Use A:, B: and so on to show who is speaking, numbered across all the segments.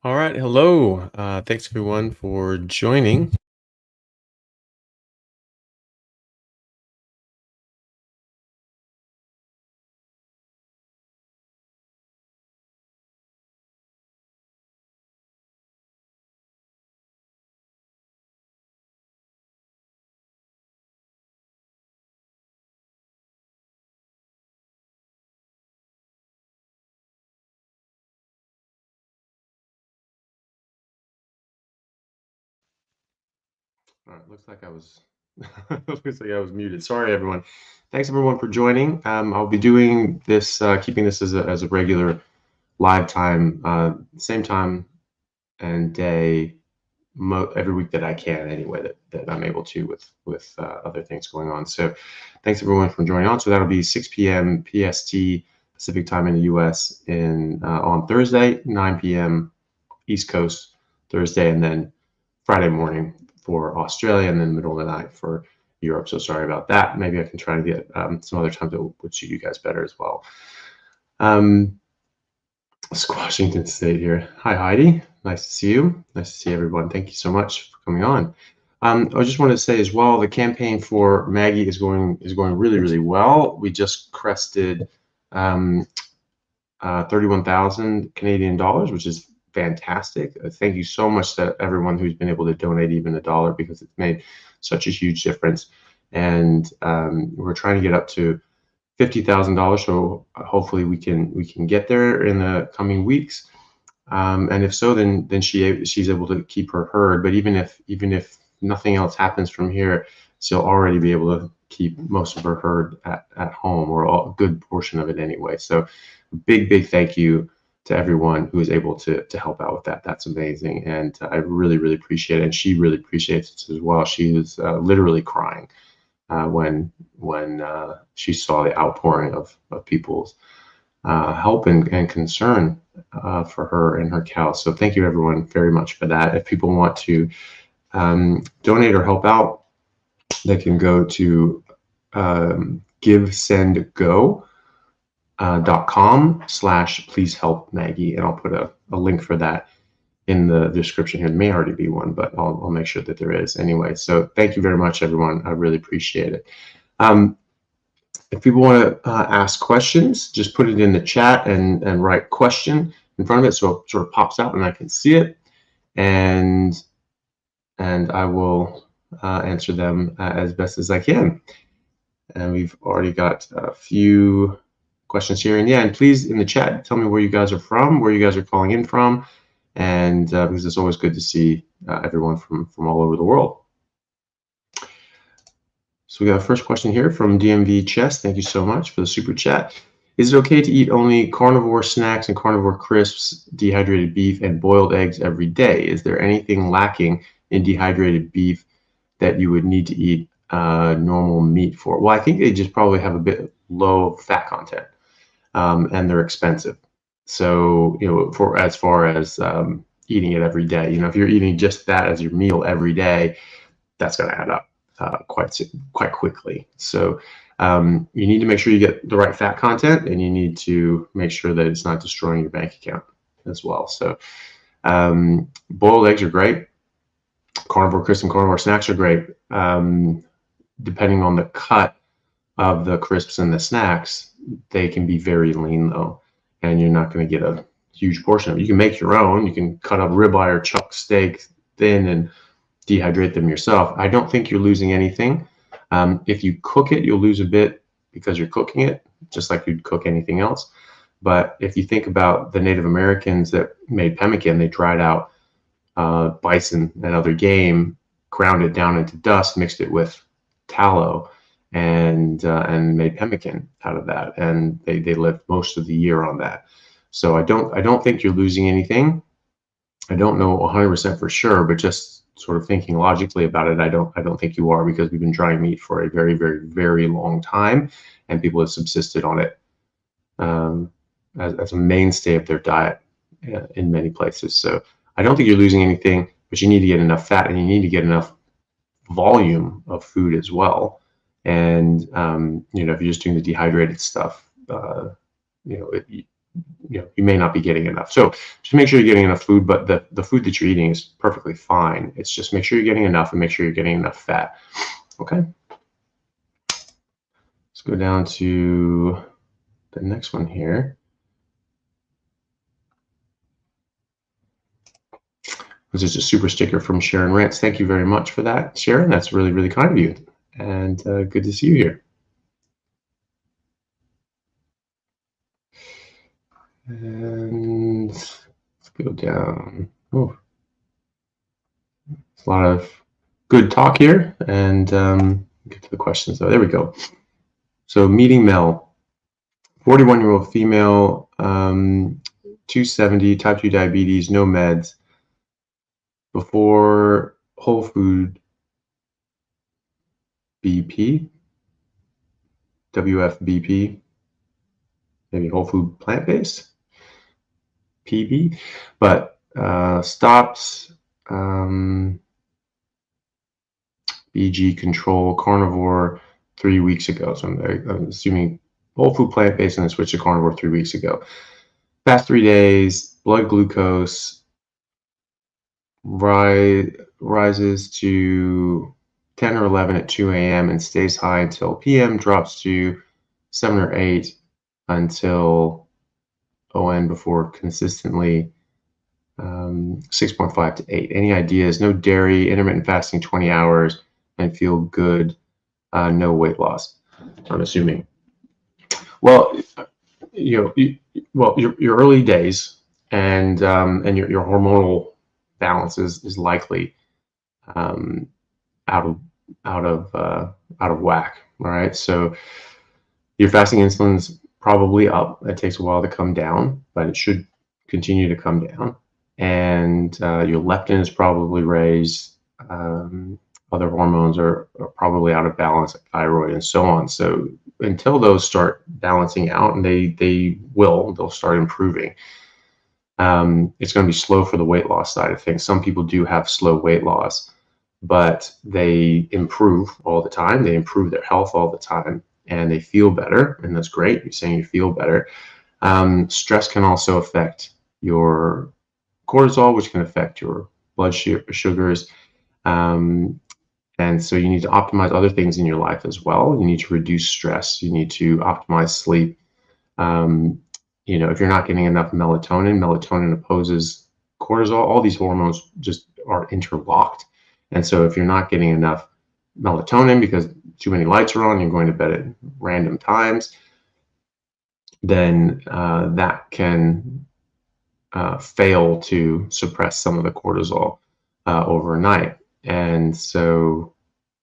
A: All right, hello. Thanks everyone for joining. All right, looks like I was looks like I was muted. Sorry, everyone. Thanks everyone for joining. I'll be doing this, keeping this as a regular live time, same time and day every week that I can, anyway, that I'm able to with other things going on. So, thanks everyone for joining on. So that'll be 6 p.m. PST Pacific time in the U.S. in on Thursday, 9 p.m. East Coast Thursday, and then Friday morning for Australia, and then middle of the night for Europe. So sorry about that. Maybe I can try to get some other times that would suit you guys better as well. Um, Washington State here. Hi, Heidi. Nice to see you. Nice to see everyone. Thank you so much for coming on. I just wanted to say as well, the campaign for Maggie is going really well. We just crested 31,000 Canadian dollars, which is fantastic. Thank you so much to everyone who's been able to donate even $1 because it's made such a huge difference. And we're trying to get up to $50,000. So hopefully we can get there in the coming weeks. And if so, then she's able to keep her herd. But even if nothing else happens from here, she'll already be able to keep most of her herd at home, or a good portion of it anyway. So big thank you to everyone who is able to help out with that. That's amazing, and I really appreciate it, and she really appreciates it as well. She was literally crying when she saw the outpouring of people's help and concern for her and her cows. So thank you everyone very much for that. If people want to donate or help out, they can go to givesendgo.com/please help Maggie, and I'll put a link for that in the description here. There may already be one, but I'll make sure that there is anyway. So thank you very much, everyone. I really appreciate it. If people want to ask questions, just put it in the chat and write question in front of it, so it sort of pops out and I can see it, and I will answer them as best as I can. And we've already got a few questions here. And yeah, and please in the chat, tell me where you guys are from, where you guys are calling in from. And because it's always good to see everyone from all over the world. So we got a first question here from DMV Chess. Thank you so much for the super chat. Is it okay to eat only carnivore snacks and carnivore crisps, dehydrated beef, and boiled eggs every day? Is there anything lacking in dehydrated beef that you would need to eat normal meat for? Well, I think they just probably have a bit low fat content, and they're expensive. So, for as far as eating it every day, if you're eating just that as your meal every day, that's going to add up quite quickly. So you need to make sure you get the right fat content, and you need to make sure that it's not destroying your bank account as well. So boiled eggs are great. Carnivore crisps and carnivore snacks are great. Depending on the cut of the crisps and the snacks, they can be very lean though, and you're not going to get a huge portion of it. You can make your own. You can cut up ribeye or chuck steak thin and dehydrate them yourself. I don't think you're losing anything. If you cook it, you'll lose a bit because you're cooking it, just like you'd cook anything else. But if you think about the Native Americans that made pemmican, they dried out bison and other game, ground it down into dust, mixed it with tallow, and made pemmican out of that. And they lived most of the year on that. So I don't think you're losing anything. I don't know 100% for sure, but just sort of thinking logically about it, I don't think you are, because we've been drying meat for a very long time, and people have subsisted on it as a mainstay of their diet in many places. So I don't think you're losing anything, but you need to get enough fat, and you need to get enough volume of food as well. And if you're just doing the dehydrated stuff, you may not be getting enough. So just make sure you're getting enough food, but the food that you're eating is perfectly fine. It's just make sure you're getting enough and make sure you're getting enough fat. Okay. Let's go down to the next one here. This is a super sticker from Sharon Rance. Thank you very much for that, Sharon. That's really, really kind of you. And good to see you here. And let's go down. Oh, a lot of good talk here. And get to the questions. So there we go. So meeting Mel, 41-year-old female, 270, type 2 diabetes, no meds. Before whole food BP, WFBP, maybe whole food plant-based, PB, but stopped BG control carnivore 3 weeks ago. So I'm assuming whole food plant-based and then switched to carnivore 3 weeks ago. Past 3 days, blood glucose rises to 10 or 11 at 2 a.m. and stays high until p.m., drops to 7 or 8 until ON before consistently 6.5 to 8. Any ideas? No dairy, intermittent fasting 20 hours, and feel good. No weight loss, I'm assuming. Well, your early days and your hormonal balance is likely out of whack. All right, so your fasting insulin's probably up. It takes a while to come down, but it should continue to come down. And your leptin is probably raised. Other hormones are probably out of balance, like thyroid and so on. So until those start balancing out, and they'll start improving. It's going to be slow for the weight loss side of things. Some people do have slow weight loss, but they improve all the time. They improve their health all the time, and they feel better, and that's great. You're saying you feel better. Stress can also affect your cortisol, which can affect your blood sugars. And so you need to optimize other things in your life as well. You need to reduce stress. You need to optimize sleep. If you're not getting enough melatonin opposes cortisol. All these hormones just are interlocked. And so if you're not getting enough melatonin because too many lights are on, you're going to bed at random times, then that can fail to suppress some of the cortisol overnight. And so,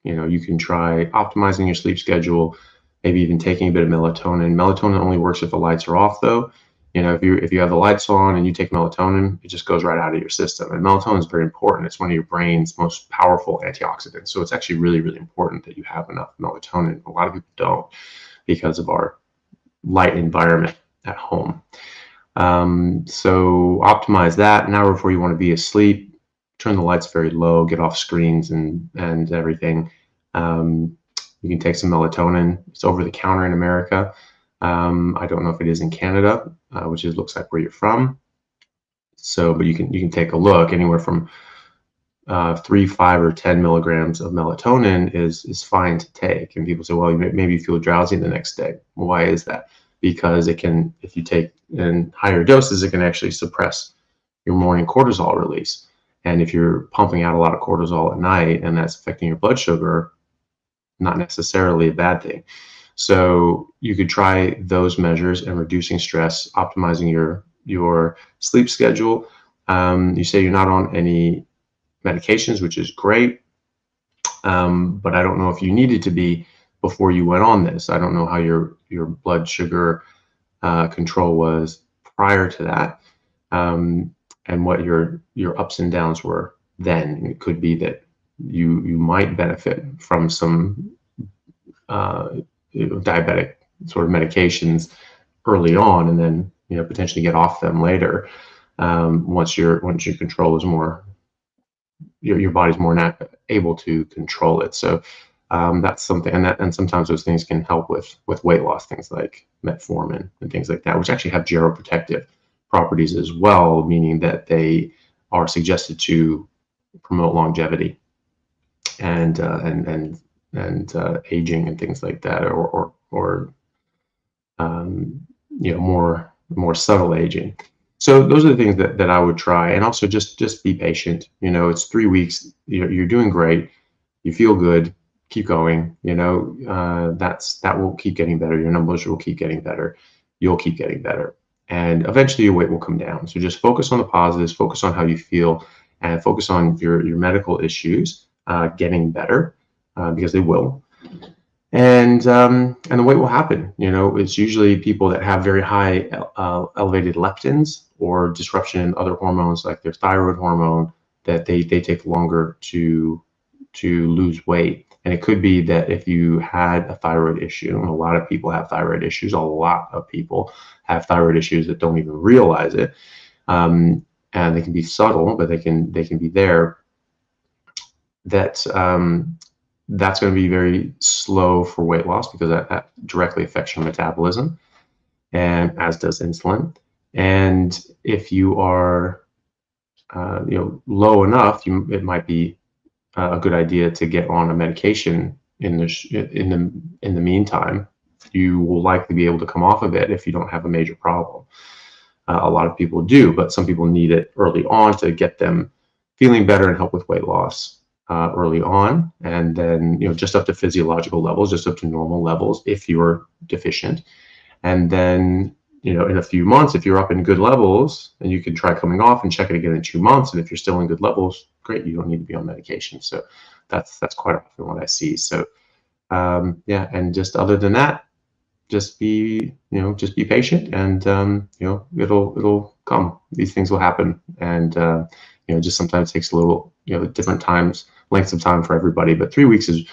A: you can try optimizing your sleep schedule, maybe even taking a bit of melatonin. Melatonin only works if the lights are off, though. If you have the lights on and you take melatonin, it just goes right out of your system. And melatonin is very important. It's one of your brain's most powerful antioxidants. So it's actually really, really important that you have enough melatonin. A lot of people don't because of our light environment at home. So optimize that. An hour before you want to be asleep, turn the lights very low, get off screens and everything. You can take some melatonin. It's over the counter in America. I don't know if it is in Canada, which looks like where you're from. So, but you can take a look. Anywhere from 3, 5, or 10 milligrams of melatonin is fine to take. And people say, well, maybe you feel drowsy the next day. Well, why is that? Because it can, if you take in higher doses, it can actually suppress your morning cortisol release. And if you're pumping out a lot of cortisol at night and that's affecting your blood sugar, not necessarily a bad thing. So you could try those measures and reducing stress, optimizing your sleep schedule. You say you're not on any medications, which is great. But I don't know if you needed to be before you went on this. I don't know how your blood sugar control was prior to that. And what your ups and downs were then. It could be that you might benefit from some diabetic sort of medications early on, and then potentially get off them later once your control is more, your body's more not able to control it. So That's something, and sometimes those things can help with weight loss, things like metformin and things like that, which actually have geroprotective properties as well, meaning that they are suggested to promote longevity and aging and things like that, or more subtle aging. So those are the things that I would try, and also just be patient. It's 3 weeks. You're doing great. You feel good. Keep going. That will keep getting better. Your numbers will keep getting better. You'll keep getting better, and eventually your weight will come down. So just focus on the positives. Focus on how you feel, and focus on your medical issues getting better, because they will. And the weight will happen. It's usually people that have very high elevated leptins or disruption in other hormones like their thyroid hormone, that they take longer to lose weight. And it could be that if you had a thyroid issue, and a lot of people have thyroid issues, a lot of people have thyroid issues that don't even realize it, and they can be subtle, but they can be there. That's going to be very slow for weight loss, because that directly affects your metabolism, and as does insulin. And if you are low enough, it might be a good idea to get on a medication in the meantime. You will likely be able to come off of it if you don't have a major problem. A lot of people do, but some people need it early on to get them feeling better and help with weight loss early on, and then just up to physiological levels, just up to normal levels if you're deficient. And then in a few months, if you're up in good levels, and you can try coming off and check it again in 2 months, and if you're still in good levels, great, you don't need to be on medication. So that's quite often what I see. So yeah, and just other than that, just be patient, and it'll come. These things will happen, and just sometimes takes a little different lengths of time for everybody. But 3 weeks is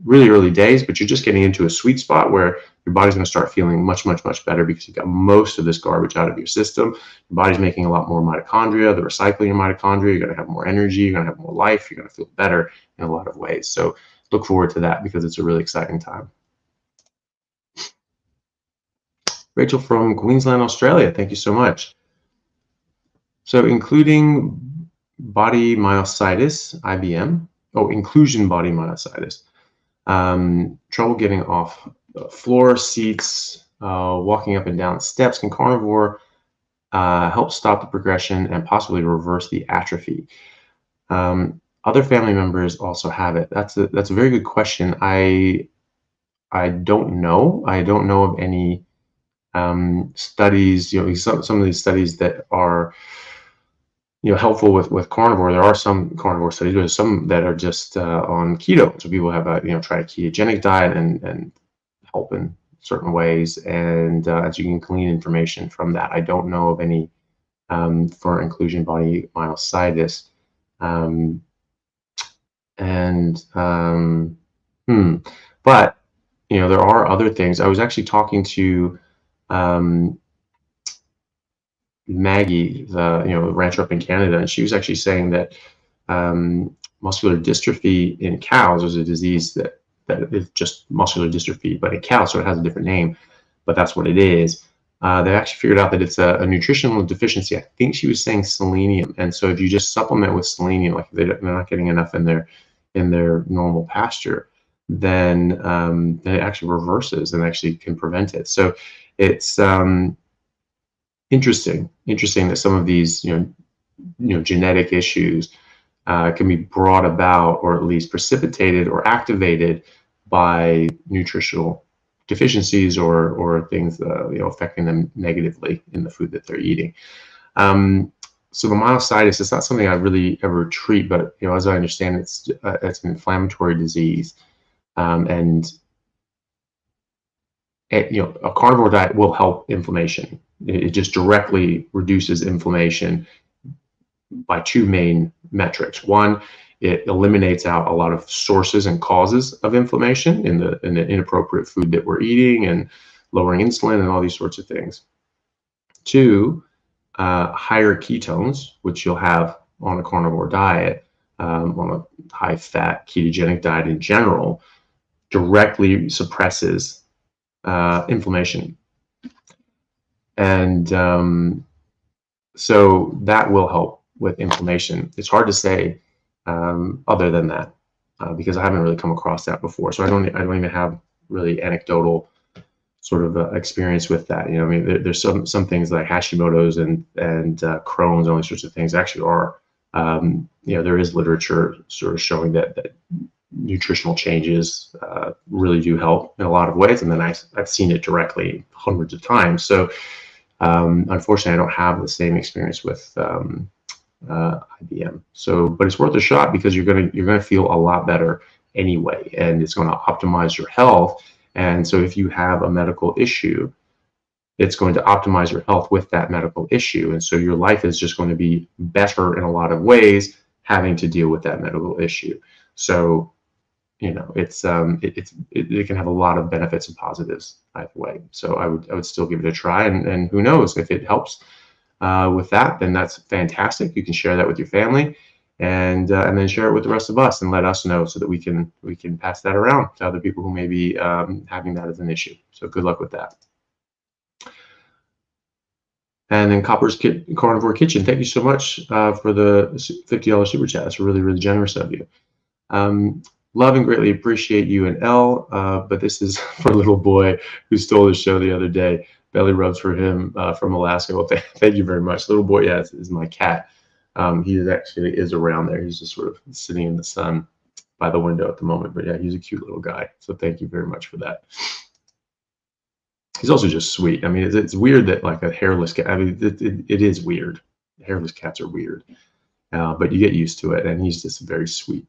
A: really early days, but you're just getting into a sweet spot where your body's going to start feeling much better, because you've got most of this garbage out of your system. Your body's making a lot more mitochondria. They're recycling your mitochondria. You're going to have more energy. You're going to have more life. You're going to feel better in a lot of ways. So look forward to that, because it's a really exciting time. Rachel from Queensland, Australia, thank you so much. So including body myositis, IBM, inclusion body myositis, trouble getting off floor seats, walking up and down steps, can carnivore help stop the progression and possibly reverse the atrophy? Other family members also have it. That's a very good question. I don't know. I don't know of any studies. Some of these studies that are helpful with carnivore. There are some carnivore studies, but there's some that are just on keto. So people have try a ketogenic diet and help in certain ways, and as you can glean information from that. I don't know of any for inclusion body myositis. But there are other things. I was actually talking to Maggie, the rancher up in Canada, and she was actually saying that muscular dystrophy in cows is a disease that is just muscular dystrophy, but in cows, so it has a different name, but that's what it is. They actually figured out that it's a nutritional deficiency. I think she was saying selenium, and so if you just supplement with selenium, like they're not getting enough in their normal pasture, then it actually reverses and actually can prevent it. So it's interesting that some of these genetic issues can be brought about, or at least precipitated or activated, by nutritional deficiencies or things affecting them negatively in the food that they're eating. So the myositis is not something I really ever treat, but as I understand, it's an inflammatory disease, and a carnivore diet will help inflammation. It just directly reduces inflammation by two main metrics. One, it eliminates out a lot of sources and causes of inflammation in the inappropriate food that we're eating, and lowering insulin and all these sorts of things. Two, higher ketones, which you'll have on a carnivore diet, on a high-fat ketogenic diet in general, directly suppresses inflammation. And so that will help with inflammation. It's hard to say other than that because I haven't really come across that before. So I don't even have really anecdotal sort of experience with that. You know, I mean, there's some things like Hashimoto's and Crohn's and all these sorts of things actually are. You know, there is literature sort of showing that nutritional changes really do help in a lot of ways, and then I've seen it directly hundreds of times. So unfortunately, I don't have the same experience with IBM. So, but it's worth a shot because you're gonna feel a lot better anyway, and it's going to optimize your health. And so, if you have a medical issue, it's going to optimize your health with that medical issue, and so your life is just going to be better in a lot of ways, having to deal with that medical issue. So, you know, it can have a lot of benefits and positives either way. So I would still give it a try, and who knows, if it helps with that, then that's fantastic. You can share that with your family, and then share it with the rest of us, and let us know so that we can pass that around to other people who may be having that as an issue. So good luck with that. And then Carnivore Kitchen, thank you so much for the $50 super chat. That's really, really generous of you. Love and greatly appreciate you and Elle, but this is for a little boy who stole the show the other day. Belly rubs for him from Alaska. Well, thank you very much. Little boy, yeah, is my cat. He is around there. He's just sort of sitting in the sun by the window at the moment. But yeah, he's a cute little guy. So thank you very much for that. He's also just sweet. I mean, it's weird that like a hairless cat. I mean, it is weird. Hairless cats are weird, but you get used to it. And he's just a very sweet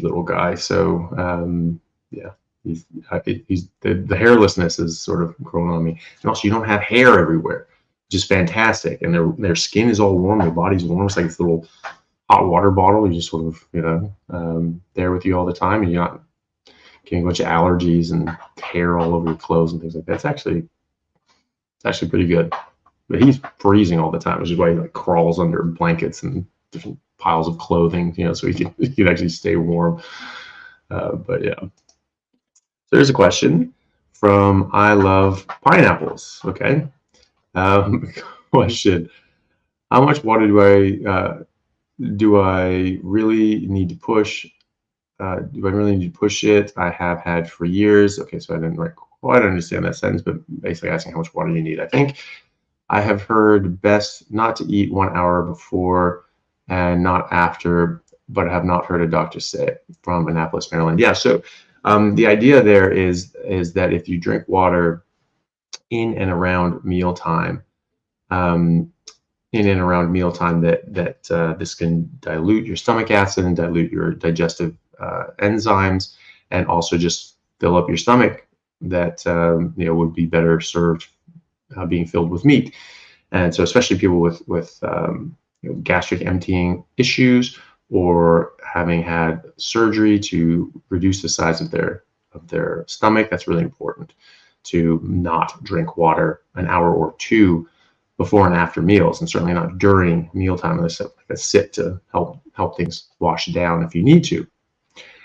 A: little guy. So yeah, he's the hairlessness is sort of growing on me. And also, you don't have hair everywhere, which is fantastic. And their skin is all warm. Their body's warm. It's like this little hot water bottle. You just sort of, you know, there with you all the time, and you're not getting a bunch of allergies and hair all over your clothes and things like that. It's actually pretty good. But he's freezing all the time, which is why he like crawls under blankets and different piles of clothing, you know, so he can actually stay warm. But yeah. So there's a question from I Love Pineapples. Okay. Question: how much water do I really need to push? Do I really need to push it? I have had for years. Okay, so I didn't quite understand that sentence, but basically asking how much water you need. I think I have heard best not to eat 1 hour before and not after, but I have not heard a doctor say it. From Annapolis, Maryland. Yeah, so the idea there is that if you drink water in and around mealtime, that this can dilute your stomach acid and dilute your digestive enzymes, and also just fill up your stomach that you know, would be better served being filled with meat. And so especially people with you know, gastric emptying issues, or having had surgery to reduce the size of their stomach, that's really important to not drink water an hour or two before and after meals, and certainly not during mealtime, unless like a sip to help things wash down if you need to.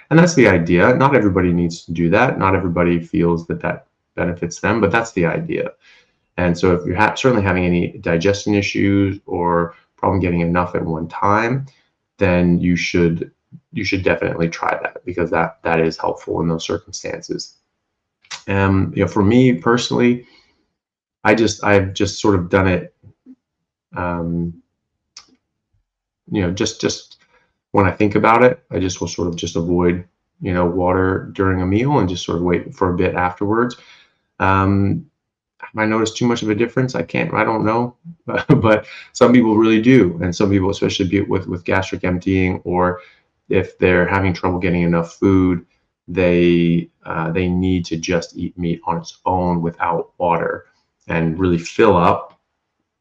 A: And that's the idea. Not everybody needs to do that. Not everybody feels that benefits them, but that's the idea. And so if you're certainly having any digestion issues or problem getting enough at one time, then you should definitely try that, because that is helpful in those circumstances. You know, for me personally, I've just sort of done it, you know, just when I think about it, I just will sort of just avoid, you know, water during a meal and just sort of wait for a bit afterwards. Have I noticed too much of a difference? I don't know, but some people really do, and some people, especially with gastric emptying, or if they're having trouble getting enough food, they need to just eat meat on its own without water, and really fill up,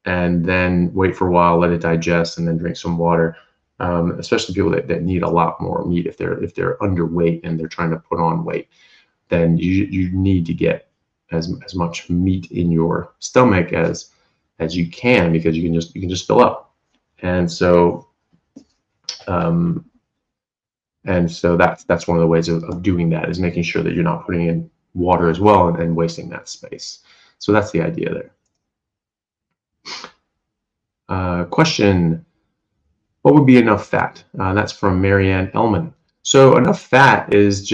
A: and then wait for a while, let it digest, and then drink some water. Especially people that need a lot more meat, if they're underweight and they're trying to put on weight, then you need to get as much meat in your stomach as you can, because you can just fill up. And so And so that's one of the ways of doing that, is making sure that you're not putting in water as well and wasting that space. So that's the idea there. Question: what would be enough fat? That's from Marianne Ellman. So enough fat is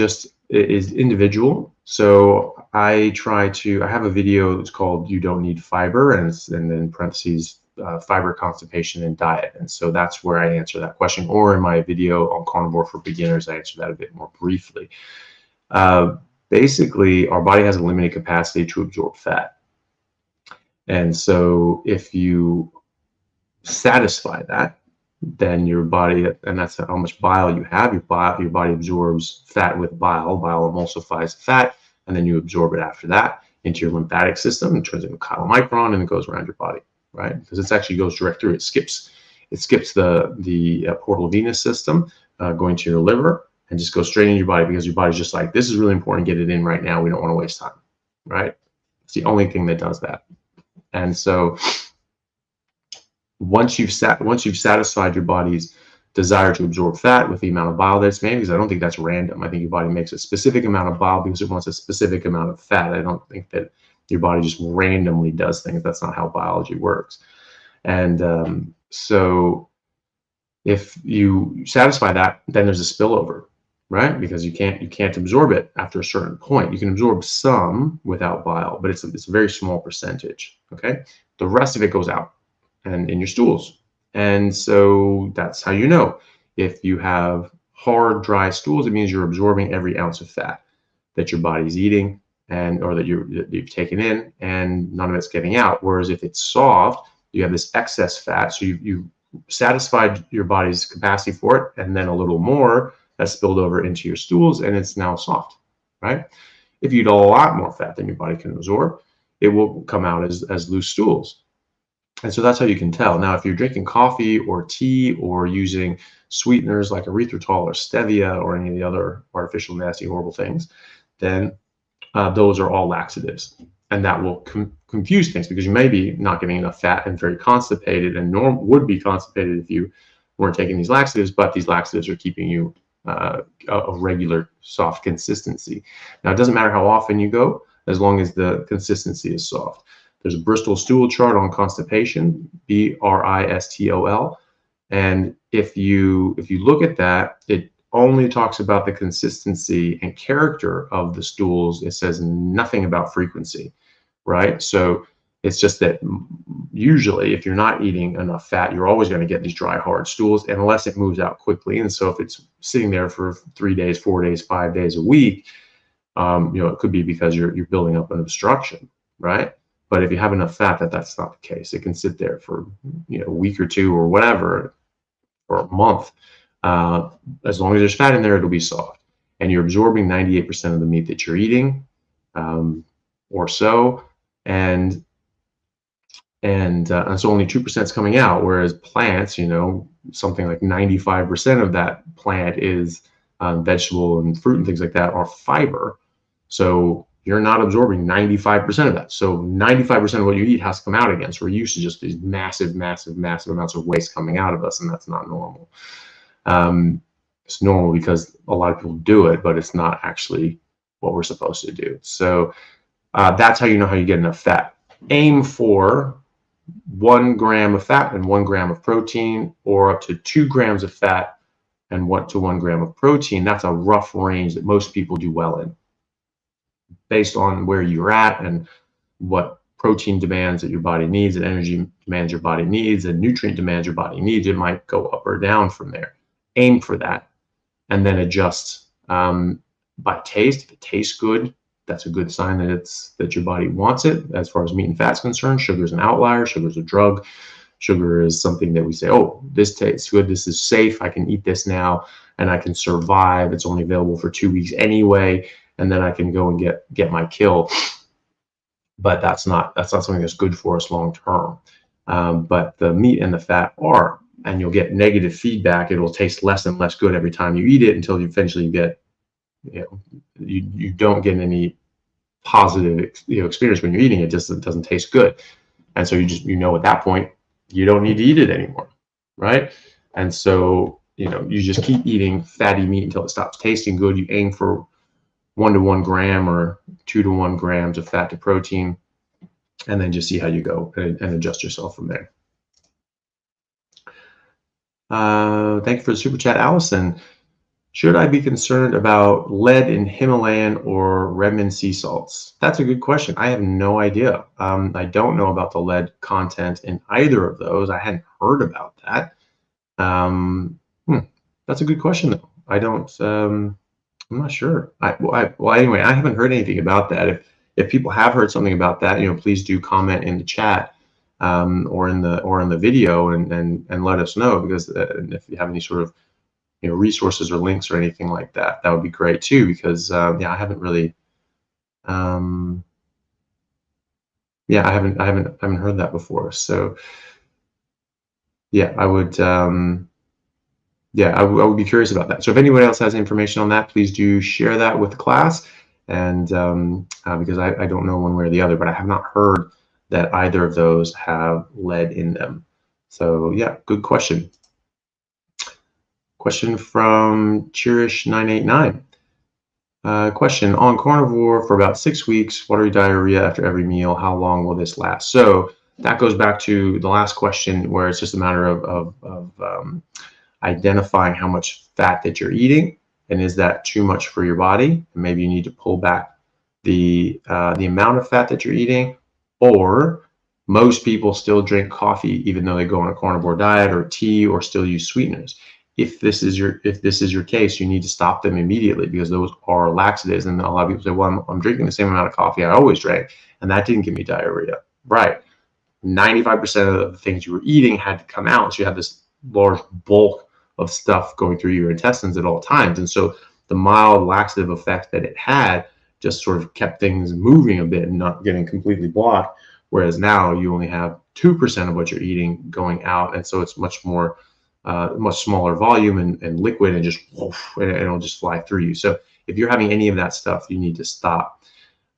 A: individual. So I have a video that's called "You Don't Need Fiber," and then in parentheses, fiber, constipation, and diet. And so that's where I answer that question. Or in my video on Carnivore for Beginners, I answer that a bit more briefly. Basically, our body has a limited capacity to absorb fat. And so if you satisfy that, then your body, and that's how much bile you have, your body absorbs fat with bile. Bile emulsifies fat, and then you absorb it after that into your lymphatic system. It turns into chylomicron, and it goes around your body, right? Because it actually goes direct through. It skips the portal venous system, going to your liver, and just goes straight into your body, because your body's just like, this is really important, get it in right now. We don't want to waste time, right? It's the only thing that does that. And so once you've satisfied your body's desire to absorb fat with the amount of bile that's made, because I don't think that's random. I think your body makes a specific amount of bile because it wants a specific amount of fat. I don't think that your body just randomly does things. That's not how biology works. And so if you satisfy that, then there's a spillover, right? Because you can't absorb it after a certain point. You can absorb some without bile, but it's a very small percentage, okay? The rest of it goes out and in your stools. And so that's how you know. If you have hard, dry stools, it means you're absorbing every ounce of fat that your body's eating or that you've taken in, and none of it's getting out. Whereas if it's soft, you have this excess fat, so you've satisfied your body's capacity for it, and then a little more has spilled over into your stools, and it's now soft, right? If you eat a lot more fat than your body can absorb, it will come out as loose stools. And so that's how you can tell. Now, if you're drinking coffee or tea or using sweeteners like erythritol or stevia or any of the other artificial, nasty, horrible things, then those are all laxatives. And that will confuse things, because you may be not getting enough fat and very constipated, and would be constipated if you weren't taking these laxatives, but these laxatives are keeping you a regular soft consistency. Now, it doesn't matter how often you go, as long as the consistency is soft. There's a Bristol stool chart on constipation, BRISTOL, and if you look at that, it only talks about the consistency and character of the stools. It says nothing about frequency, right? So it's just that usually if you're not eating enough fat, you're always going to get these dry, hard stools unless it moves out quickly. And so if it's sitting there for 3 days, 4 days, 5 days a week, it could be because you're building up an obstruction, right? But if you have enough fat, that's not the case. It can sit there for a week or two or whatever, or a month. As long as there's fat in there, it'll be soft. And you're absorbing 98% of the meat that you're eating, or so. And so only 2% is coming out, whereas plants, something like 95% of that plant is vegetable and fruit and things like that are fiber. So you're not absorbing 95% of that. So 95% of what you eat has to come out again. So we're used to just these massive, massive, massive amounts of waste coming out of us, and that's not normal. It's normal because a lot of people do it, but it's not actually what we're supposed to do. So that's how you know how you get enough fat. Aim for 1 gram of fat and 1 gram of protein, or up to 2 grams of fat and 1 to 1 gram of protein. That's a rough range that most people do well in, based on where you're at and what protein demands that your body needs, and energy demands your body needs, and nutrient demands your body needs. It might go up or down from there. Aim for that, and then adjust by taste. If it tastes good, that's a good sign that your body wants it. As far as meat and fat's concerned, sugar is an outlier. Sugar is a drug. Sugar is something that we say, oh, this tastes good, this is safe, I can eat this now, and I can survive. It's only available for 2 weeks anyway, and then I can go and get my kill. But that's not something that's good for us long term. But the meat and the fat are, and you'll get negative feedback. It will taste less and less good every time you eat it, until you eventually get, you don't get any positive experience when you're eating it. Just it doesn't taste good, and so you at that point you don't need to eat it anymore, right? And so you just keep eating fatty meat until it stops tasting good. You aim for 1 to 1 gram or 2 to 1 grams of fat to protein, and then just see how you go and adjust yourself from there. Thank you for the super chat, Allison. Should I be concerned about lead in Himalayan or Redmond sea salts? That's a good question. I have no idea. I don't know about the lead content in either of those. I hadn't heard about that. That's a good question, though. I don't. I'm not sure. Well, anyway, I haven't heard anything about that. If people have heard something about that, please do comment in the chat or in the video and let us know, because if you have any sort of resources or links or anything like that, that would be great too, because I haven't really I haven't heard that before. So I would I would be curious about that. So if anyone else has information on that, please do share that with the class, and because I don't know one way or the other, but I have not heard that either of those have lead in them. So yeah, good question. Question from Cherish989. Question: on carnivore for about 6 weeks, watery diarrhea after every meal. How long will this last? So that goes back to the last question, where it's just a matter of identifying how much fat that you're eating, and is that too much for your body? And maybe you need to pull back the amount of fat that you're eating. Or most people still drink coffee even though they go on a carnivore diet, or tea, or still use sweeteners. If this is your case, you need to stop them immediately, because those are laxatives. And a lot of people say, well, I'm drinking the same amount of coffee I always drank, and that didn't give me diarrhea. Right. 95% of the things you were eating had to come out. So you have this large bulk of stuff going through your intestines at all times. And so the mild laxative effect that it had just sort of kept things moving a bit and not getting completely blocked. Whereas now you only have 2% of what you're eating going out. And so it's much more much smaller volume and liquid, and just and it'll just fly through you. So if you're having any of that stuff, you need to stop.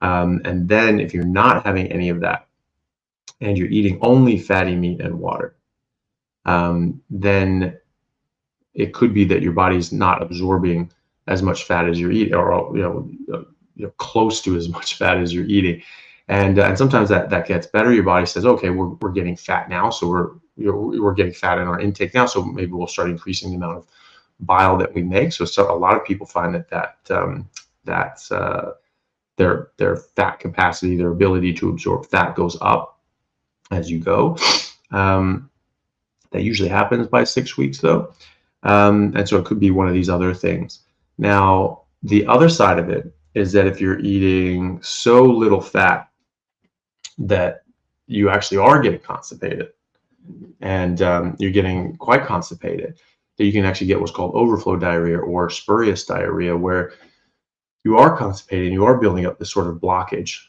A: And then if you're not having any of that, and you're eating only fatty meat and water, then it could be that your body's not absorbing as much fat as you're eating, or close to as much fat as you're eating. And sometimes that gets better. Your body says, okay, we're getting fat now, so we're getting fat in our intake now, so maybe we'll start increasing the amount of bile that we make. So a lot of people find that their fat capacity, their ability to absorb fat, goes up as you go. That usually happens by 6 weeks, though, and so it could be one of these other things. Now, the other side of it is that if you're eating so little fat that you actually are getting constipated, and you're getting quite constipated, that you can actually get what's called overflow diarrhea or spurious diarrhea, where you are constipated and you are building up this sort of blockage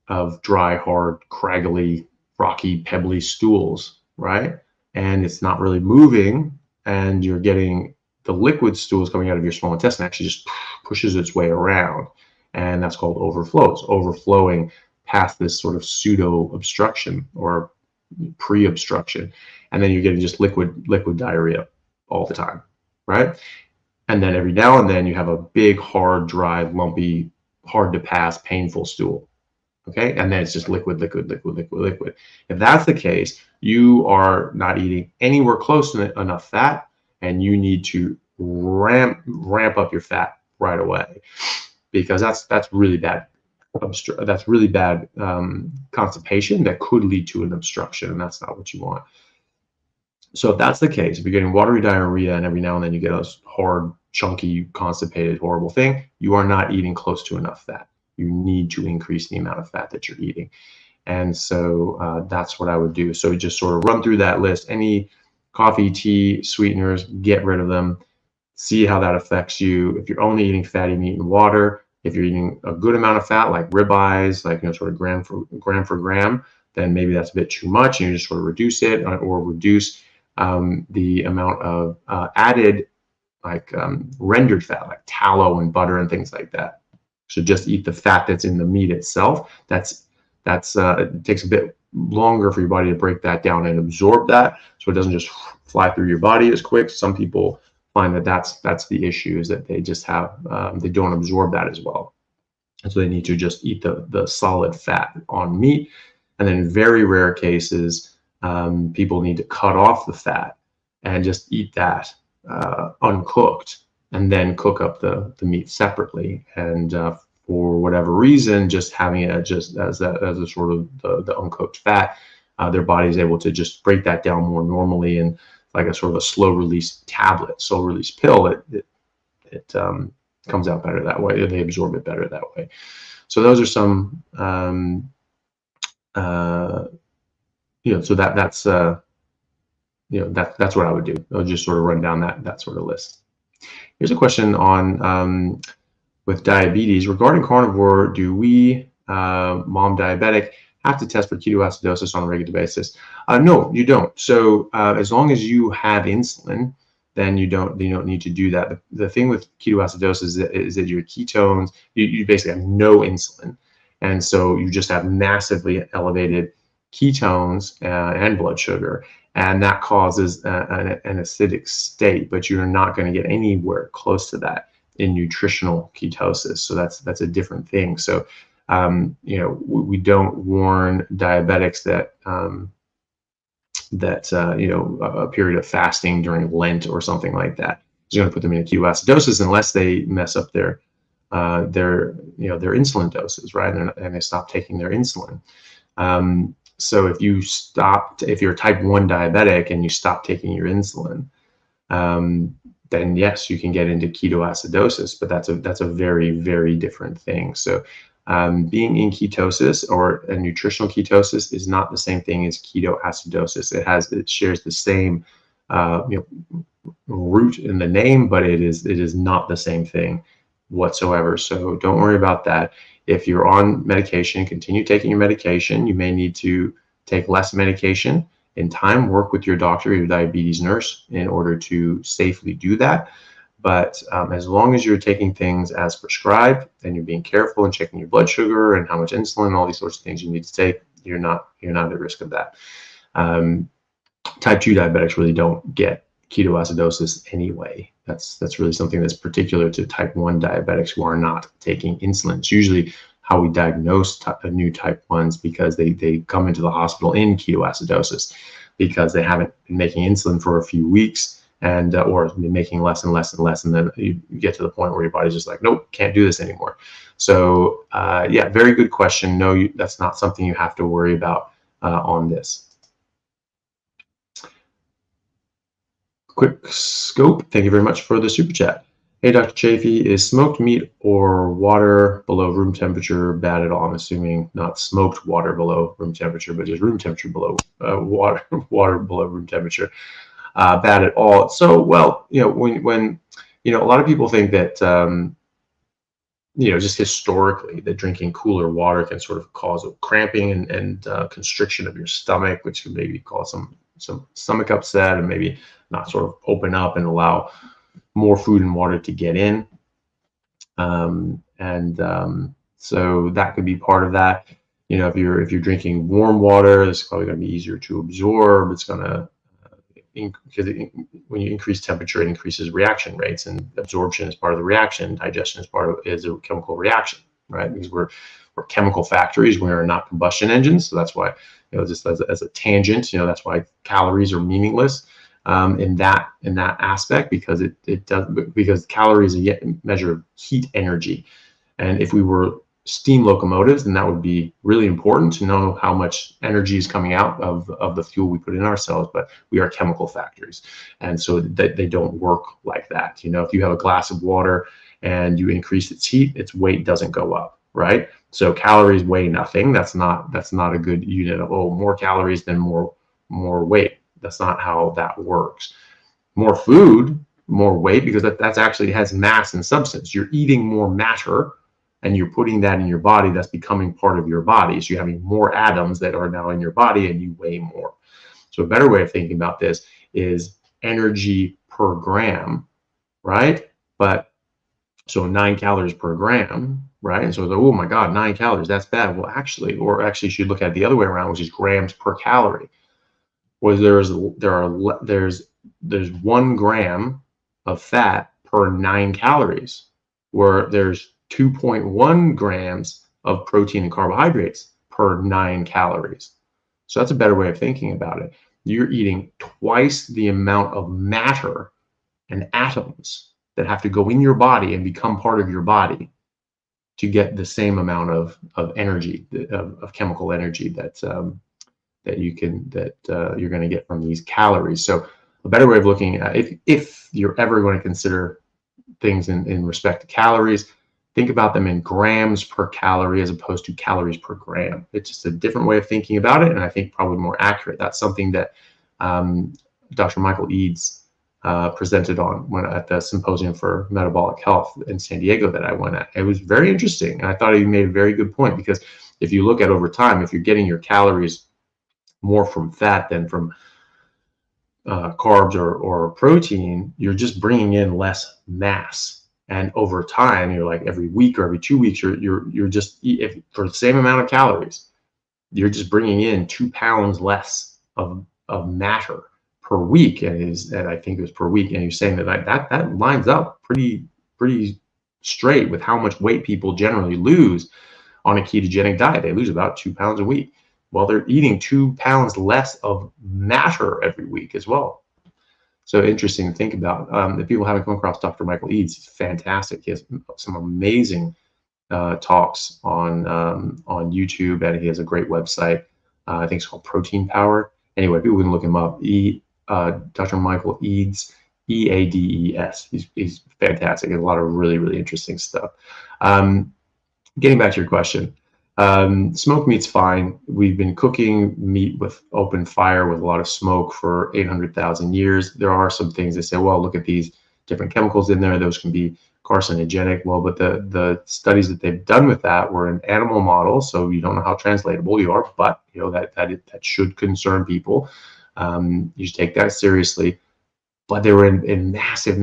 A: of dry, hard, craggly, rocky, pebbly stools, right? And it's not really moving, and you're getting the liquid stools coming out of your small intestine actually just pushes its way around, and that's called overflow. It's overflowing past this sort of pseudo obstruction or pre-obstruction, and then you're getting just liquid diarrhea all the time, right? And then every now and then you have a big, hard, dry, lumpy, hard to pass, painful stool. Okay, and then it's just liquid. If that's the case, you are not eating anywhere close to enough fat, and you need to ramp up your fat right away, because that's really bad. That's really bad constipation that could lead to an obstruction, and that's not what you want. So if that's the case, if you're getting watery diarrhea and every now and then you get a hard, chunky, constipated, horrible thing, you are not eating close to enough fat. You need to increase the amount of fat that you're eating. And so that's what I would do. So just sort of run through that list. Any coffee, tea, sweeteners, get rid of them. See how that affects you. If you're only eating fatty meat and water, if you're eating a good amount of fat, like ribeyes, like sort of gram for gram, then maybe that's a bit too much, and you just sort of reduce it, or reduce the amount of added, like rendered fat, like tallow and butter and things like that. So just eat the fat that's in the meat itself. It takes a bit longer for your body to break that down and absorb that, so it doesn't just fly through your body as quick. Some people find that that's the issue, is that they just have they don't absorb that as well, and so they need to just eat the solid fat on meat. And then in very rare cases, people need to cut off the fat and just eat that uncooked, and then cook up the meat separately. And for whatever reason, just having it just as a sort of the uncooked fat, their body is able to just break that down more normally, and like a sort of a slow release tablet, slow release pill, it comes out better that way. They absorb it better that way. So those are some so that's that's what I would do. I'll just sort of run down that sort of list. Here's a question on with diabetes. Regarding carnivore, do we, mom diabetic, have to test for ketoacidosis on a regular basis? No, you don't. So as long as you have insulin, then you don't need to do that. The thing with ketoacidosis is that your ketones, you basically have no insulin. And so you just have massively elevated ketones and blood sugar, and that causes an acidic state, but you're not going to get anywhere close to that in nutritional ketosis. So that's a different thing. So we don't warn diabetics that a period of fasting during Lent or something like that is going to put them in ketoacidosis unless they mess up their insulin doses, right? And they stop taking their insulin. So if you're type 1 diabetic and you stop taking your insulin, then yes, you can get into ketoacidosis, but that's a very, very different thing. So being in ketosis or a nutritional ketosis is not the same thing as ketoacidosis. It shares the same root in the name, but it is not the same thing whatsoever. So don't worry about that. If you're on medication, continue taking your medication. You may need to take less medication in time. Work with your doctor, your diabetes nurse, in order to safely do that. But as long as you're taking things as prescribed and you're being careful and checking your blood sugar and how much insulin and all these sorts of things you need to take, you're not at risk of that. Type 2 diabetics really don't get ketoacidosis anyway. That's really something that's particular to type 1 diabetics who are not taking insulin. It's usually how we diagnose new type 1s, because they come into the hospital in ketoacidosis because they haven't been making insulin for a few weeks, and or been making less and less and less, and then you get to the point where your body's just like, nope, can't do this anymore. So yeah, very good question. No, that's not something you have to worry about on this. Quick scope, thank you very much for the super chat. Hey, Dr. Chaffee, is smoked meat or water below room temperature bad at all? I'm assuming not smoked water below room temperature, but just room temperature below water below room temperature bad at all. So, well, when a lot of people think that just historically that drinking cooler water can sort of cause a cramping and constriction of your stomach, which can maybe cause some stomach upset and maybe not sort of open up and allow more food and water to get in. So that could be part of that. If you're drinking warm water, it's probably going to be easier to absorb. It's going to because when you increase temperature, it increases reaction rates, and absorption is part of the reaction. Digestion is a chemical reaction, right? Because we're chemical factories. We are not combustion engines. So that's why, just as a tangent, that's why calories are meaningless in that aspect, because because calories are a measure of heat energy. And if we were steam locomotives, then that would be really important to know how much energy is coming out of the fuel we put in our cells. But we are chemical factories, and so they don't work like that. If you have a glass of water and you increase its heat, its weight doesn't go up, right? So calories weigh nothing. That's not a good unit of, more calories than more weight. That's not how that works. More food, more weight, because that's actually has mass and substance. You're eating more matter, and you're putting that in your body. That's becoming part of your body. So you're having more atoms that are now in your body, and you weigh more. So a better way of thinking about this is energy per gram, right? So 9 calories per gram, right? And so, oh my God, 9 calories, that's bad. Well, actually, you should look at it the other way around, which is grams per calorie. Well, there's 1 gram of fat per 9 calories, where there's 2.1 grams of protein and carbohydrates per 9 calories. So that's a better way of thinking about it. You're eating twice the amount of matter and atoms that have to go in your body and become part of your body to get the same amount of energy, of chemical energy that you're going to get from these calories. So a better way of looking at if you're ever going to consider things in respect to calories, think about them in grams per calorie as opposed to calories per gram. It's just a different way of thinking about it, and I think probably more accurate. That's something that Dr. Michael Eads presented on at the Symposium for Metabolic Health in San Diego that I went at. It was very interesting, and I thought he made a very good point, because if you look at over time, if you're getting your calories more from fat than from carbs or protein, you're just bringing in less mass. And over time, you're like every week or every 2 weeks, you're just for the same amount of calories, you're just bringing in 2 pounds less of matter per week. And I think it was per week. And you're saying that lines up pretty straight with how much weight people generally lose on a ketogenic diet. They lose about 2 pounds a week. Well, they're eating 2 pounds less of matter every week as well. So interesting to think about. If people haven't come across Dr. Michael Eads, he's fantastic. He has some amazing talks on YouTube, and he has a great website. I think it's called Protein Power. Anyway, people can look him up. Dr. Michael Eads, E-A-D-E-S. He's fantastic. He has a lot of really interesting stuff. Getting back to your question. Smoked meat's fine. We've been cooking meat with open fire with a lot of smoke for 800,000 years. There are some things that say, well, look at these different chemicals in there. Those can be carcinogenic. Well, but the studies that they've done with that were in animal models, so you don't know how translatable you are, but you know that should concern people. You should take that seriously. But they were in massive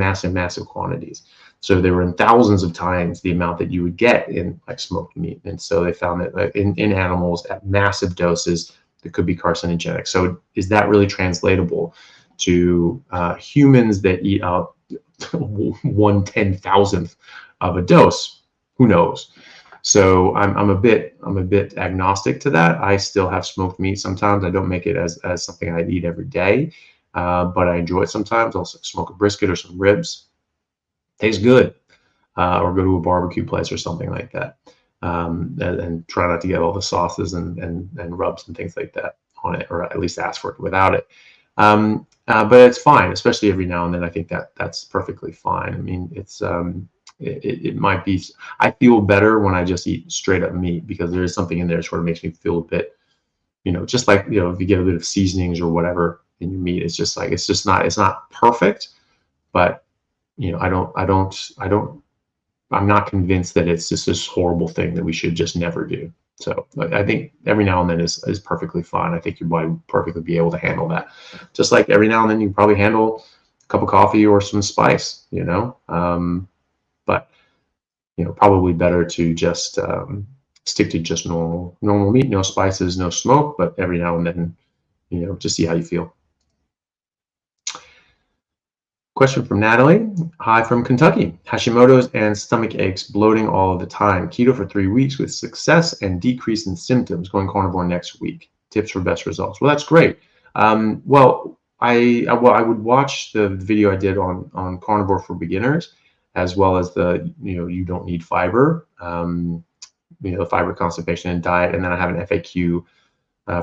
A: quantities. So they were in thousands of times the amount that you would get in like smoked meat. And so they found that in animals at massive doses that could be carcinogenic. So is that really translatable to humans that eat out 1/10,000th of a dose? Who knows? So I'm a bit agnostic to that. I still have smoked meat sometimes. I don't make it as something I'd eat every day, but I enjoy it sometimes. I'll smoke a brisket or some ribs. Tastes good, or go to a barbecue place or something like that, and try not to get all the sauces and rubs and things like that on it, or at least ask for it without it. But it's fine, especially every now and then. I think that's perfectly fine. I mean, it might be. I feel better when I just eat straight up meat, because there is something in there that sort of makes me feel a bit, just like if you get a bit of seasonings or whatever in your meat, it's just like it's not perfect, but I'm not convinced that it's just this horrible thing that we should just never do. So I think every now and then is perfectly fine. I think your body would perfectly be able to handle that. Just like every now and then you can probably handle a cup of coffee or some spice, but probably better to just stick to just normal meat, no spices, no smoke, but every now and then, just see how you feel. Question from Natalie. Hi from Kentucky. Hashimoto's and stomach aches, bloating all of the time. Keto for 3 weeks with success and decrease in symptoms. Going carnivore next week. Tips for best results. Well, that's great. Well, I would watch the video I did on carnivore for beginners, as well as the you don't need fiber, the fiber constipation and diet, and then I have an FAQ,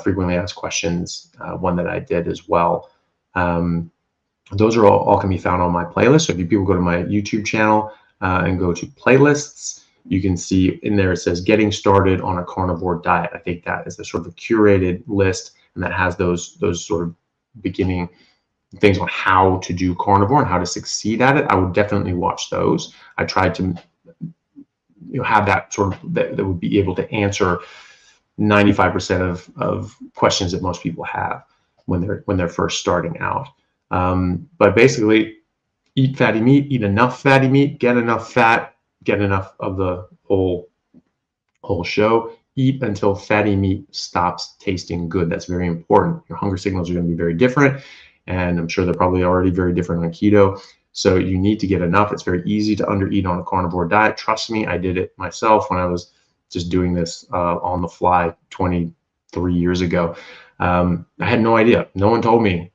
A: frequently asked questions, one that I did as well. Those are all can be found on my playlist. So if people go to my YouTube channel and go to playlists, you can see in there it says getting started on a carnivore diet. I think that is a sort of a curated list, and that has those sort of beginning things on how to do carnivore and how to succeed at it. I would definitely watch those. I tried to have that sort of that would be able to answer 95% of questions that most people have when they're first starting out. But basically, eat fatty meat, eat enough fatty meat, get enough fat, get enough of the whole show. Eat until fatty meat stops tasting good. That's very important. Your hunger signals are going to be very different, and I'm sure they're probably already very different on keto. So you need to get enough. It's very easy to undereat on a carnivore diet. Trust me, I did it myself when I was just doing this on the fly 23 years ago. I had no idea. No one told me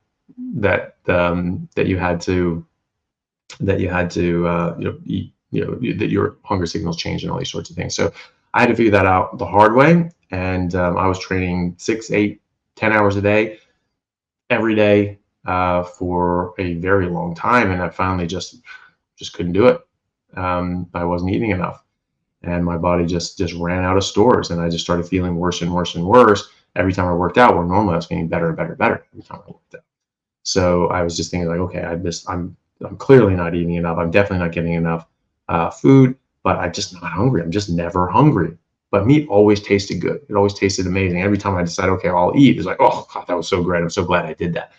A: that that you had to eat, that your hunger signals change and all these sorts of things. So I had to figure that out the hard way. And I was training 6, 8, 10 hours a day, every day for a very long time. And I finally just couldn't do it. I wasn't eating enough. And my body just ran out of stores. And I just started feeling worse and worse and worse every time I worked out, where normally I was getting better and better and better every time I worked out. So I was just thinking like, okay, I'm clearly not eating enough. I'm definitely not getting enough food, but I'm just not hungry. I'm just never hungry. But meat always tasted good. It always tasted amazing. Every time I decide, okay, I'll eat, it's like, oh, God, that was so great. I'm so glad I did that.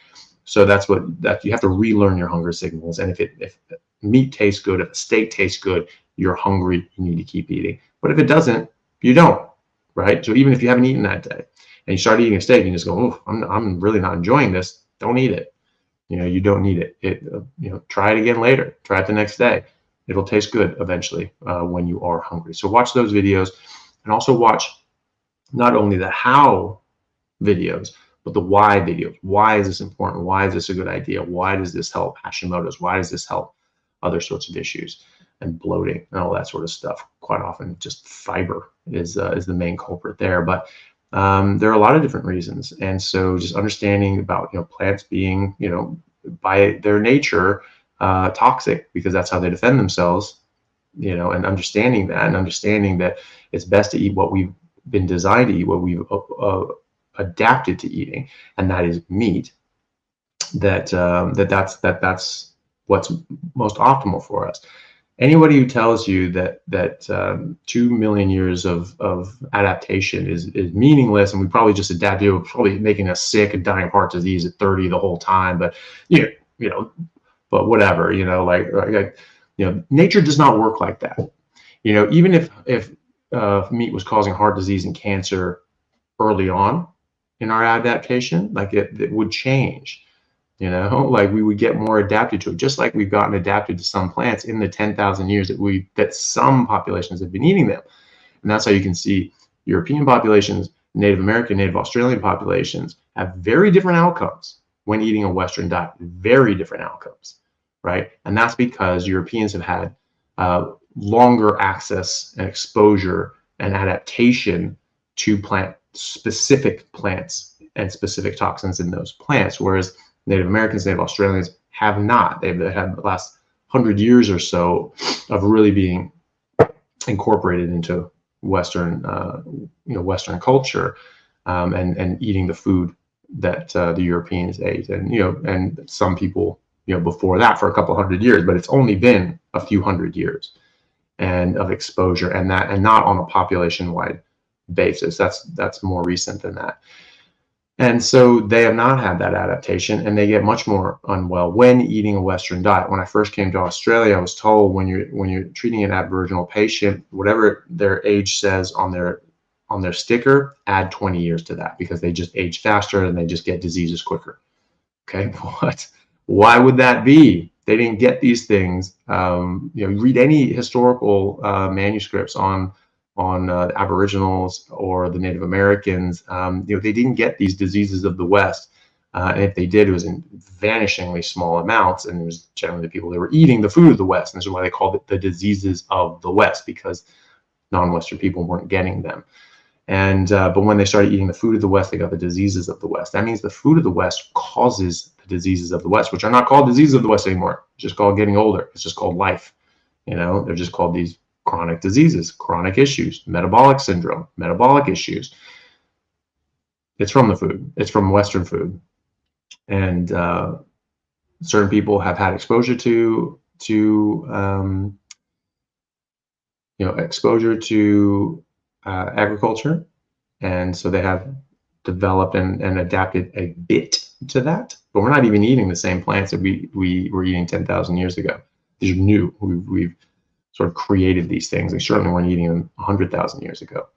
A: So that's that you have to relearn your hunger signals. And if meat tastes good, if a steak tastes good, you're hungry, you need to keep eating. But if it doesn't, you don't, right? So even if you haven't eaten that day and you start eating a steak and you just go, oh, I'm really not enjoying this, don't eat it. You don't need it. Try it again later. Try it the next day. It'll taste good eventually when you are hungry. So watch those videos, and also watch not only the how videos, but the why videos. Why is this important? Why is this a good idea? Why does this help Hashimoto's? Why does this help other sorts of issues and bloating and all that sort of stuff? Quite often, just fiber is the main culprit there, but there are a lot of different reasons. And so just understanding about, plants being, by their nature, toxic, because that's how they defend themselves, and understanding that it's best to eat what we've been designed to eat, what we've adapted to eating, and that is meat. That's what's most optimal for us. Anybody who tells you that 2 million years of adaptation is meaningless, and we probably just adapted, probably making us sick and dying of heart disease at 30 the whole time, but but whatever, nature does not work like that. Even if meat was causing heart disease and cancer early on in our adaptation, like it would change. Like we would get more adapted to it, just like we've gotten adapted to some plants in the 10,000 years that some populations have been eating them. And that's how you can see European populations, Native American, Native Australian populations have very different outcomes when eating a Western diet, very different outcomes, right? And that's because Europeans have had longer access and exposure and adaptation to specific plants and specific toxins in those plants, whereas Native Americans, Native Australians have not. They've had the last 100 years or so of really being incorporated into Western, Western culture, and eating the food that the Europeans ate, and some people, before that for a couple hundred years, but it's only been a few hundred years and of exposure, and not on a population-wide basis. That's more recent than that. And so they have not had that adaptation, and they get much more unwell when eating a Western diet. When I first came to Australia, I was told when you're treating an Aboriginal patient, whatever their age says on their sticker, add 20 years to that, because they just age faster and they just get diseases quicker. Okay, why would that be? They didn't get these things. Read any historical manuscripts on the Aboriginals or the Native Americans. They didn't get these diseases of the West, and if they did, it was in vanishingly small amounts, and it was generally the people that were eating the food of the West, and this is why they called it the diseases of the West, because non-Western people weren't getting them. And but when they started eating the food of the West, they got the diseases of the West. That means the food of the West causes the diseases of the West, which are not called diseases of the West anymore. It's just called getting older. It's just called life. They're just called these chronic diseases, chronic issues, metabolic syndrome, metabolic issues. It's from the food. It's from Western food. And certain people have had exposure to agriculture, and so they have developed and adapted a bit to that. But we're not even eating the same plants that we were eating 10,000 years ago. These are new. We've sort of created these things. We certainly weren't eating them 100,000 years ago.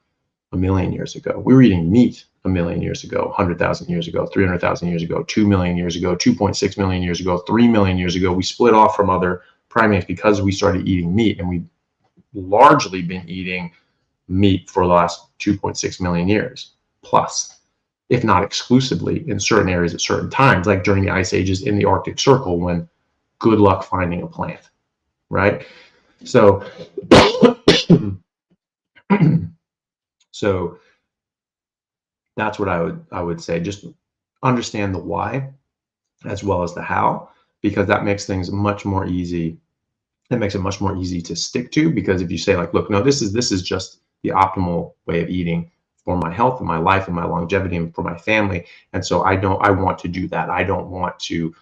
A: a million years ago. We were eating meat a million years ago, 100,000 years ago, 300,000 years ago, 2 million years ago, 2.6 million years ago, 3 million years ago. We split off from other primates because we started eating meat, and we've largely been eating meat for the last 2.6 million years plus, if not exclusively, in certain areas at certain times, like during the ice ages in the Arctic Circle, when good luck finding a plant, right? So, so that's what I would say. Just understand the why as well as the how, because that makes things much more easy. It makes it much more easy to stick to, because if you say like, look, no, this is just the optimal way of eating for my health and my life and my longevity and for my family, and so I want to do that. I don't want to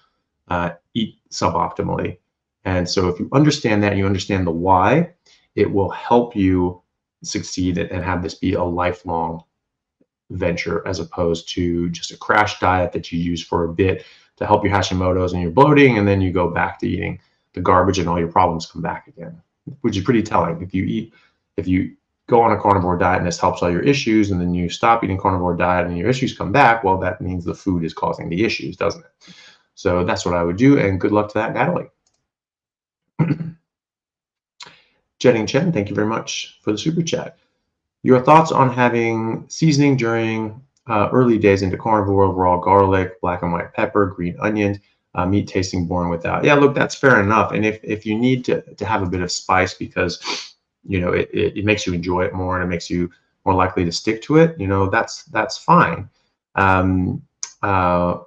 A: eat suboptimally. And so if you understand that and you understand the why, it will help you succeed and have this be a lifelong venture, as opposed to just a crash diet that you use for a bit to help your Hashimoto's and your bloating, and then you go back to eating the garbage and all your problems come back again, which is pretty telling. If you go on a carnivore diet and this helps all your issues, and then you stop eating carnivore diet and your issues come back, well, that means the food is causing the issues, doesn't it? So that's what I would do, and good luck to that, Natalie. Jetting Chen, thank you very much for the super chat. Your thoughts on having seasoning during early days into carnivore: raw garlic, black and white pepper, green onion, meat tasting boring without. Yeah, look, that's fair enough. And if you need to have a bit of spice because, you know, it makes you enjoy it more and it makes you more likely to stick to it, you know, that's fine.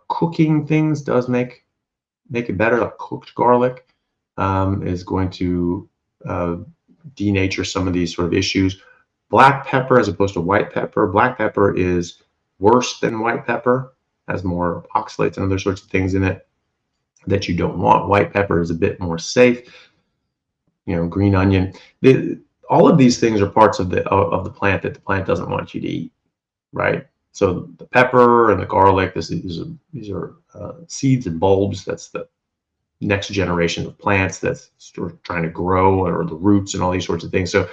A: Cooking things does make it better. Like cooked garlic is going to denature some of these sort of issues. Black pepper as opposed to white pepper. Black pepper is worse than white pepper, has more oxalates and other sorts of things in it that you don't want. White pepper is a bit more safe. You know, green onion. All of these things are parts of the plant that the plant doesn't want you to eat, right? So the pepper and the garlic, these are seeds and bulbs. That's the next generation of plants that's sort of trying to grow, or the roots and all these sorts of things. So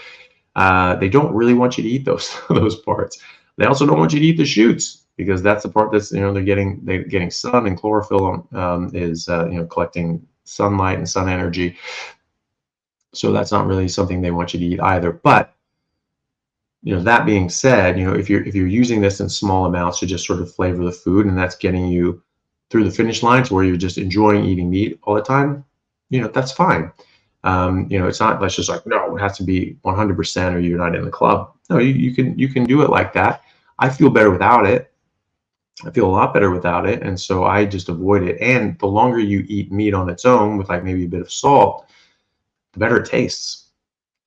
A: they don't really want you to eat those parts. They also don't want you to eat the shoots, because that's the part that's, you know, they're getting sun, and chlorophyll is you know, collecting sunlight and sun energy. So that's not really something they want you to eat either. But, you know, that being said, you know, if you're using this in small amounts to just sort of flavor the food, and that's getting you through the finish line to where you're just enjoying eating meat all the time, you know, that's fine. You know, it's not, let's just like, no, it has to be 100% or you're not in the club. No, you can do it like that. I feel better without it. I feel a lot better without it, and so I just avoid it. And the longer you eat meat on its own with like maybe a bit of salt, the better it tastes,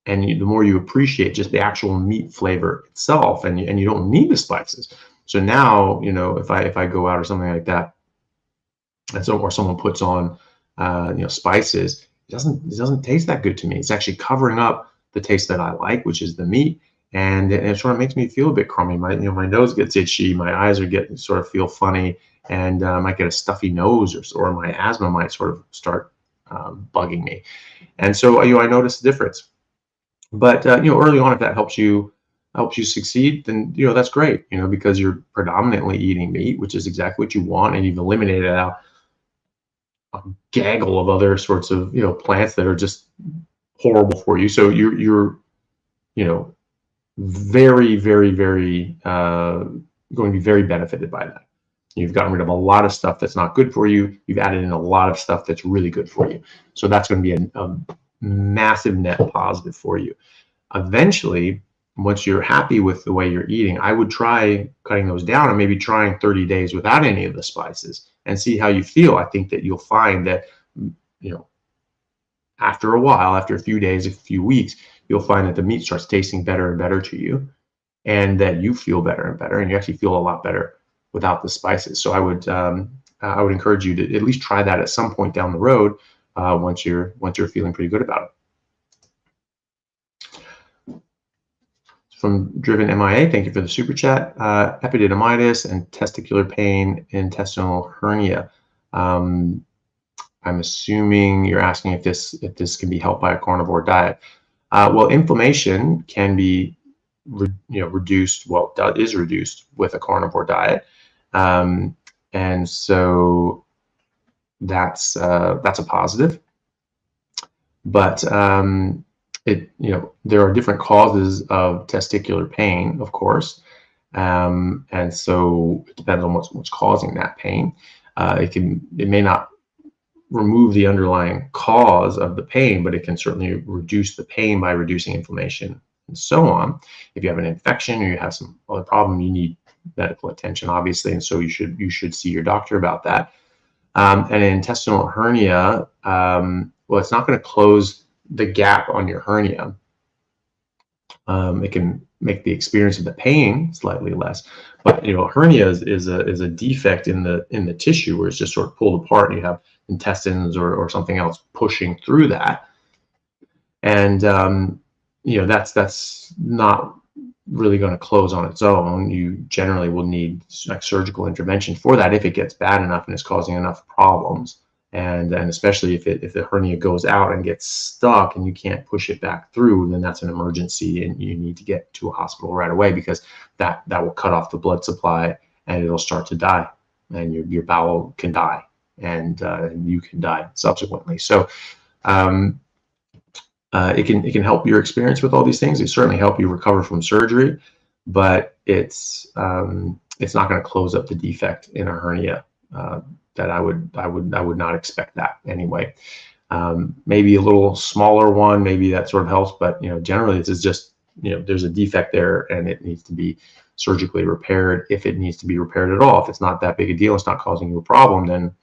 A: and the more you appreciate just the actual meat flavor itself, and you don't need the spices. So now, you know, if I go out or something like that, and so, or someone puts on you know, spices, it doesn't taste that good to me. It's actually covering up the taste that I like, which is the meat, and it sort of makes me feel a bit crummy. My nose gets itchy, my eyes sort of feel funny, and I might get a stuffy nose, or my asthma might sort of start bugging me. And so, you know, I notice the difference. But you know, early on, if that helps you succeed, then, you know, that's great, you know, because you're predominantly eating meat, which is exactly what you want, and you've eliminated out a gaggle of other sorts of, you know, plants that are just horrible for you. So you're you know, very, very, very going to be very benefited by that. You've gotten rid of a lot of stuff that's not good for you. You've added in a lot of stuff that's really good for you. So that's going to be a massive net positive for you. Eventually, once you're happy with the way you're eating, I would try cutting those down, and maybe trying 30 days without any of the spices and see how you feel. I think that you'll find that, you know, after a while, after a few days, a few weeks, you'll find that the meat starts tasting better and better to you, and that you feel better and better, and you actually feel a lot better without the spices. So I would encourage you to at least try that at some point down the road, once you're feeling pretty good about it. From Driven MIA, thank you for the super chat. Epididymitis and testicular pain, intestinal hernia. I'm assuming you're asking if this can be helped by a carnivore diet. Well, inflammation can be reduced, well, is reduced with a carnivore diet. And so that's a positive. But there are different causes of testicular pain, of course. And so it depends on what's causing that pain. It may not remove the underlying cause of the pain, but it can certainly reduce the pain by reducing inflammation and so on. If you have an infection or you have some other problem, you need medical attention, obviously, and so you should see your doctor about that. And an intestinal hernia, well, it's not going to close the gap on your hernia. It can make the experience of the pain slightly less, but hernia is a defect in the tissue where it's just sort of pulled apart, and you have intestines or something else pushing through that, and that's not really going to close on its own. You generally will need like surgical intervention for that if it gets bad enough and is causing enough problems. And especially if the hernia goes out and gets stuck and you can't push it back through, then that's an emergency and you need to get to a hospital right away, because that will cut off the blood supply and it'll start to die, and your bowel can die, and you can die subsequently. So it can help your experience with all these things. It certainly help you recover from surgery, but it's not going to close up the defect in a hernia. That I would not expect that anyway. Maybe a little smaller one, maybe that sort of helps, but generally it's just there's a defect there and it needs to be surgically repaired if it needs to be repaired at all. If it's not that big a deal, it's not causing you a problem, then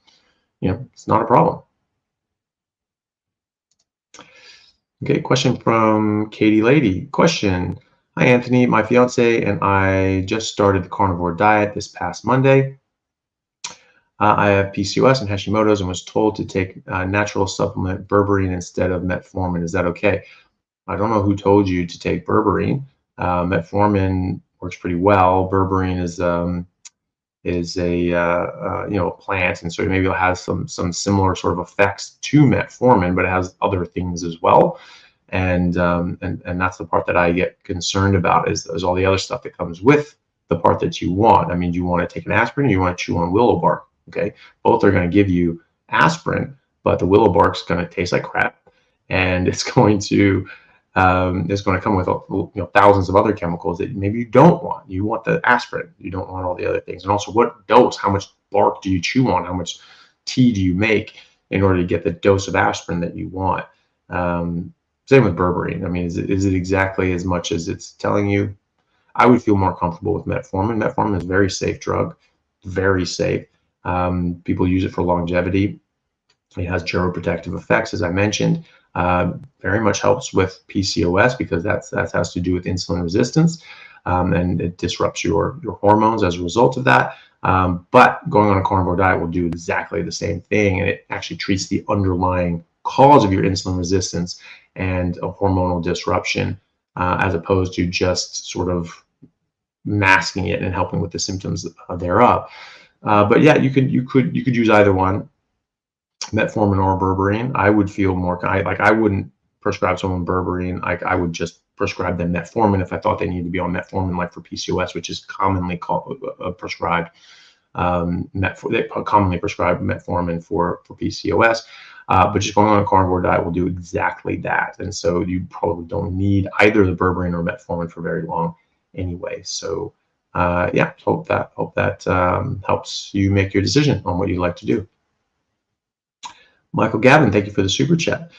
A: it's not a problem. Okay, question from Katie Lady. Question: Hi Anthony, my fiance and I just started the carnivore diet this past Monday. I have PCOS and Hashimoto's and was told to take natural supplement berberine instead of metformin. Is that okay? I don't know who told you to take berberine. Metformin works pretty well. Berberine is a plant, and so maybe it'll have some similar sort of effects to metformin, but it has other things as well. And that's the part that I get concerned about is all the other stuff that comes with the part that you want. I mean, do you want to take an aspirin or you want to chew on willow bark? Okay, both are going to give you aspirin, but the willow bark's going to taste like crap, and it's going to come with thousands of other chemicals that maybe you don't want. You want the aspirin. You don't want all the other things. And also, what dose? How much bark do you chew on? How much tea do you make in order to get the dose of aspirin that you want? Same with berberine. I mean, is it exactly as much as it's telling you? I would feel more comfortable with metformin. Metformin is a very safe drug, very safe. People use it for longevity. It has geroprotective effects, as I mentioned. Very much helps with PCOS because that has to do with insulin resistance, and it disrupts your hormones as a result of that. But going on a carnivore diet will do exactly the same thing, and it actually treats the underlying cause of your insulin resistance and a hormonal disruption, as opposed to just sort of masking it and helping with the symptoms thereof. But yeah, you could use either one, metformin or berberine. I would feel more I wouldn't prescribe someone berberine. I would just prescribe them metformin if I thought they needed to be on metformin, like for PCOS, which is commonly prescribed. They commonly prescribe metformin for PCOS. But just going on a carnivore diet will do exactly that, and so you probably don't need either the berberine or metformin for very long anyway. So. Yeah, hope that helps you make your decision on what you'd like to do. Michael Gavin, thank you for the super chat.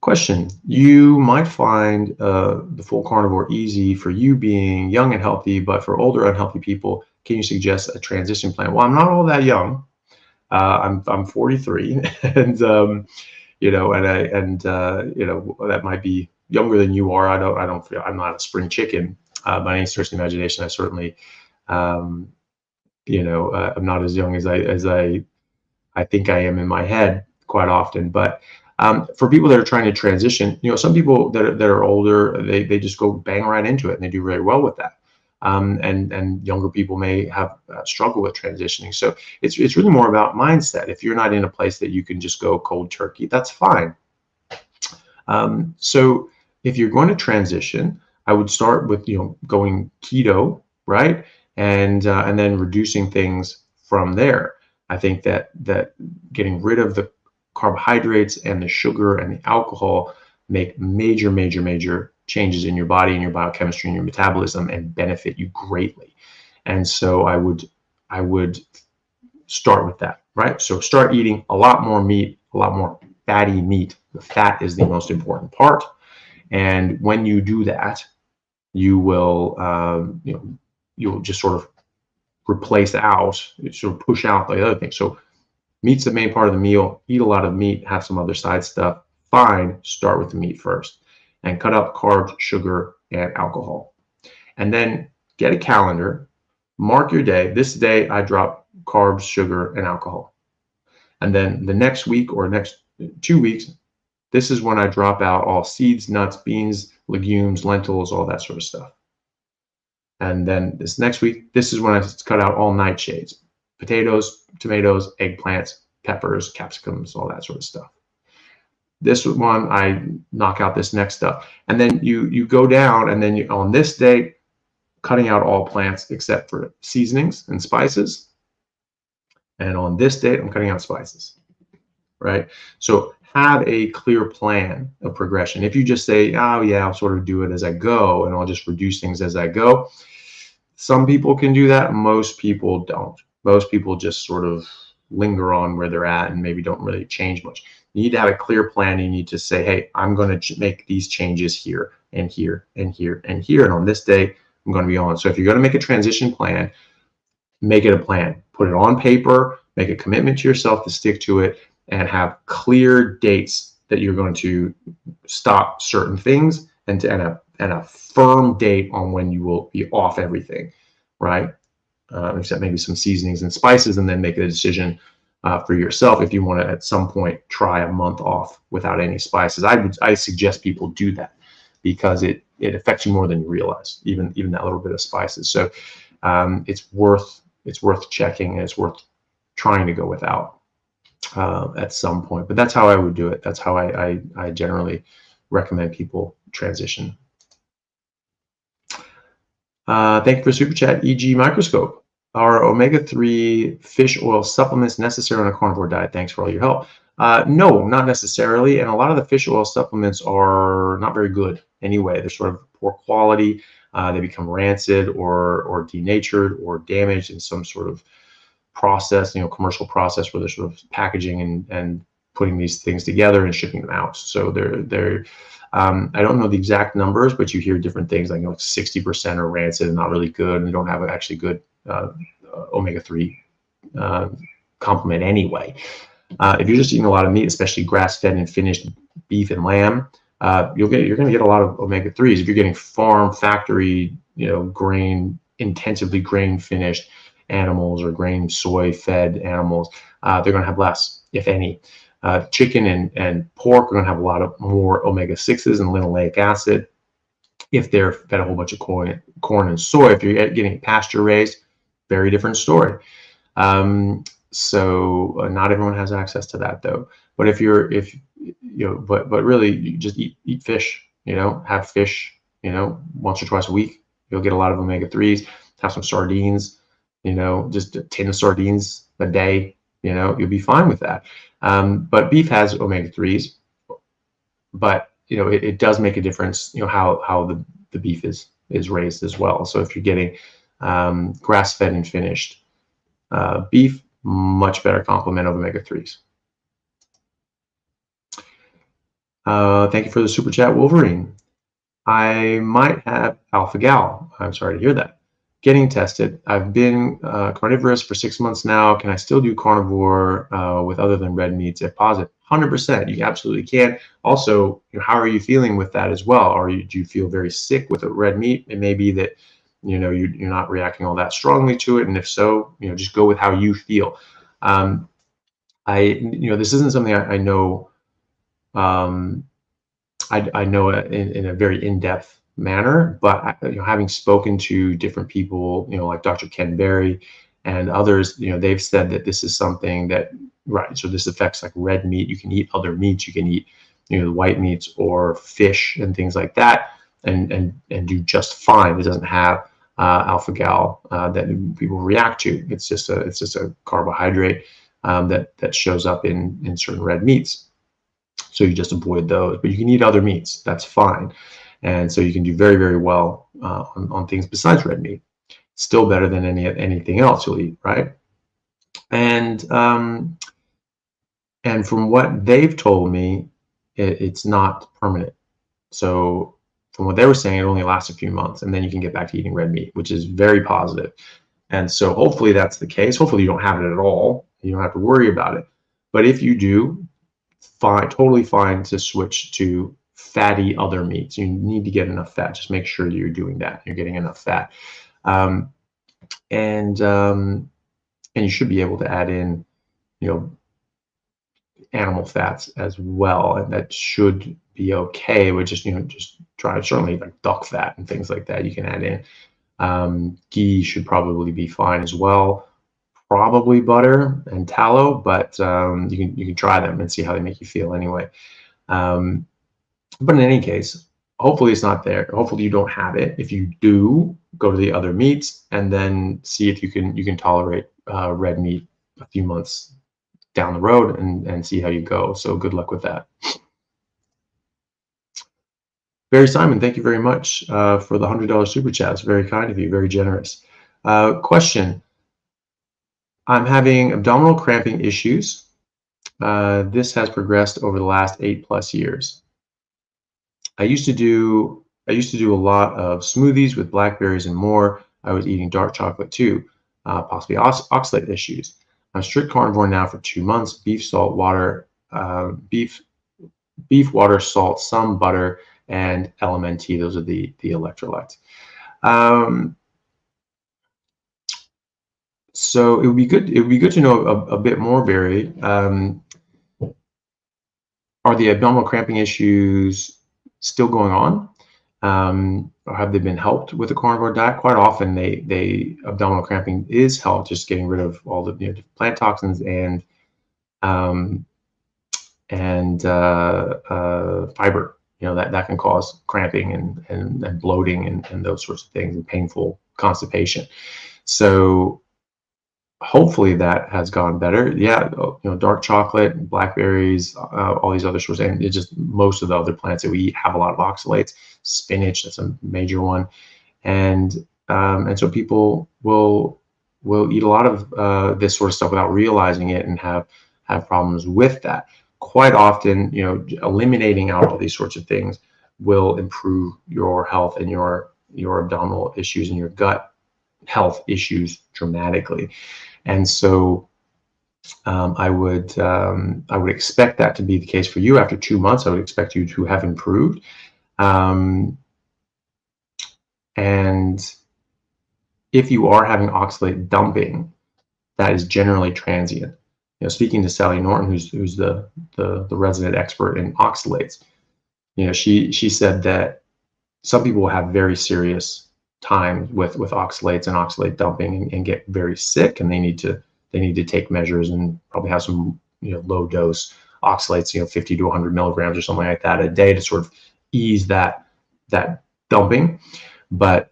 A: Question: You might find the full carnivore easy for you being young and healthy, but for older unhealthy people, can you suggest a transition plan? Well, I'm not all that young. I'm 43, and that might be younger than you are. I don't feel I'm not a spring chicken. By any stretch of the imagination, I certainly, I'm not as young as I think I am in my head quite often. But for people that are trying to transition, some people that are older, they just go bang right into it and they do very well with that. And younger people may have struggle with transitioning. So it's really more about mindset. If you're not in a place that you can just go cold turkey, that's fine. So if you're going to transition, I would start with, going keto, right? And then reducing things from there. I think that getting rid of the carbohydrates and the sugar and the alcohol make major, major, major changes in your body and your biochemistry and your metabolism and benefit you greatly. And so I would start with that, right? So start eating a lot more meat, a lot more fatty meat. The fat is the most important part. And when you do that, you will, you'll just sort of replace out, sort of push out the other things. So meat's the main part of the meal. Eat a lot of meat, have some other side stuff. Fine, start with the meat first and cut out carbs, sugar, and alcohol. And then get a calendar, mark your day. This day I drop carbs, sugar, and alcohol. And then the next week or next 2 weeks, this is when I drop out all seeds, nuts, beans, legumes, lentils, all that sort of stuff. And then this next week, this is when I cut out all nightshades, potatoes, tomatoes, eggplants, peppers, capsicums, all that sort of stuff. This one, I knock out this next stuff. And then you go down, and then on this day, cutting out all plants except for seasonings and spices. And on this date, I'm cutting out spices, right? So have a clear plan of progression. If you just say, oh yeah, I'll sort of do it as I go and I'll just reduce things as I go. Some people can do that. Most people don't. Most people just sort of linger on where they're at and maybe don't really change much. You need to have a clear plan. You need to say, hey, I'm going to make these changes here and here and here and here. And on this day, I'm going to be on. So if you're going to make a transition plan, make it a plan. Put it on paper, make a commitment to yourself to stick to it, and have clear dates that you're going to stop certain things and a firm date on when you will be off everything, right? Except maybe some seasonings and spices, and then make a decision for yourself if you want to at some point try a month off without any spices. I suggest people do that because it affects you more than you realize, even that little bit of spices. So it's worth checking, and it's worth trying to go without at some point. But that's how I would do it. That's how I generally recommend people transition. Thank you for super chat. EG Microscope. Are omega-3 fish oil supplements necessary on a carnivore diet? Thanks for all your help. No, not necessarily. And a lot of the fish oil supplements are not very good anyway. They're sort of poor quality. They become rancid or denatured or damaged in some sort of process, commercial process where they're sort of packaging and putting these things together and shipping them out. So they're I don't know the exact numbers, but you hear different things like 60% are rancid and not really good and don't have actually good omega-3 complement anyway. If you're just eating a lot of meat, especially grass-fed and finished beef and lamb, you're going to get a lot of omega-3s. If you're getting farm, factory, grain, intensively grain finished animals or grain soy fed animals, they're going to have less, if any. Chicken and pork are going to have a lot of more omega-6s and linoleic acid if they're fed a whole bunch of corn and soy. If you're getting pasture raised, very different story. So not everyone has access to that though. But but really you just eat fish, have fish, once or twice a week. You'll get a lot of omega-3s. Have some sardines, just a tin of sardines a day, you'll be fine with that. But beef has omega-3s, but it does make a difference, how the beef is raised as well. So if you're getting grass-fed and finished beef, much better complement of omega-3s. Thank you for the super chat, Wolverine. I might have alpha-gal. I'm sorry to hear that. Getting tested. I've been carnivorous for 6 months now. Can I still do carnivore with other than red meats if positive? 100%. You absolutely can. Also, how are you feeling with that as well? Do you feel very sick with the red meat? It may be that you're not reacting all that strongly to it, and if so, just go with how you feel. This isn't something I know. I know in a very in-depth manner, but having spoken to different people, like Dr. Ken Berry and others, they've said that this is something that, right, so this affects like red meat. You can eat other meats. You can eat, the white meats or fish and things like that. and do just fine. It doesn't have alpha gal that people react to. It's just a carbohydrate that shows up in certain red meats. So you just avoid those, but you can eat other meats. That's fine, and so you can do very, very well on things besides red meat. Still better than anything else you'll eat, right? And from what they've told me, it's not permanent. So from what they were saying, it only lasts a few months, and then you can get back to eating red meat, which is very positive. And so hopefully that's the case. Hopefully you don't have it at all. You don't have to worry about it. But if you do, fine, totally fine to switch to fatty other meats. You need to get enough fat. Just make sure you're doing that. You're getting enough fat. And you should be able to add in, animal fats as well, and that should be okay. With just try, certainly like duck fat and things like that you can add in. Ghee should probably be fine as well. Probably butter and tallow, but you can try them and see how they make you feel anyway. But in any case, hopefully it's not there. Hopefully you don't have it. If you do, go to the other meats and then see if you can tolerate red meat a few months down the road and see how you go. So good luck with that. Barry Simon, thank you very much for the $100 super chat. It's very kind of you, very generous. Question. I'm having abdominal cramping issues. This has progressed over the last 8+ years. I used to do a lot of smoothies with blackberries and more. I was eating dark chocolate too, possibly oxalate issues. I'm strict carnivore now for 2 months. Beef, salt, water, beef, water, salt, some butter, and LMNT. Those are the electrolytes. So it would be good to know a bit more, Barry. Are the abdominal cramping issues still going on? Or have they been helped with the carnivore diet? Quite often, abdominal cramping is helped just getting rid of all the plant toxins and fiber. That can cause cramping and bloating and those sorts of things, and painful constipation. So hopefully that has gone better. Yeah, dark chocolate, blackberries, all these other sorts, and it's just most of the other plants that we eat have a lot of oxalates. Spinach, that's a major one, and so people will eat a lot of this sort of stuff without realizing it and have problems with that. Quite often, eliminating out all these sorts of things will improve your health and your abdominal issues and your gut health issues dramatically. And so I would expect that to be the case for you. After 2 months, I would expect you to have improved. And if you are having oxalate dumping, that is generally transient. Speaking to Sally Norton, who's the resident expert in oxalates, she said that some people will have very serious times with oxalates and oxalate dumping and get very sick, and they need to take measures and probably have some low dose oxalates, 50 to 100 milligrams or something like that a day to sort of ease that dumping. But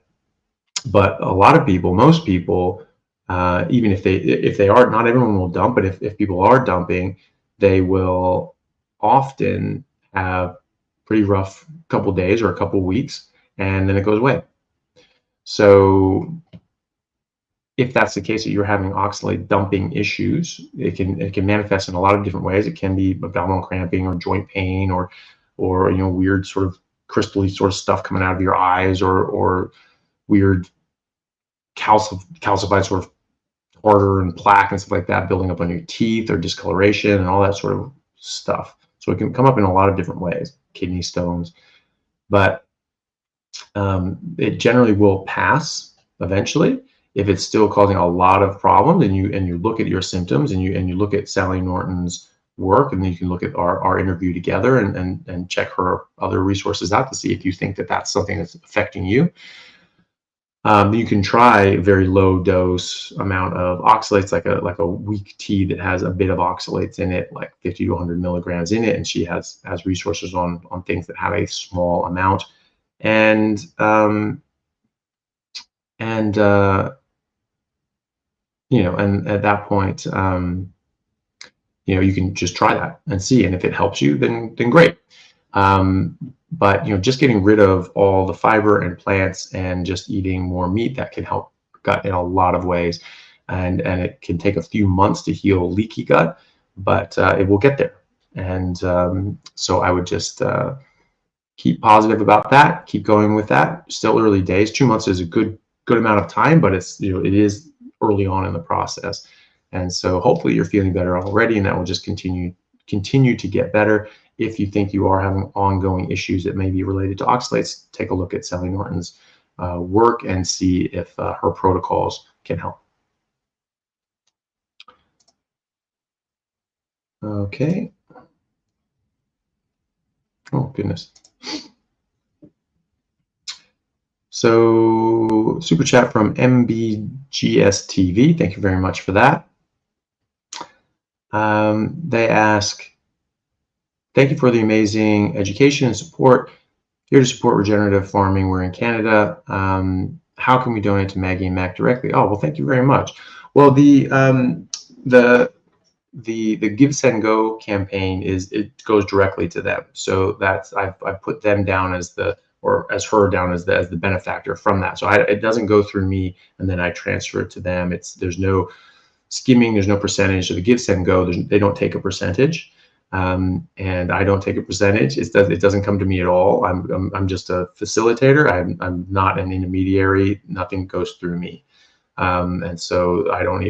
A: a lot of people, most people, even if they are, not everyone will dump, but if people are dumping, they will often have pretty rough couple days or a couple weeks, and then it goes away. So if that's the case, that you're having oxalate dumping issues, it can manifest in a lot of different ways. It can be abdominal cramping or joint pain or weird sort of crystally sort of stuff coming out of your eyes or weird calcified sort of tartar and plaque and stuff like that building up on your teeth, or discoloration and all that sort of stuff. So it can come up in a lot of different ways, kidney stones, but it generally will pass eventually. If it's still causing a lot of problems, and you look at your symptoms and you look at Sally Norton's work, and then you can look at our interview together and check her other resources out to see if you think that that's something that's affecting you. You can try a very low dose amount of oxalates, like a weak tea that has a bit of oxalates in it, like 50 to 100 milligrams in it, and she has resources on things that have a small amount. And you know, and at that point, you know, you can just try that and see, and if it helps you, then great. But you know, just getting rid of all the fiber and plants and just eating more meat, that can help gut in a lot of ways, and it can take a few months to heal leaky gut, but it will get there. And so I would just keep positive about that, keep going with that. Still early days. 2 months is a good amount of time, but it's, you know, it is early on in the process. And so hopefully you're feeling better already, and that will just continue to get better. If you think you are having ongoing issues that may be related to oxalates, take a look at Sally Norton's work and see if her protocols can help. Okay. Oh, goodness. So super chat from MBGSTV. Thank you very much for that. They ask, thank you for the amazing education and support. Here to support regenerative farming. We're in Canada. How can we donate to Maggie and Mac directly? Oh, well, thank you very much. Well, the Give, Send, Go campaign it goes directly to them. So that's I've put them down as her down as the benefactor from that. So it doesn't go through me and then I transfer it to them. There's no skimming, there's no percentage. So the Give, Send, Go, they don't take a percentage, and I don't take a percentage. It doesn't come to me at all. I'm just a facilitator. I'm not an intermediary. Nothing goes through me, and so I don't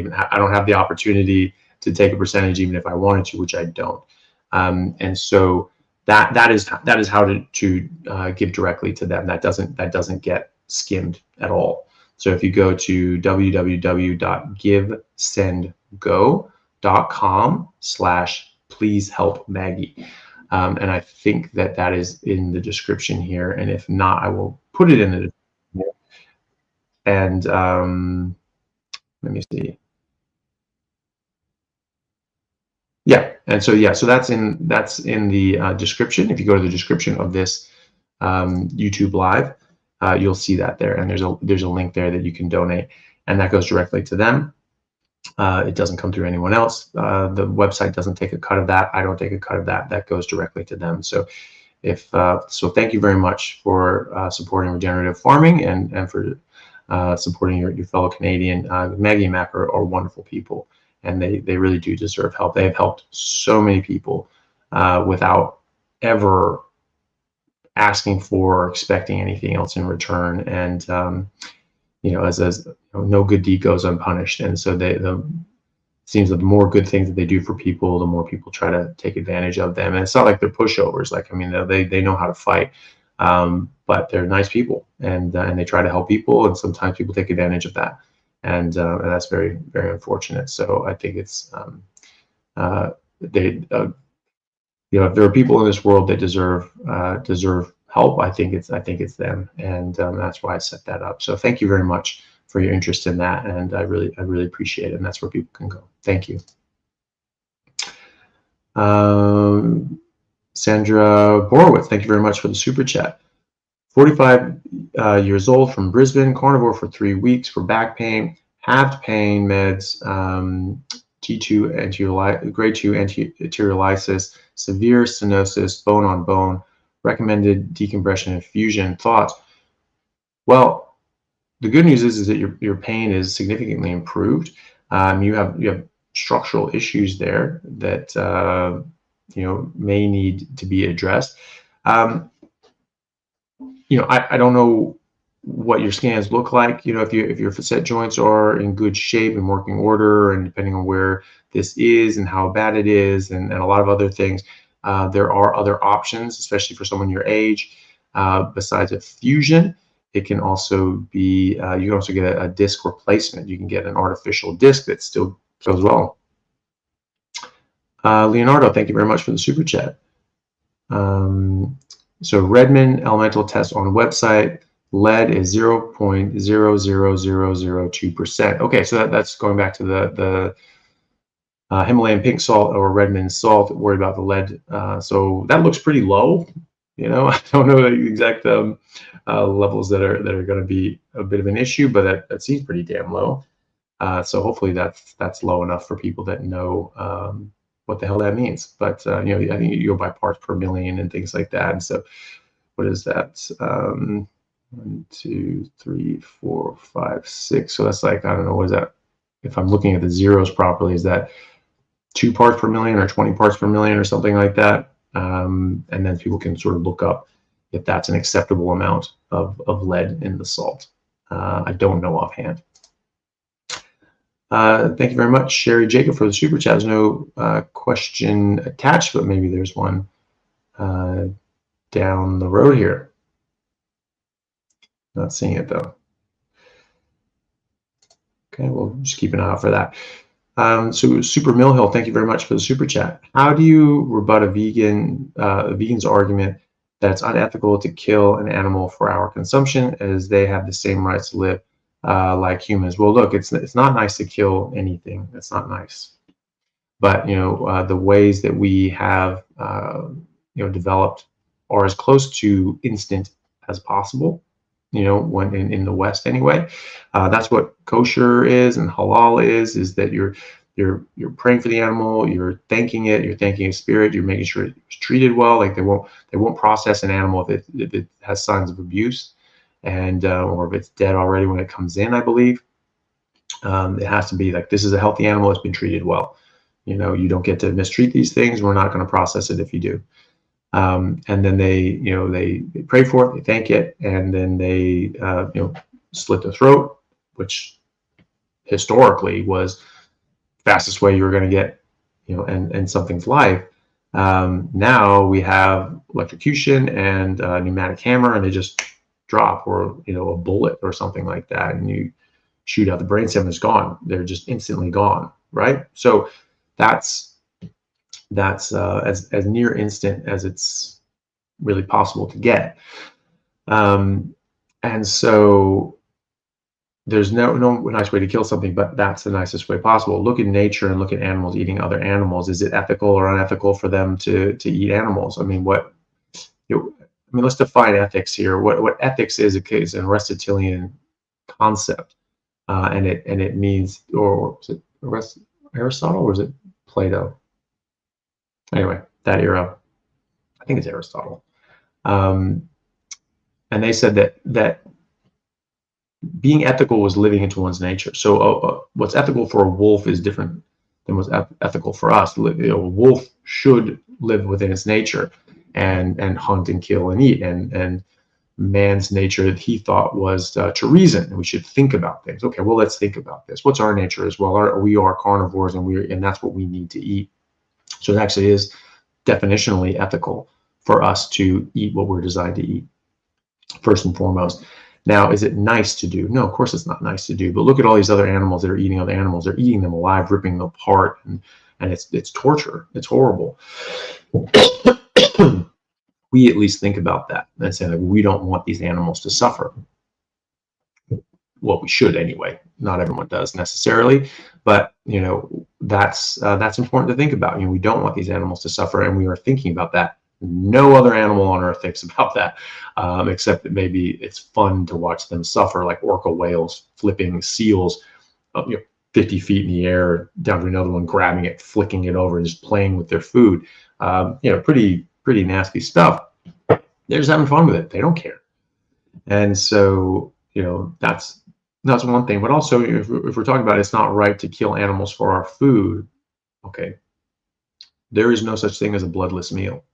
A: have the opportunity to take a percentage even if I wanted to, which I don't. And so that is how to give directly to them. That doesn't get skimmed at all. So if you go to www.givesendgo.com/pleasehelpmaggie, and I think that is in the description here. And if not, I will put it in the description. And let me see. Yeah, and so so that's in the description. If you go to the description of this YouTube live, you'll see that there, and there's a link there that you can donate, and that goes directly to them. It doesn't come through anyone else. The website doesn't take a cut of that. I don't take a cut of that. That goes directly to them. So so thank you very much for supporting regenerative farming and for supporting your fellow Canadian. Maggie and Mac are wonderful people, and they really do deserve help. They have helped so many people without ever asking for or expecting anything else in return. And you know, as you know, no good deed goes unpunished. And so it seems that the more good things that they do for people, the more people try to take advantage of them. And it's not like they're pushovers. Like, I mean, they know how to fight, but they're nice people, and they try to help people. And sometimes people take advantage of that. And that's very, very unfortunate. So I think it's you know, if there are people in this world that deserve help, I think it's them, and that's why I set that up. So thank you very much for your interest in that, and I really appreciate it. And that's where people can go. Thank you. Sandra Borowitz, thank you very much for the super chat. 45 years old from Brisbane, carnivore for 3 weeks for back pain, halved pain meds, T2 grade 2 anti-arteriolysis, severe stenosis, bone on bone, recommended decompression infusion. Thoughts? Well, the good news is that your pain is significantly improved. You have structural issues there that you know, may need to be addressed. You know, I don't know what your scans look like. You know, if your facet joints are in good shape and working order, and depending on where this is and how bad it is, and a lot of other things, there are other options, especially for someone your age. Besides a fusion, it can also be, you can also get a disc replacement. You can get an artificial disc that still goes well. Leonardo, thank you very much for the super chat. So Redmond elemental test on website, lead is 0.00002%. Okay, so that's going back to the Himalayan pink salt or Redmond salt. Worried about the lead. So that looks pretty low. I don't know the exact levels that are going to be a bit of an issue, but that seems pretty damn low. So hopefully that's low enough for people that know what the hell that means. But I think you go by parts per million and things like that. And so what is that? 1, 2, 3, 4, 5, 6. So that's like, I don't know, what is that? If I'm looking at the zeros properly, is that 2 parts per million or 20 parts per million or something like that? And then people can sort of look up if that's an acceptable amount of lead in the salt. I don't know offhand. Thank you very much, Sherry Jacob, for the super chat. There's no question attached, but maybe there's one down the road here. Not seeing it though. Okay, we'll just keep an eye out for that. So Super Millhill, thank you very much for the super chat. How do you rebut a vegan's argument that it's unethical to kill an animal for our consumption, as they have the same rights to live like humans? Well, look, it's not nice to kill anything. It's not nice. But the ways that we have developed are as close to instant as possible. When in the West anyway, that's what kosher is and halal is that you're praying for the animal, you're thanking it, you're thanking its spirit, you're making sure it's treated well. Like they won't process an animal if it has signs of abuse, and or if it's dead already when it comes in. I believe it has to be like, this is a healthy animal, it's been treated well. You don't get to mistreat these things. We're not going to process it if you do. And then they pray for it, they thank it, and then they slit the throat, which historically was fastest way you were going to get and something's life. Now we have electrocution and a pneumatic hammer, and they just drop, or a bullet or something like that, and you shoot out the brainstem, it's gone. They're just instantly gone, right? So that's as near instant as it's really possible to get. And so there's no nice way to kill something, but that's the nicest way possible. Look at nature and look at animals eating other animals. Is it ethical or unethical for them to eat animals? I mean, let's define ethics here. What ethics is an Aristotelian concept, and it means, or was it Aristotle or was it Plato? Anyway, that era, I think it's Aristotle, and they said that being ethical was living into one's nature. So what's ethical for a wolf is different than what's ethical for us. A wolf should live within its nature and hunt and kill and eat, and man's nature, that he thought, was to reason, and we should think about things. Okay, well, let's think about this. What's our nature as well? We are carnivores, and that's what we need to eat. So it actually is definitionally ethical for us to eat what we're designed to eat, first and foremost. Now, is it nice to do? No, of course it's not nice to do. But look at all these other animals that are eating other animals. They're eating them alive, ripping them apart, and it's torture. It's horrible. We at least think about that and say, like, we don't want these animals to suffer. Well, we should anyway. Not everyone does necessarily, but that's important to think about. We don't want these animals to suffer, and we are thinking about that. No other animal on Earth thinks about that, except that maybe it's fun to watch them suffer, like orca whales flipping seals 50 feet in the air down to another one, grabbing it, flicking it over, and just playing with their food. Pretty nasty stuff. They're just having fun with it. They don't care. And so that's one thing. But also, if we're talking about it's not right to kill animals for our food, okay, there is no such thing as a bloodless meal.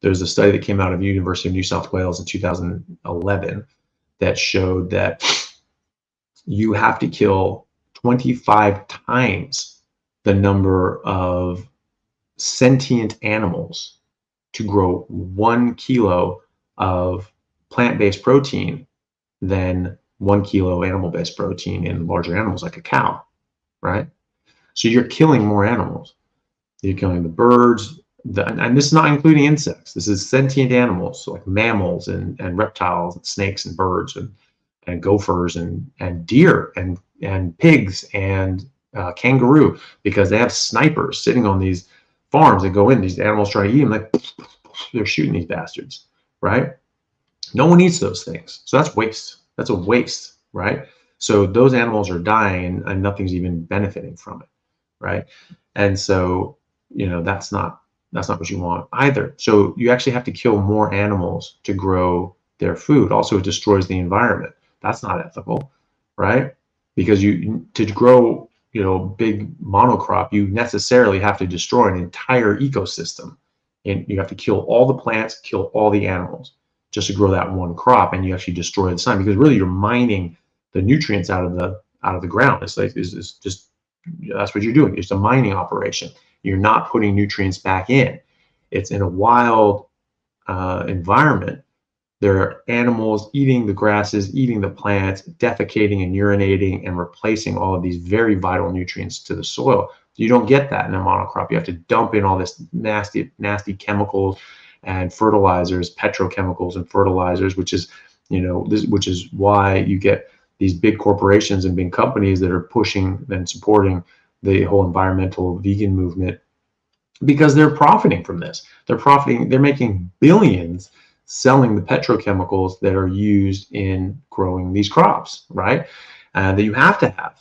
A: There's a study that came out of the University of New South Wales in 2011 that showed that you have to kill 25 times the number of sentient animals to grow 1 kilo of plant-based protein than 1 kilo animal-based protein in larger animals like a cow, right? So you're killing more animals. You're killing the birds, and this is not including insects. This is sentient animals, so like mammals and reptiles and snakes and birds and gophers and deer and pigs and kangaroo, because they have snipers sitting on these farms that go in. These animals try to eat them, like they're shooting these bastards, right? No one eats those things. So that's waste. That's a waste, right? So those animals are dying and nothing's even benefiting from it, right? And so, that's not what you want either. So you actually have to kill more animals to grow their food. Also, it destroys the environment. That's not ethical, right? Because to grow, big monocrop, you necessarily have to destroy an entire ecosystem. And you have to kill all the plants, kill all the animals just to grow that one crop, and you actually destroy the sun, because really you're mining the nutrients out of the ground. It's just that's what you're doing. It's a mining operation. You're not putting nutrients back in. It's in a wild environment. There are animals eating the grasses, eating the plants, defecating and urinating, and replacing all of these very vital nutrients to the soil. You don't get that in a monocrop. You have to dump in all this nasty chemicals and fertilizers, petrochemicals and fertilizers, which is why you get these big corporations and big companies that are pushing and supporting the whole environmental vegan movement, because they're profiting from this. They're making billions selling the petrochemicals that are used in growing these crops, right? That you have to have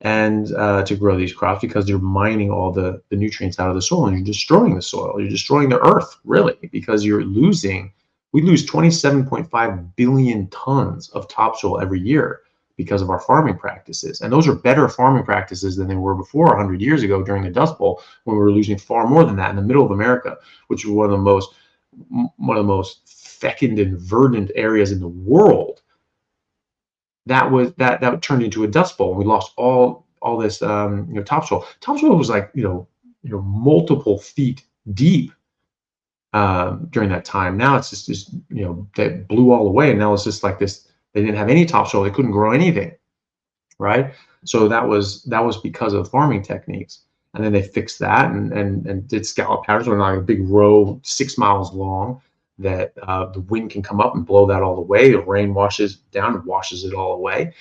A: and to grow these crops, because you're mining all the nutrients out of the soil, and you're destroying the soil. You're destroying the earth, really, because we lose 27.5 billion tons of topsoil every year because of our farming practices. And those are better farming practices than they were before 100 years ago during the Dust Bowl, when we were losing far more than that in the middle of America, which was one of the most fecund and verdant areas in the world. That turned into a dust bowl, and we lost all this topsoil. Topsoil was like multiple feet deep during that time. Now it's just that blew all away, and now it's just like this. They didn't have any topsoil. They couldn't grow anything, right? So that was because of farming techniques. And then they fixed that and did scallop patterns, or like a big row 6 miles long, that the wind can come up and blow that all away. The rain washes down and washes it all away,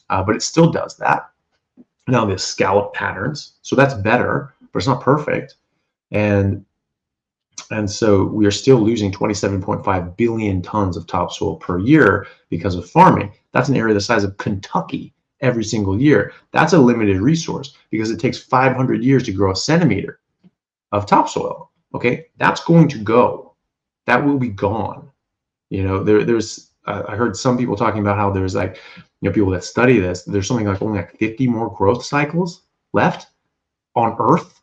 A: but it still does that. Now there's scallop patterns, so that's better, but it's not perfect. And so we are still losing 27.5 billion tons of topsoil per year because of farming. That's an area the size of Kentucky every single year. That's a limited resource, because it takes 500 years to grow a centimeter of topsoil. Okay, that's going to go. That will be gone. There's I heard some people talking about how there's people that study this. There's something like only 50 more growth cycles left on Earth,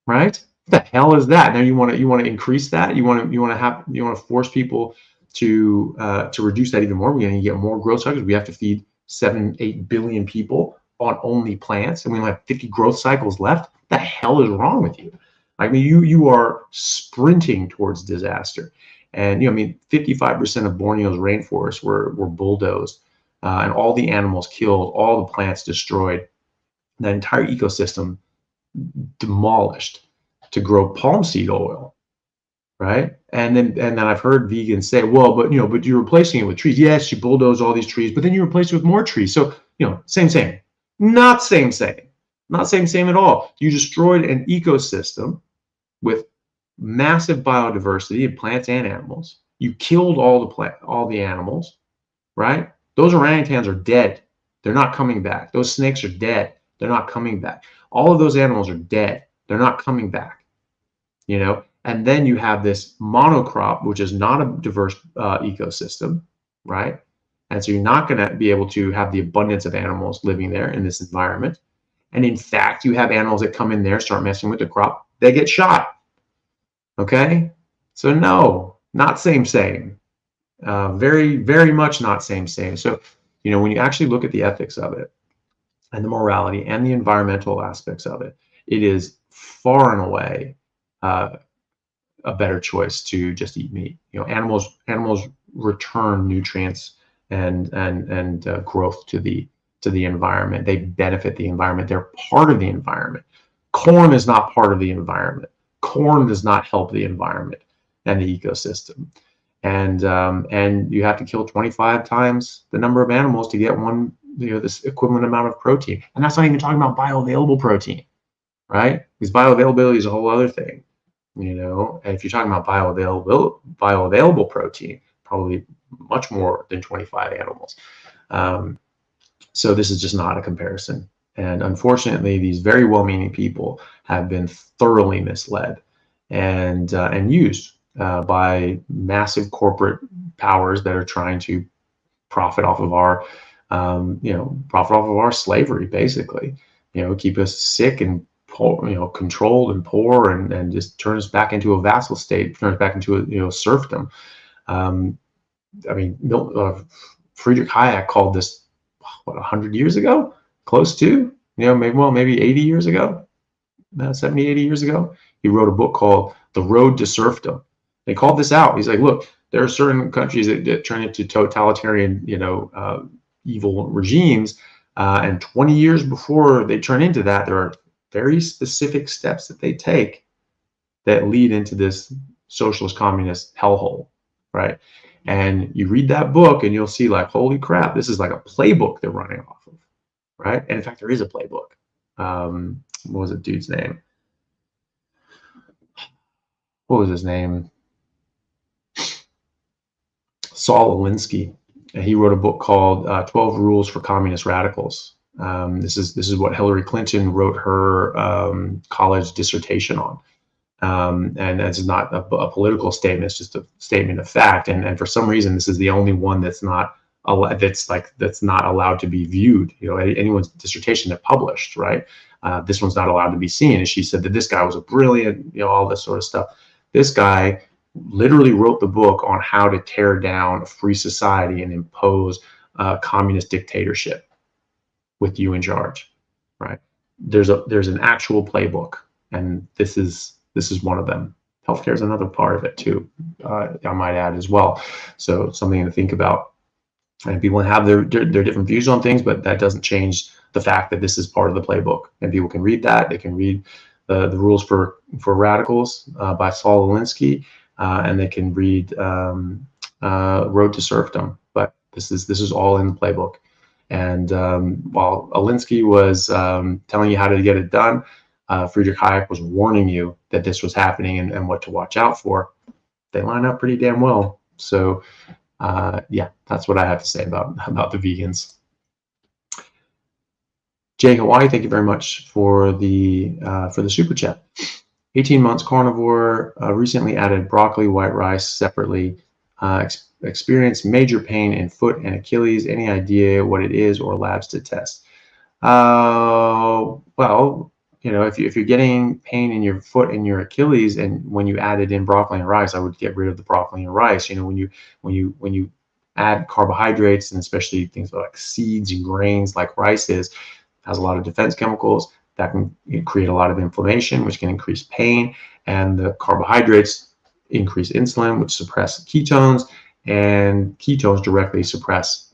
A: right? What the hell is that? Now you want to increase that? You want to force people to reduce that even more? We're going to get more growth cycles. We have to feed 7-8 billion people on only plants, and we only have 50 growth cycles left. What the hell is wrong with you? I mean, you are sprinting towards disaster. And 55% of Borneo's rainforests were bulldozed, and all the animals killed, all the plants destroyed, that entire ecosystem demolished to grow palm seed oil, right? And then I've heard vegans say, well, but you're replacing it with trees. Yes, you bulldoze all these trees, but then you replace it with more trees. So same, not same, not same at all. You destroyed an ecosystem with massive biodiversity of plants and animals. You killed all the animals, right? Those orangutans are dead. They're not coming back. Those snakes are dead. They're not coming back. All of those animals are dead. They're not coming back. And then you have this monocrop, which is not a diverse ecosystem, right? And so you're not going to be able to have the abundance of animals living there in this environment. And in fact, you have animals that come in there, start messing with the crop, they get shot. Okay? So no, not same. Very, very much not same. So, when you actually look at the ethics of it, and the morality and the environmental aspects of it, it is far and away a better choice to just eat meat. Animals return nutrients and growth to the environment. They benefit the environment. They're part of the environment. Corn is not part of the environment. Corn does not help the environment and the ecosystem. And you have to kill 25 times the number of animals to get one, this equivalent amount of protein. And that's not even talking about bioavailable protein, right? Because bioavailability is a whole other thing. And if you're talking about bioavailable protein, probably much more than 25 animals. So this is just not a comparison. And unfortunately, these very well-meaning people have been thoroughly misled and used by massive corporate powers that are trying to profit off of our, slavery, basically. Keep us sick and poor, controlled and poor, and just turn us back into a vassal state, turn us back into a serfdom. Friedrich Hayek called this, 100 years ago, close to, maybe 80 years ago, 70, 80 years ago. He wrote a book called The Road to Serfdom. They called this out. He's like, look, there are certain countries that turn into totalitarian, evil regimes. And 20 years before they turn into that, there are very specific steps that they take that lead into this socialist communist hellhole, right? And you read that book and you'll see, like, holy crap, this is like a playbook they're running off of, right? And in fact, there is a playbook. What was the dude's name? What was his name? Saul Alinsky. And he wrote a book called 12 Rules for Communist Radicals. This is what Hillary Clinton wrote her college dissertation on. And it's not a political statement; it's just a statement of fact. And for some reason, this is the only one that's not allowed to be viewed. Anyone's dissertation that published, right? This one's not allowed to be seen. And she said that this guy was a brilliant, all this sort of stuff. This guy literally wrote the book on how to tear down a free society and impose a communist dictatorship with you in charge, right? There's an actual playbook, and this is one of them. Healthcare is another part of it too, I might add as well. So something to think about. And people have their different views on things, but that doesn't change the fact that this is part of the playbook. And people can read that. They can read the rules for radicals by Saul Alinsky, and they can read Road to Serfdom. But this is all in the playbook. And while Alinsky was telling you how to get it done, Friedrich Hayek was warning you that this was happening and what to watch out for. They line up pretty damn well. So yeah, that's what I have to say about the vegans. Jay Hawaii, thank you very much for the super chat. 18 months carnivore, recently added broccoli, white rice separately. Experienced major pain in foot and Achilles. Any idea what it is or labs to test? Well, if you're getting pain in your foot and your Achilles, and when you added in broccoli and rice, I would get rid of the broccoli and rice. When you add carbohydrates, and especially things like seeds and grains like rice has a lot of defense chemicals that can create a lot of inflammation, which can increase pain, and the carbohydrates increase insulin, which suppress ketones, and ketones directly suppress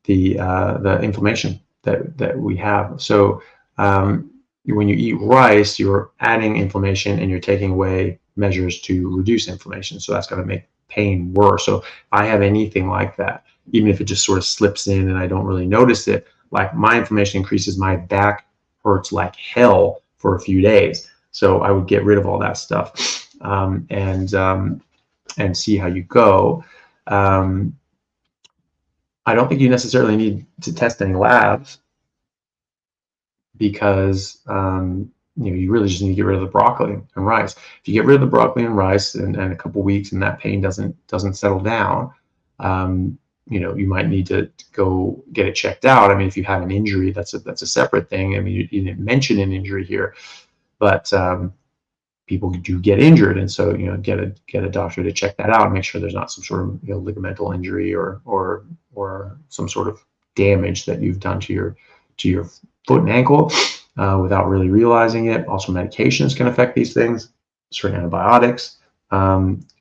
A: the inflammation that we have. So when you eat rice, you're adding inflammation and you're taking away measures to reduce inflammation. So that's going to make pain worse. So if I have anything like that, even if it just sort of slips in and I don't really notice it, like my inflammation increases, my back hurts like hell for a few days. So I would get rid of all that stuff and see how you go. I don't think you necessarily need to test any labs, because you really just need to get rid of the broccoli and rice. If you get rid of the broccoli and rice and a couple weeks and that pain doesn't settle down, you might need to go get it checked out. I mean, if you have an injury, that's a separate thing. I mean, you didn't mention an injury here, but people do get injured, and so get a doctor to check that out and make sure there's not some sort of ligamental injury or some sort of damage that you've done to your foot and ankle without really realizing it. Also, medications can affect these things. Certain antibiotics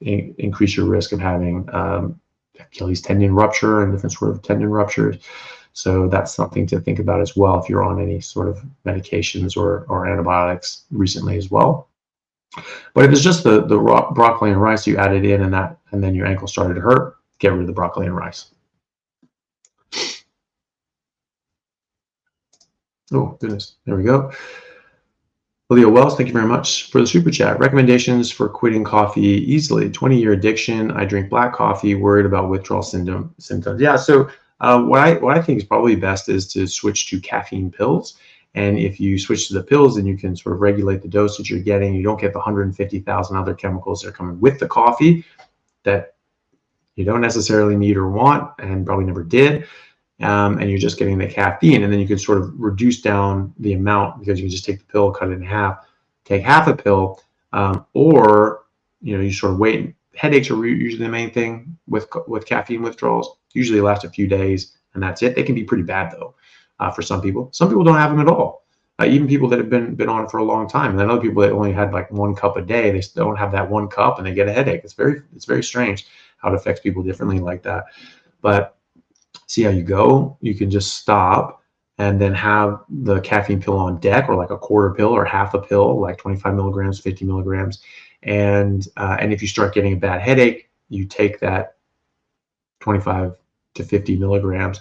A: increase your risk of having Achilles tendon rupture and different sort of tendon ruptures. So that's something to think about as well if you're on any sort of medications or antibiotics recently as well. But if it's just the broccoli and rice you added in and then your ankle started to hurt, get rid of the broccoli and rice. Oh, goodness. There we go. Leo Wells, thank you very much for the super chat. Recommendations for quitting coffee easily. 20-year addiction. I drink black coffee. Worried about withdrawal symptoms. Yeah. So what I think is probably best is to switch to caffeine pills. And if you switch to the pills, then you can sort of regulate the dosage you're getting. You don't get the 150,000 other chemicals that are coming with the coffee that you don't necessarily need or want, and probably never did. And you're just getting the caffeine, and then you can sort of reduce down the amount because you can just take the pill, cut it in half, take half a pill, or you sort of wait. Headaches are usually the main thing with caffeine withdrawals. Usually last a few days, and that's it. They can be pretty bad though for some people. Some people don't have them at all. Even people that have been on it for a long time, and then other people that only had like 1 cup a day, they don't have that 1 cup and they get a headache. It's very strange how it affects people differently like that. But see how you go. You can just stop and then have the caffeine pill on deck, or like a quarter pill or half a pill, like 25 milligrams, 50 milligrams. And if you start getting a bad headache, you take that 25 to 50 milligrams,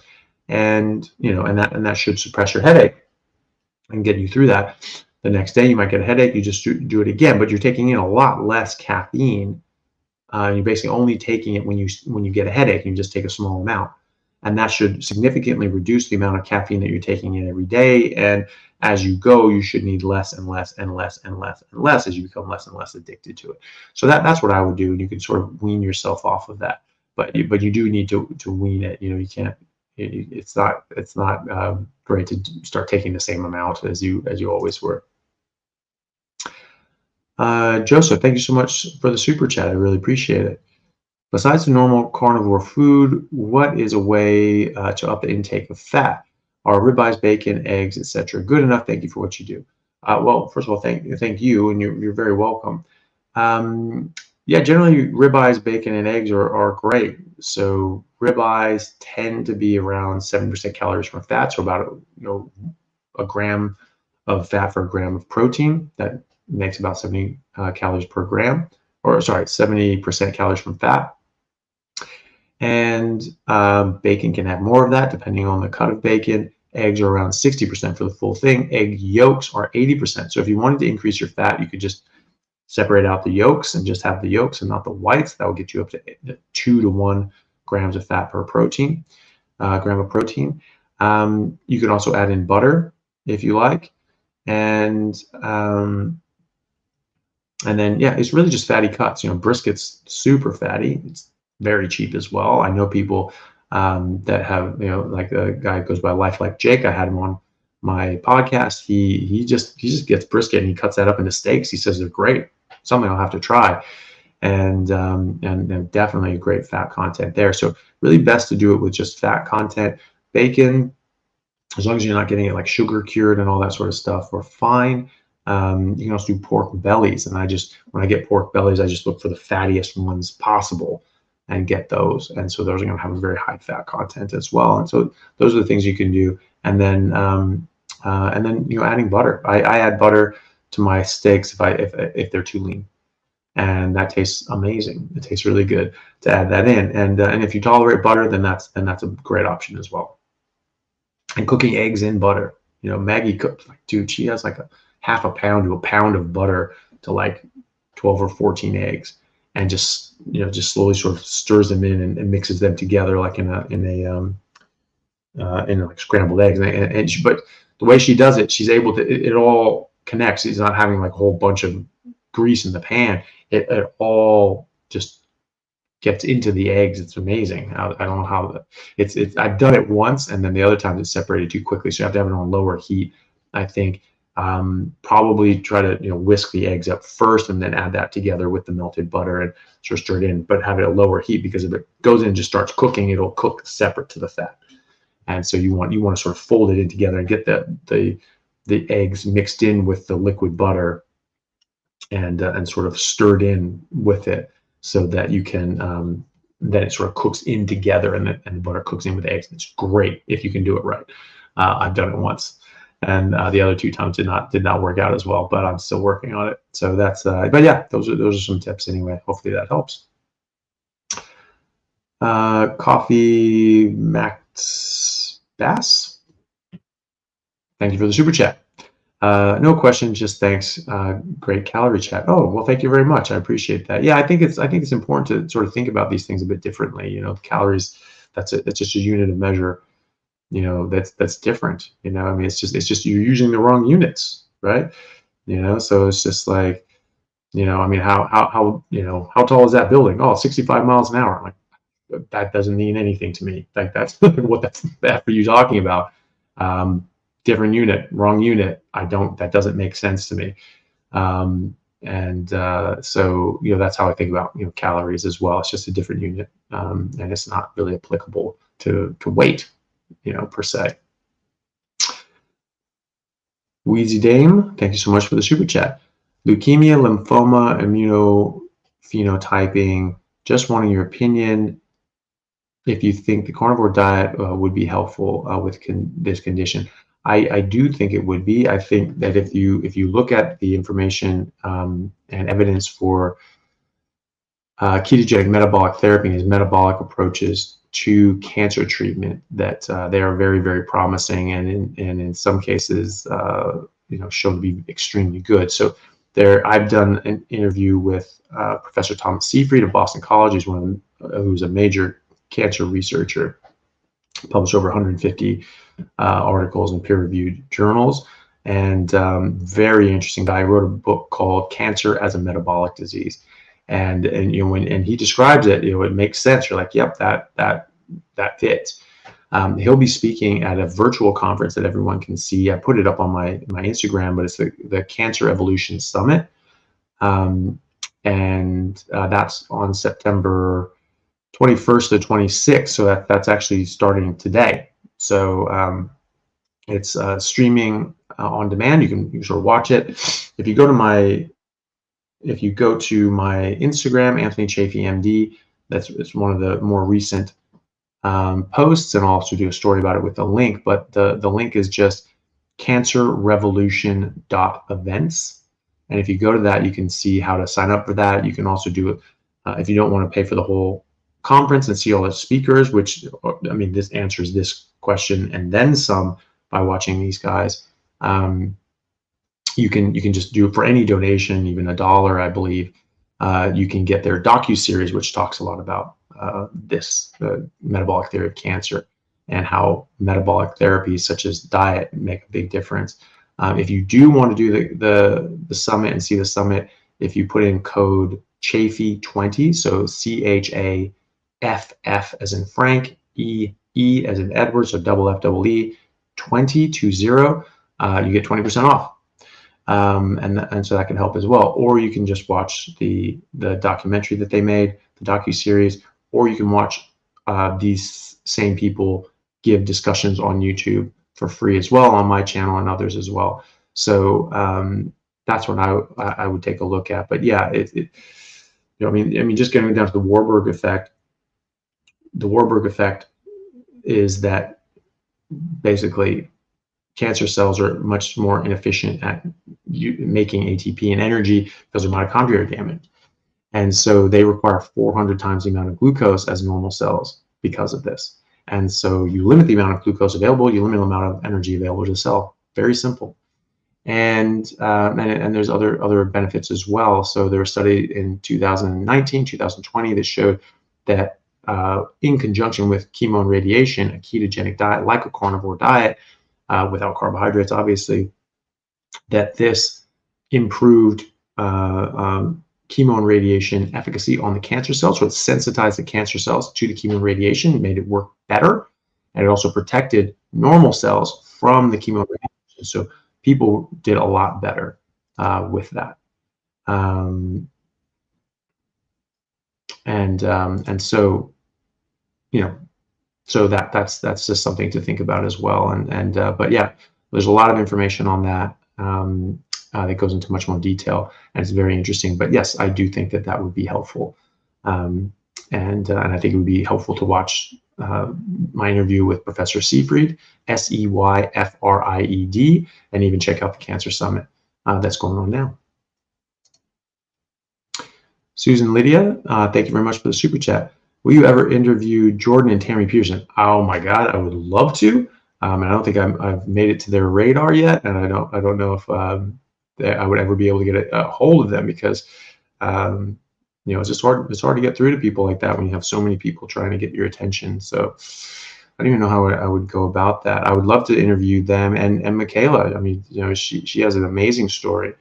A: and that should suppress your headache and get you through that. The next day you might get a headache. You just do it again, but you're taking in a lot less caffeine. You're basically only taking it when you get a headache. You just take a small amount. And that should significantly reduce the amount of caffeine that you're taking in every day. And as you go, you should need less and less and less and less and less as you become less and less addicted to it. So that's what I would do. And you can sort of wean yourself off of that. But you do need to wean it. You can't. It's not great to start taking the same amount as you always were. Joseph, thank you so much for the super chat. I really appreciate it. Besides the normal carnivore food, what is a way to up the intake of fat? Are ribeyes, bacon, eggs, etc. good enough? Thank you for what you do. Well, first of all, thank you, and you're very welcome. Yeah, generally ribeyes, bacon, and eggs are great. So ribeyes tend to be around 7% calories from fat, so about a gram of fat for a gram of protein. That makes about 70 calories per gram, or sorry, 70% calories from fat. And bacon can have more of that depending on the cut of bacon. Eggs are around 60% for the full thing. Egg yolks are 80%. So if you wanted to increase your fat, you could just separate out the yolks and just have the yolks and not the whites. That will get you up to 2 to 1 grams of fat per protein, gram of protein. You can also add in butter if you like. And then, yeah, it's really just fatty cuts. Brisket's super fatty. It's very cheap as well. I know people that have, like a guy who goes by Life Like Jake. I had him on my podcast. He just gets brisket and he cuts that up into steaks. He says they're great. Something I'll have to try. And definitely great fat content there. So really best to do it with just fat content. Bacon, as long as you're not getting it like sugar cured and all that sort of stuff, we're fine. You can also do pork bellies, and when I get pork bellies, I just look for the fattiest ones possible and get those. And so those are going to have a very high fat content as well. And so those are the things you can do. And then adding butter. I add butter to my steaks if they're too lean, and that tastes amazing. It tastes really good to add that in. And if you tolerate butter, then that's a great option as well. And cooking eggs in butter. Maggie cooks, dude, she has like a half a pound to a pound of butter to like 12 or 14 eggs, and just slowly sort of stirs them in and mixes them together like in like scrambled eggs. But the way she does it, she's able to, it all connects. She's not having like a whole bunch of grease in the pan. It all just gets into the eggs. It's amazing. I don't know how it's I've done it once, and then the other times it's separated too quickly, so you have to have it on lower heat, I think. Probably try to whisk the eggs up first and then add that together with the melted butter and sort of stir it in, but have it at lower heat, because if it goes in and just starts cooking, it'll cook separate to the fat. And so you want to sort of fold it in together and get the eggs mixed in with the liquid butter and sort of stirred in with it, so that you can then it sort of cooks in together, and the butter cooks in with the eggs. It's great if you can do it right. I've done it once. And the other 2 times did not work out as well, but I'm still working on it. So that's but yeah, those are some tips anyway. Hopefully that helps. Coffee Max Bass, thank you for the super chat. No questions, just thanks. Great calorie chat. Oh, well, thank you very much. I appreciate that. Yeah, I think it's important to sort of think about these things a bit differently. Calories, that's just a unit of measure. That's different. I mean, it's just you're using the wrong units, right? So it's just like, I mean, how tall is that building? Oh, 65 miles an hour. I'm like, that doesn't mean anything to me. Like that's what that's for you talking about. Um, Different unit, wrong unit. That doesn't make sense to me. So that's how I think about calories as well. It's just a different unit, and it's not really applicable to weight, per se. Wheezy Dame, thank you so much for the super chat. Leukemia, lymphoma, immunophenotyping. Just wanting your opinion if you think the carnivore diet would be helpful with this condition. I do think it would be. I think that if you look at the information and evidence for ketogenic metabolic therapy and these metabolic approaches to cancer treatment, that they are very, very promising, and in some cases, shown to be extremely good. So I've done an interview with Professor Thomas Seyfried of Boston College, who's a major cancer researcher, published over 150 articles in peer-reviewed journals, and very interesting guy. He wrote a book called Cancer as a Metabolic Disease, and when he describes it, it makes sense. You're like, yep, that fits. He'll be speaking at a virtual conference that everyone can see. I put it up on my Instagram, but it's the Cancer Evolution Summit, and that's on September 21st to 26th. So that's actually starting today. So it's streaming on demand. You can sort of watch it. If you go to my Instagram, Anthony Chaffee MD, it's one of the more recent posts, and I'll also do a story about it with the link. But the link is just cancerrevolution.events, and if you go to that, you can see how to sign up for that. You can also do it if you don't want to pay for the whole conference and see all the speakers, which, I mean, this answers this question and then some by watching these guys. You can just do it for any donation, even $1, I believe. You can get their docu-series, which talks a lot about this metabolic theory of cancer and how metabolic therapies such as diet make a big difference. If you do want to do the summit and see the summit, if you put in code Chaffee20, so CHAFF as in Frank, E as in Edward, so double F double E, 20, you get 20% off. And so that can help as well. Or you can just watch the documentary that they made, the docu-series, or you can watch these same people give discussions on YouTube for free as well, on my channel and others as well. So that's what I would take a look at. But yeah, I mean, just getting down to the Warburg effect. The Warburg effect is that basically cancer cells are much more inefficient at making ATP and energy because of mitochondria are damaged. And so they require 400 times the amount of glucose as normal cells because of this. And so you limit the amount of glucose available, you limit the amount of energy available to the cell. Very simple. And there's other benefits as well. So there was a study in 2019, 2020 that showed that in conjunction with chemo and radiation, a ketogenic diet like a carnivore diet, without carbohydrates, obviously, that this improved chemo and radiation efficacy on the cancer cells. So it sensitized the cancer cells to the chemo and radiation, made it work better, and it also protected normal cells from the chemo and radiation. So people did a lot better with that. And so, so that's just something to think about as well. But yeah, there's a lot of information on that that goes into much more detail, and it's very interesting. But yes, I do think that would be helpful, and I think it would be helpful to watch my interview with Professor Seyfried, Seyfried, and even check out the Cancer Summit that's going on now. Susan Lydia, thank you very much for the super chat. Will you ever interview Jordan and Tammy Pearson? Oh my God, I would love to. And I don't think I've made it to their radar yet, and I don't know if that I would ever be able to get a hold of them, because it's just hard. It's hard to get through to people like that when you have so many people trying to get your attention. So I don't even know how I would go about that. I would love to interview them and Michaela. I mean, she has an amazing story,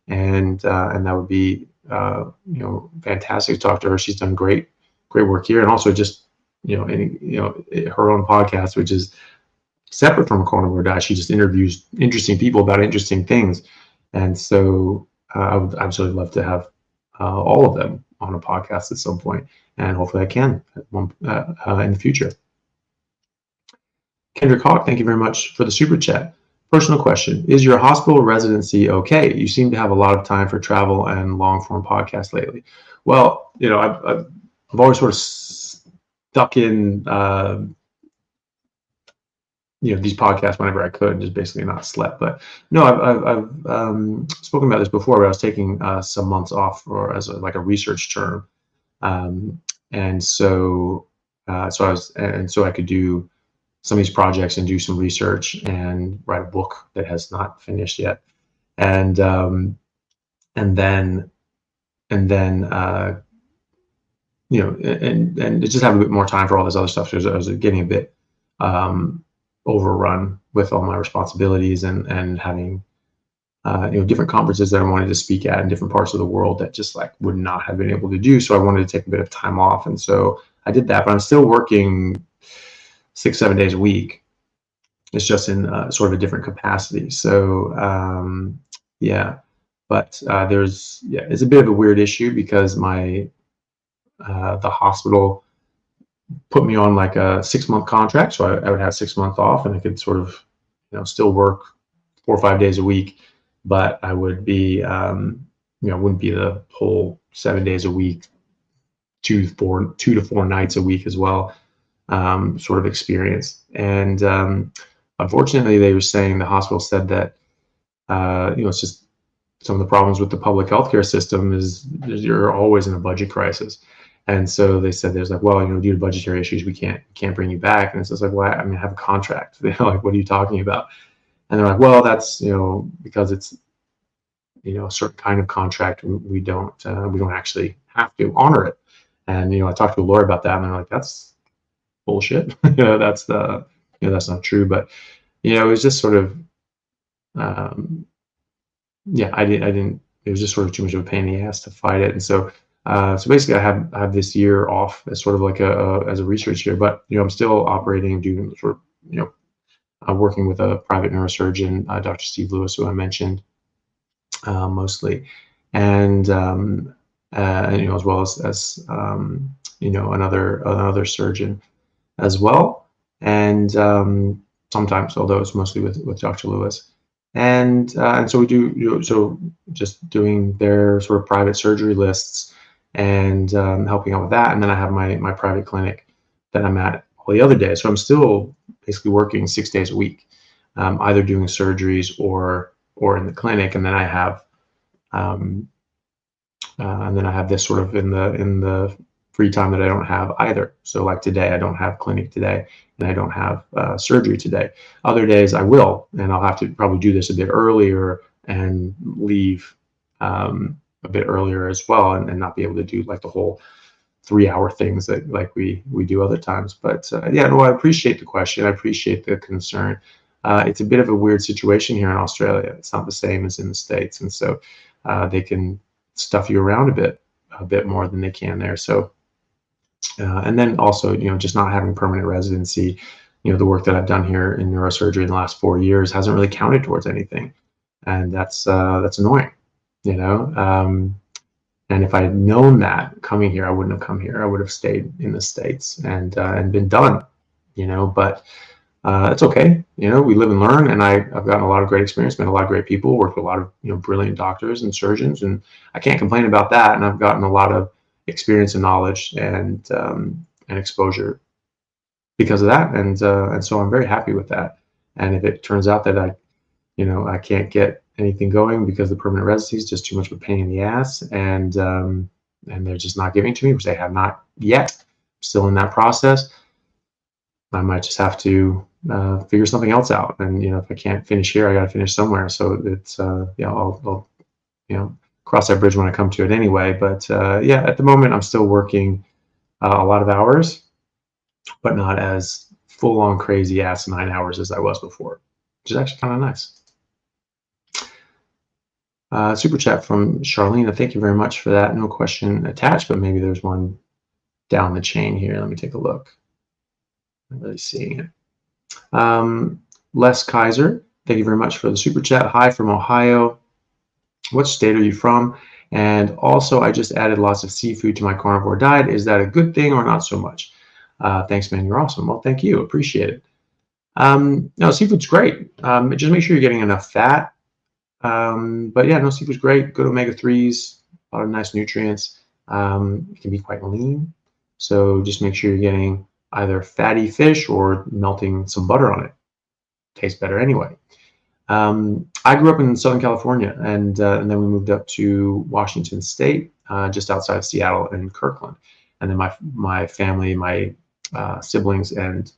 A: and that would be fantastic to talk to her. She's done great work here, and also just her own podcast, which is separate from a carnivore diet. She just interviews interesting people about interesting things, and so I would absolutely love to have all of them on a podcast at some point, and hopefully I can in the future. Kendrick Hawk, thank you very much for the super chat. Personal question: is your hospital residency okay? You seem to have a lot of time for travel and long form podcasts lately. Well, I've always sort of stuck in these podcasts whenever I could, and just basically not slept. But no, I've spoken about this before, where I was taking some months off for as a research term, and so I could do some of these projects and do some research and write a book that has not finished yet, and then just have a bit more time for all this other stuff. So I was getting a bit overrun with all my responsibilities and having different conferences that I wanted to speak at in different parts of the world that just would not have been able to do. So I wanted to take a bit of time off, and so I did that. But I'm still working 6-7 days a week. It's just in sort of a different capacity. So but it's a bit of a weird issue, because the hospital put me on like a 6-month contract, so I would have 6 months off, and I could sort of still work 4 or 5 days a week, but I would be wouldn't be the whole 7 days a week, 2 to 4 nights a week as well, sort of experience. And unfortunately, they were saying, the hospital said that it's just some of the problems with the public healthcare system is you're always in a budget crisis. And so they said, there's due to budgetary issues, we can't bring you back. And it's just well, I have a contract. What are you talking about? And they're like, well, that's because it's a certain kind of contract, we don't actually have to honor it. And I talked to a lawyer about that, and they're like, that's bullshit. That's not true. But it was just sort of I didn't. It was just sort of too much of a pain in the ass to fight it. And so basically, I have this year off as sort of like as a research year. But I'm still operating, doing sort of working with a private neurosurgeon, Dr. Steve Lewis, who I mentioned mostly, and as well as another surgeon as well, and sometimes, although it's mostly with Dr. Lewis. And so we do, so just doing their sort of private surgery lists and helping out with that. And then I have my private clinic that I'm at all the other days. So I'm still basically working 6 days a week, either doing surgeries or in the clinic. And then I have this sort of in the free time that I don't have either. So like today, I don't have clinic today, and I don't have surgery today. Other days I will, and I'll have to probably do this a bit earlier and leave a bit earlier as well, and not be able to do like the whole 3-hour things that we do other times. But I appreciate the question. I appreciate the concern. It's a bit of a weird situation here in Australia. It's not the same as in the States, and so they can stuff you around a bit more than they can there. So. And then also, just not having permanent residency, the work that I've done here in neurosurgery in the last 4 years hasn't really counted towards anything, and that's annoying, And if I had known that coming here, I wouldn't have come here. I would have stayed in the States and been done, But it's okay, we live and learn, and I've gotten a lot of great experience, met a lot of great people, worked with a lot of brilliant doctors and surgeons, and I can't complain about that. And I've gotten a lot of experience and knowledge and exposure because of that, and so I'm very happy with that. And if it turns out that I can't get anything going because the permanent residency is just too much of a pain in the ass, and they're just not giving to me, which they have not yet, I'm still in that process, I might just have to figure something else out. And if I can't finish here, I got to finish somewhere. So it's I'll cross that bridge when I come to it anyway. But yeah, at the moment I'm still working a lot of hours, but not as full-on crazy asinine hours as I was before, which is actually kind of nice. Super chat from Charlene. Thank you very much for that. No question attached, but maybe there's one down the chain here. Let me take a look. I'm really seeing it. Les Kaiser, thank you very much for the super chat. Hi from Ohio. What state are you from? And also, I just added lots of seafood to my carnivore diet. Is that a good thing or not so much? Thanks, man. You're awesome. Well, thank you. Appreciate it. No, seafood's great. Just make sure you're getting enough fat. But yeah, no, seafood's great. Good omega-3s, a lot of nice nutrients. It can be quite lean. So just make sure you're getting either fatty fish or melting some butter on it. Tastes better anyway. I grew up in Southern California, and then we moved up to Washington State, just outside of Seattle and Kirkland. And then my family, my siblings, and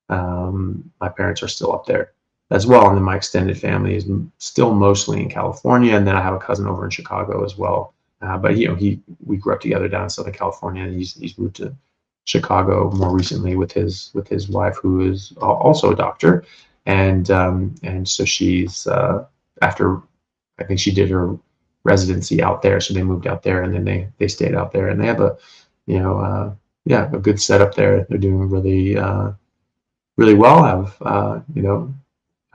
A: my parents are still up there as well. And then my extended family is still mostly in California. And then I have a cousin over in Chicago as well. But we grew up together down in Southern California, and he's moved to Chicago more recently with his wife, who is also a doctor. And so she's after, I think she did her residency out there, so they moved out there, and then they stayed out there, and they have a good setup there. They're doing really really well. Have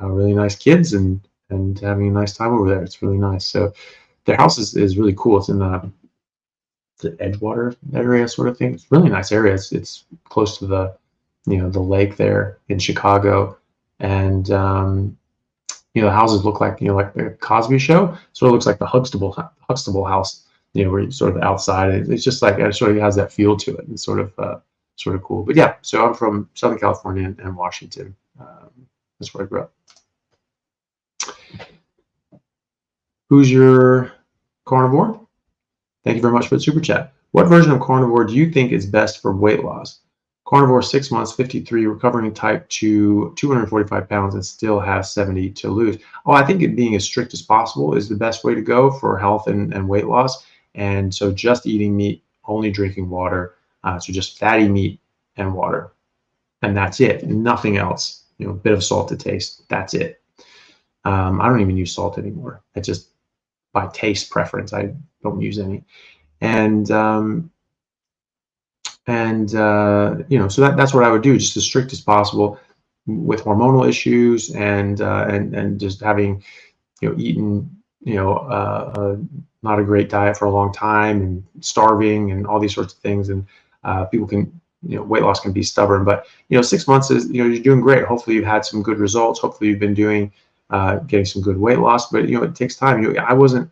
A: really nice kids and having a nice time over there. It's really nice. So their house is really cool. It's in the Edgewater area sort of thing. It's a really nice area. It's close to the lake there in Chicago. And the houses look like like the Cosby Show. Sort of looks like the Huxtable house, where you're sort of outside. It's just like it sort of has that feel to it. It's sort of cool. But yeah, so I'm from Southern California and Washington. That's where I grew up. Who's your carnivore? Thank you very much for the super chat. What version of carnivore do you think is best for weight loss? Carnivore 6 months, 53, recovering type 2, 245 pounds, and still have 70 to lose. Oh, I think it being as strict as possible is the best way to go for health and weight loss. And so just eating meat, only drinking water. So just fatty meat and water. And that's it. Nothing else. A bit of salt to taste. That's it. I don't even use salt anymore. I just, by taste preference, I don't use any. And so that's what I would do, just as strict as possible with hormonal issues and just having eaten not a great diet for a long time and starving and all these sorts of things. And people can weight loss can be stubborn, but 6 months is you're doing great. Hopefully you've had some good results. Hopefully you've been doing getting some good weight loss, but it takes time. I wasn't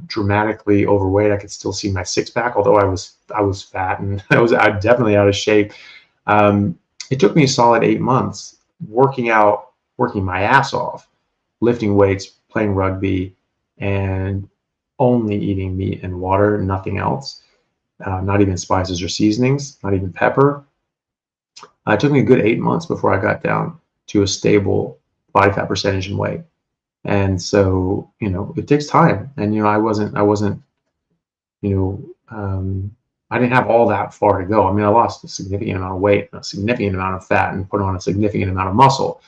A: dramatically overweight. I could still see my six-pack, although I was fat and I definitely out of shape. It took me a solid 8 months working my ass off, lifting weights, playing rugby, and only eating meat and water, nothing else. Not even spices or seasonings, not even pepper. It took me a good 8 months before I got down to a stable body fat percentage and weight. And so, it takes time. And, I didn't have all that far to go. I mean, I lost a significant amount of weight, a significant amount of fat, and put on a significant amount of muscle,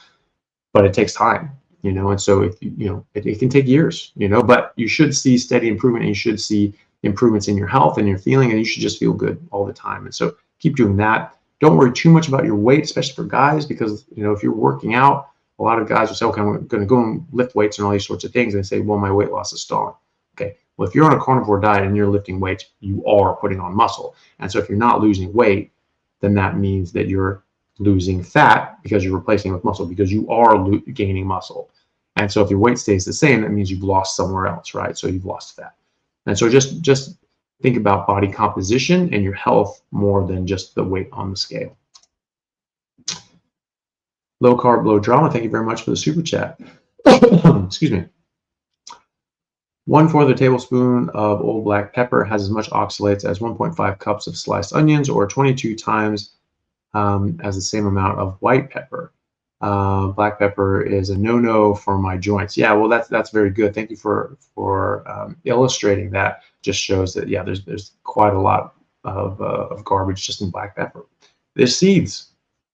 A: but it takes time, and so it can take years, but you should see steady improvement, and you should see improvements in your health and your feeling, and you should just feel good all the time. And so keep doing that. Don't worry too much about your weight, especially for guys, because, if you're working out, a lot of guys will say, okay, I'm going to go and lift weights and all these sorts of things, and say, well, my weight loss is stalling. Okay, well, if you're on a carnivore diet and you're lifting weights, you are putting on muscle. And so if you're not losing weight, then that means that you're losing fat because you're replacing it with muscle, because you are gaining muscle. And so if your weight stays the same, that means you've lost somewhere else, right? So you've lost fat. And so just think about body composition and your health more than just the weight on the scale. Low carb, low drama. Thank you very much for the super chat. Excuse me. 1/4 tablespoon of old black pepper has as much oxalates as 1.5 cups of sliced onions, or 22 times as the same amount of white pepper. Black pepper is a no-no for my joints. Yeah, well, that's very good. Thank you for illustrating that. Just shows that, yeah, there's quite a lot of garbage just in black pepper. There's seeds.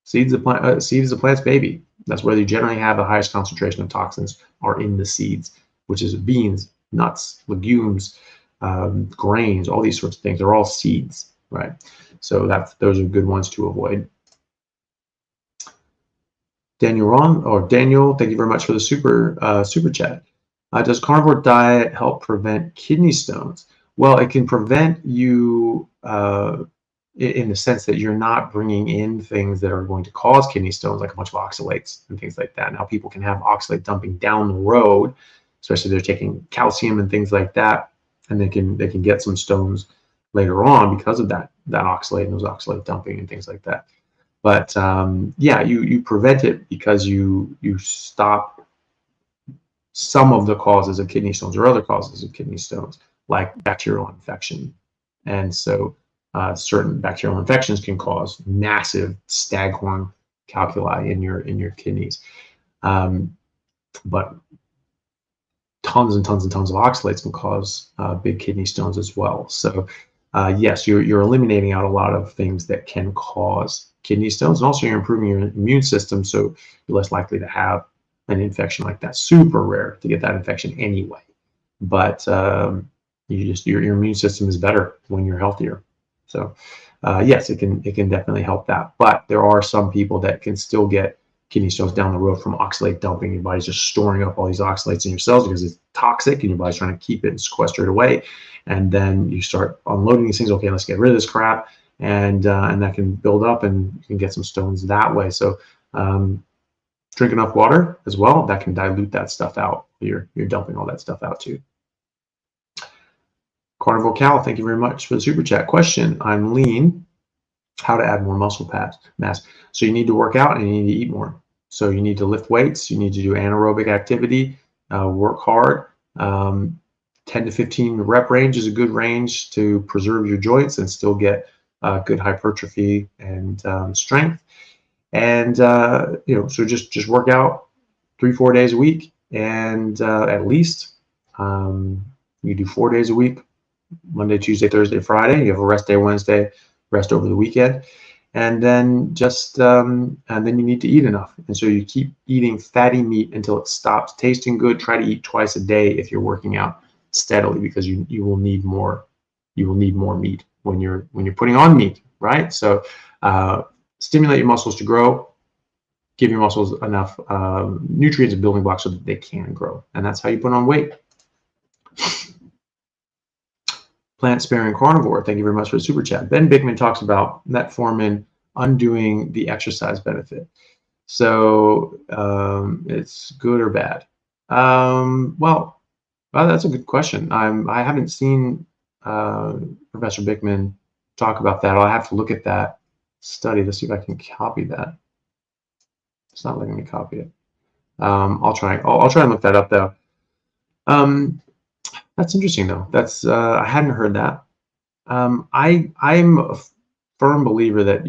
A: Seeds of the plant's baby. That's where you generally have the highest concentration of toxins are in the seeds, which is beans, nuts, legumes, grains, all these sorts of things. They're all seeds, right? So those are good ones to avoid. Daniel, thank you very much for the super chat. Does carnivore diet help prevent kidney stones? Well, it can prevent you in the sense that you're not bringing in things that are going to cause kidney stones, like a bunch of oxalates and things like that. Now, people can have oxalate dumping down the road, especially if they're taking calcium and things like that, and they can get some stones later on because of that oxalate and those oxalate dumping and things like that. But yeah, you prevent it because you stop some of the causes of kidney stones or other causes of kidney stones, like bacterial infection. And so certain bacterial infections can cause massive staghorn calculi in your kidneys. But tons and tons and tons of oxalates can cause big kidney stones as well. So yes, you're eliminating out a lot of things that can cause kidney stones, and also you're improving your immune system, so you're less likely to have an infection like that. Super rare to get that infection anyway, but your immune system is better when you're healthier. So yes, it can definitely help that. But there are some people that can still get kidney stones down the road from oxalate dumping. Your body's just storing up all these oxalates in your cells because it's toxic, and your body's trying to keep it and sequester it away. And then you start unloading these things. Okay, let's get rid of this crap, and that can build up, and you can get some stones that way. So drink enough water as well. That can dilute that stuff out. You're dumping all that stuff out too. Carnivore Cal, thank you very much for the super chat. Question: I'm lean. How to add more muscle mass? So you need to work out and you need to eat more. So you need to lift weights. You need to do anaerobic activity. Work hard. 10 to 15 rep range is a good range to preserve your joints and still get good hypertrophy and strength. And so just work out 3-4 days a week, and at least you do 4 days a week: Monday, Tuesday, Thursday, Friday. You have a rest day Wednesday, rest over the weekend, and then and then you need to eat enough. And so you keep eating fatty meat until it stops tasting good. Try to eat twice a day if you're working out steadily, because you will need more. You will need more meat when you're putting on meat, right? So stimulate your muscles to grow. Give your muscles enough nutrients and building blocks so that they can grow, and that's how you put on weight. Plant-sparing carnivore, thank you very much for the super chat. Ben Bickman talks about metformin undoing the exercise benefit. So it's good or bad? Well, that's a good question. I haven't seen Professor Bickman talk about that. I'll have to look at that study to see if I can copy that. It's not letting me copy it. I'll try and look that up though. That's interesting though. That's I hadn't heard that. I'm a firm believer that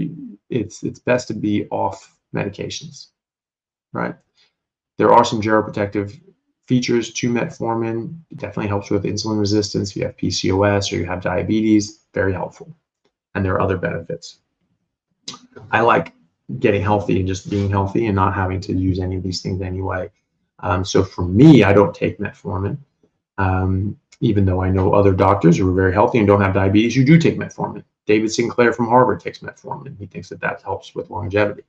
A: it's best to be off medications, right? There are some geroprotective features to metformin. It definitely helps with insulin resistance. If you have PCOS or you have diabetes, very helpful. And there are other benefits. I like getting healthy and just being healthy and not having to use any of these things anyway. So for me, I don't take metformin. Even though I know other doctors who are very healthy and don't have diabetes who do take metformin. David Sinclair from Harvard takes metformin. He thinks that helps with longevity.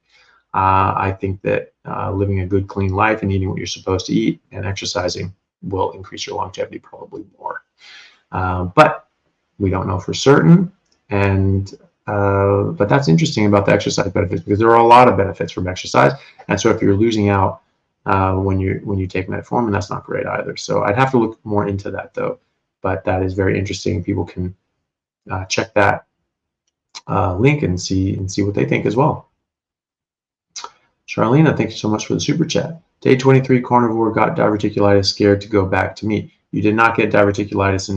A: I think that living a good, clean life and eating what you're supposed to eat and exercising will increase your longevity probably more. But we don't know for certain. And but that's interesting about the exercise benefits, because there are a lot of benefits from exercise. And so if you're losing out when you take metformin, that's not great either. So I'd have to look more into that though. But that is very interesting. People can check that link and see what they think as well. Charlena, thank you so much for the super chat. Day 23 carnivore, got diverticulitis, scared to go back to meat. You did not get diverticulitis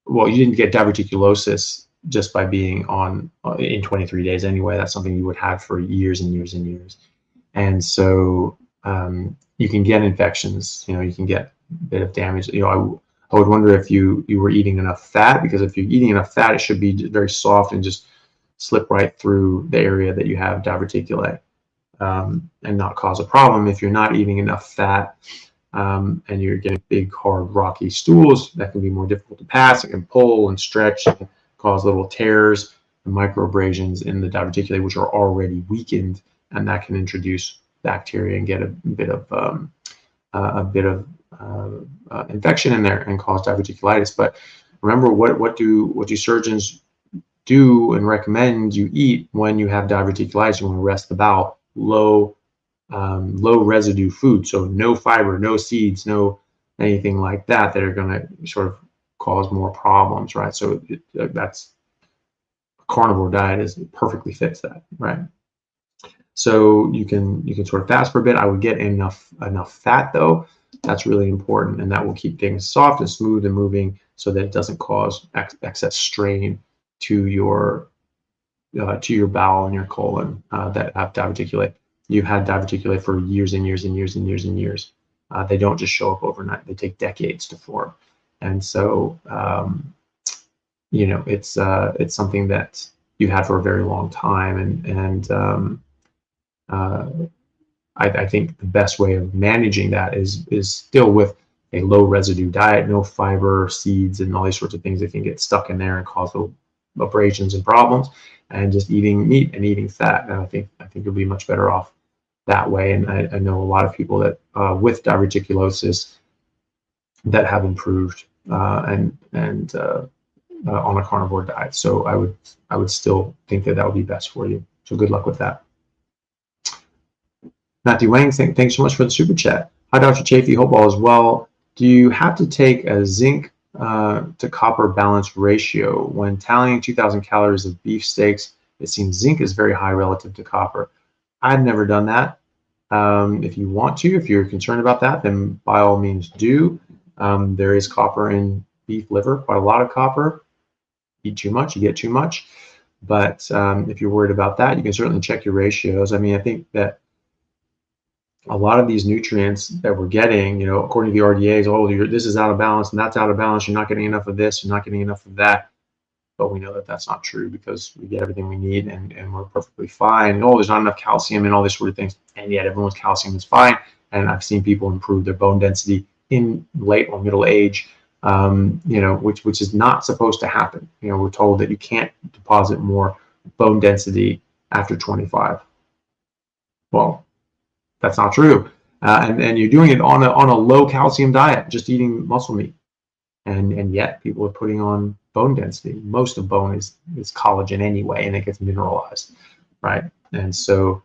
A: well, you didn't get diverticulosis just by being on in 23 days anyway. That's something you would have for years and years and years. And so you can get infections, you can get a bit of damage. I would wonder if you were eating enough fat, because if you're eating enough fat, it should be very soft and just slip right through the area that you have diverticulae, and not cause a problem. If you're not eating enough fat, and you're getting big, hard, rocky stools, that can be more difficult to pass. It can pull and stretch and cause little tears and microabrasions in the diverticulae, which are already weakened, and that can introduce bacteria and get a bit of infection in there and cause diverticulitis. But remember, what do surgeons do and recommend you eat when you have diverticulitis? You want to rest the bowel. Low residue food, so no fiber, no seeds, no anything like that are going to sort of cause more problems, right? So that's a carnivore diet perfectly fits that, right? So you can sort of fast for a bit. I would get enough fat though. That's really important, and that will keep things soft and smooth and moving, so that it doesn't cause excess strain to your bowel and your colon that have diverticulae. You've had diverticulae for years and years and years and years and years. They don't just show up overnight. They take decades to form, and so it's something that you had for a very long time, and I think the best way of managing that is still with a low residue diet, no fiber, seeds, and all these sorts of things that can get stuck in there and cause little abrasions and problems, and just eating meat and eating fat. And I think you'll be much better off that way. And I know a lot of people that with diverticulosis that have improved and on a carnivore diet. So I would still think that would be best for you. So good luck with that. Matthew Wang, thanks so much for the super chat. Hi, Dr. Chaffee. Hope all is well. Do you have to take a zinc to copper balance ratio when tallying 2,000 calories of beef steaks? It seems zinc is very high relative to copper. I've never done that. If you want to, if you're concerned about that, then by all means do. There is copper in beef liver, quite a lot of copper. Eat too much, you get too much. But if you're worried about that, you can certainly check your ratios. I mean, I think that a lot of these nutrients that we're getting, according to the RDAs, this is out of balance and that's out of balance. You're not getting enough of this, you're not getting enough of that. But we know that that's not true, because we get everything we need and we're perfectly fine. Oh, there's not enough calcium and all these sort of things. And yet everyone's calcium is fine. And I've seen people improve their bone density in late or middle age, which is not supposed to happen. We're told that you can't deposit more bone density after 25. Well, that's not true. And you're doing it on a low calcium diet, just eating muscle meat. And yet people are putting on bone density. Most of bone is collagen anyway, and it gets mineralized, right? And so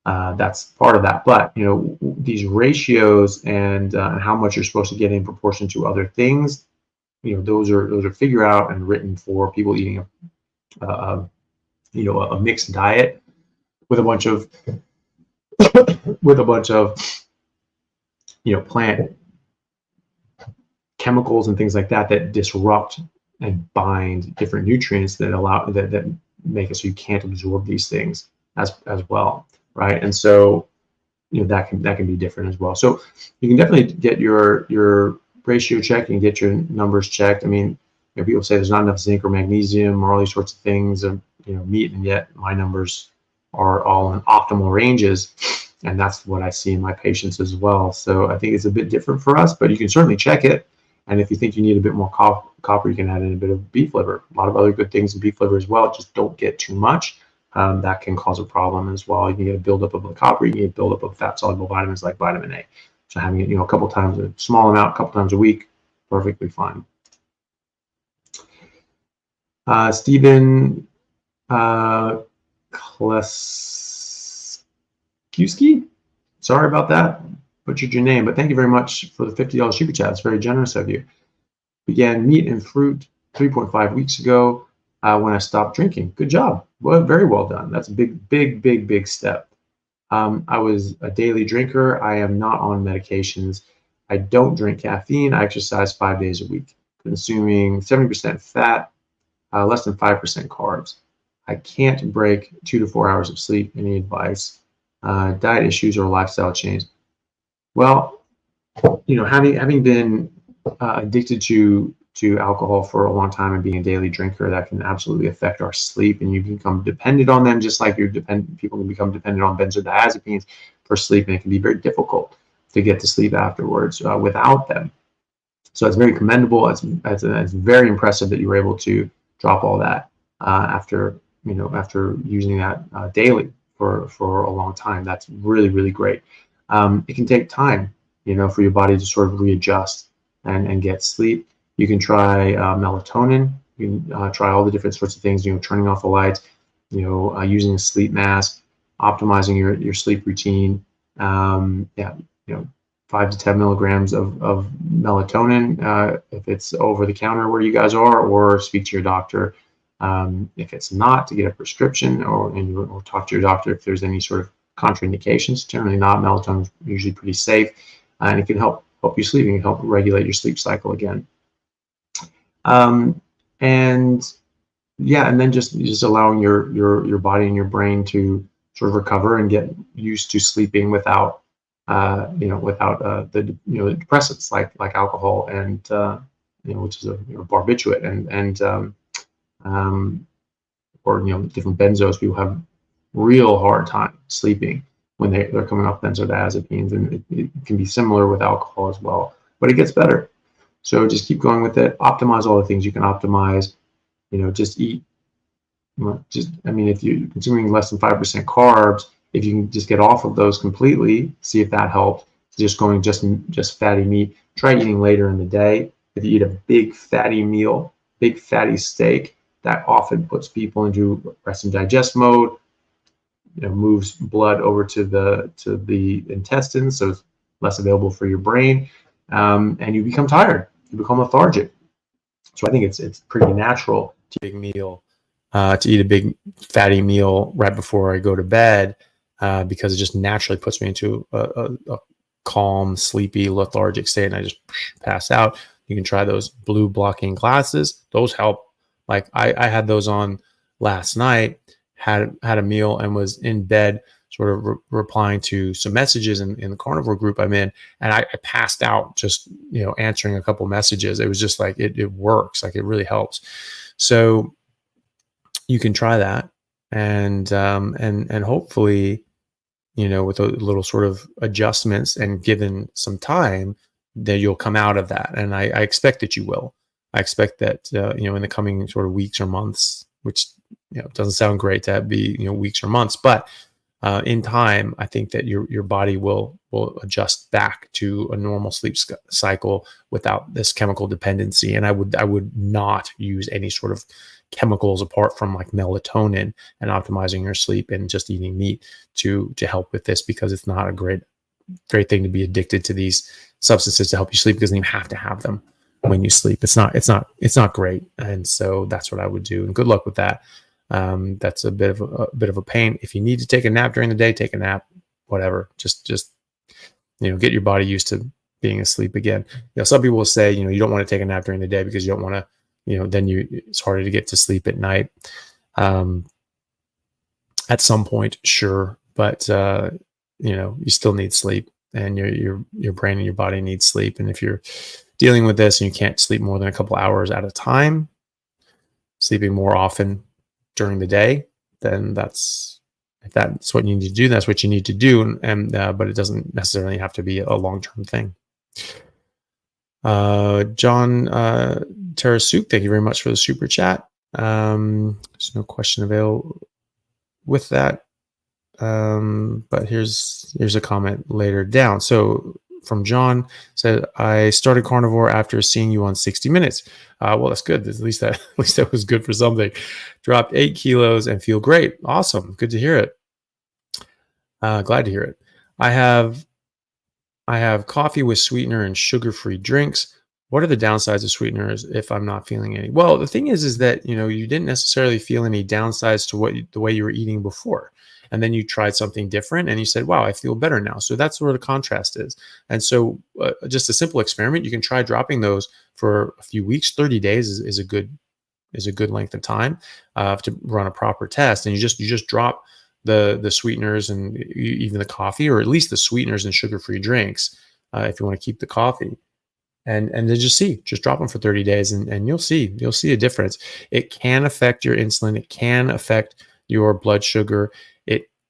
A: that's part of that. But these ratios and how much you're supposed to get in proportion to other things, those are figured out and written for people eating a mixed diet with a bunch of plant chemicals and things like that disrupt and bind different nutrients that make it so you can't absorb these things as well, right? And so that can be different as well. So you can definitely get your ratio checked and get your numbers checked. I mean, people say there's not enough zinc or magnesium or all these sorts of things of meat, and yet my numbers are all in optimal ranges, and that's what I see in my patients as well. So I think it's a bit different for us, but you can certainly check it. And if you think you need a bit more copper, you can add in a bit of beef liver. A lot of other good things in beef liver as well. Just don't get too much. That can cause a problem as well. You can get a buildup of the copper. You can get a buildup of fat-soluble vitamins like vitamin A. So having it, a couple times, a small amount, a couple times a week, perfectly fine. Stephen Kleskiewski, sorry about that. Butchered your name, but thank you very much for the $50 super chat. It's very generous of you. Began meat and fruit 3.5 weeks ago when I stopped drinking. Good job. Well, very well done. That's a big step. I was a daily drinker. I am not on medications. I don't drink caffeine. I exercise 5 days a week, consuming 70% fat, less than 5% carbs. I can't break 2 to 4 hours of sleep. Any advice? Diet issues or lifestyle change? Well, having been addicted to alcohol for a long time and being a daily drinker, that can absolutely affect our sleep, and you can become dependent on them, just like people can become dependent on benzodiazepines for sleep, and it can be very difficult to get to sleep afterwards without them. So it's very commendable. It's very impressive that you were able to drop all that after using that daily for a long time. That's really, really great. It can take time, for your body to sort of readjust and get sleep. You can try melatonin. You can try all the different sorts of things, turning off the lights, using a sleep mask, optimizing your sleep routine. 5 to 10 milligrams of melatonin if it's over the counter where you guys are, or speak to your doctor. If it's not, to get a prescription, or talk to your doctor if there's any sort of contraindications. Generally not. Melatonin is usually pretty safe, and it can help you sleep. It can help regulate your sleep cycle again. And then just allowing your body and your brain to sort of recover and get used to sleeping without the depressants like alcohol and which is a barbiturate or different benzos. People have real hard time sleeping when they're coming off benzodiazepines, and it can be similar with alcohol as well, but it gets better. So just keep going with it. Optimize all the things you can optimize. Just eat. If you're consuming less than 5% carbs, if you can just get off of those completely, see if that helps. Just going just fatty meat. Try eating later in the day. If you eat a big fatty meal, big fatty steak, that often puts people into rest and digest mode. Moves blood over to the intestines, so it's less available for your brain, and you become tired. You become lethargic. So I think it's pretty natural to eat a big meal, to eat a big fatty meal right before I go to bed, because it just naturally puts me into a calm, sleepy, lethargic state, and I just pass out. You can try those blue blocking glasses; those help. Like I had those on last night. Had a meal and was in bed, sort of replying to some messages in the carnivore group I'm in, and I passed out just answering a couple messages. It was just like it works, like it really helps. So you can try that, and hopefully, with a little sort of adjustments and given some time, that you'll come out of that. And I expect that you will. I expect that in the coming sort of weeks or months, which doesn't sound great to be weeks or months, but in time, I think that your body will adjust back to a normal sleep cycle without this chemical dependency. And I would not use any sort of chemicals apart from like melatonin and optimizing your sleep and just eating meat to help with this, because it's not a great thing to be addicted to these substances to help you sleep, because you have to have them when you sleep. It's not great. And so that's what I would do. And good luck with that. That's a bit of a pain. If you need to take a nap during the day, take a nap, whatever. Just get your body used to being asleep again. Some people will say, you don't want to take a nap during the day because you don't want to, then it's harder to get to sleep at night. At some point, sure. But, you still need sleep, and your brain and your body need sleep. And if you're dealing with this and you can't sleep more than a couple hours at a time, sleeping more often during the day, then if that's what you need to do, that's what you need to do. But it doesn't necessarily have to be a long-term thing. John Tarasuk, thank you very much for the super chat. There's no question available with that. But here's a comment later down. So from John, said, I started carnivore after seeing you on 60 Minutes. Well, that's good. At least that was good for something. Dropped 8 kilos and feel great. Awesome. Good to hear it. Glad to hear it. I have coffee with sweetener and sugar-free drinks. What are the downsides of sweeteners if I'm not feeling any? Well, the thing is that, you didn't necessarily feel any downsides to the way you were eating before. And then you tried something different and you said, wow, I feel better now. So that's where the contrast is. And so just a simple experiment, you can try dropping those for a few weeks. 30 days is a good
B: is a good length of time to run a proper test. And you just drop the sweeteners and even the coffee, or at least the sweeteners and sugar-free drinks, if you want to keep the coffee. And then just drop them for 30 days, and you'll see a difference. It can affect your insulin. It can affect your blood sugar.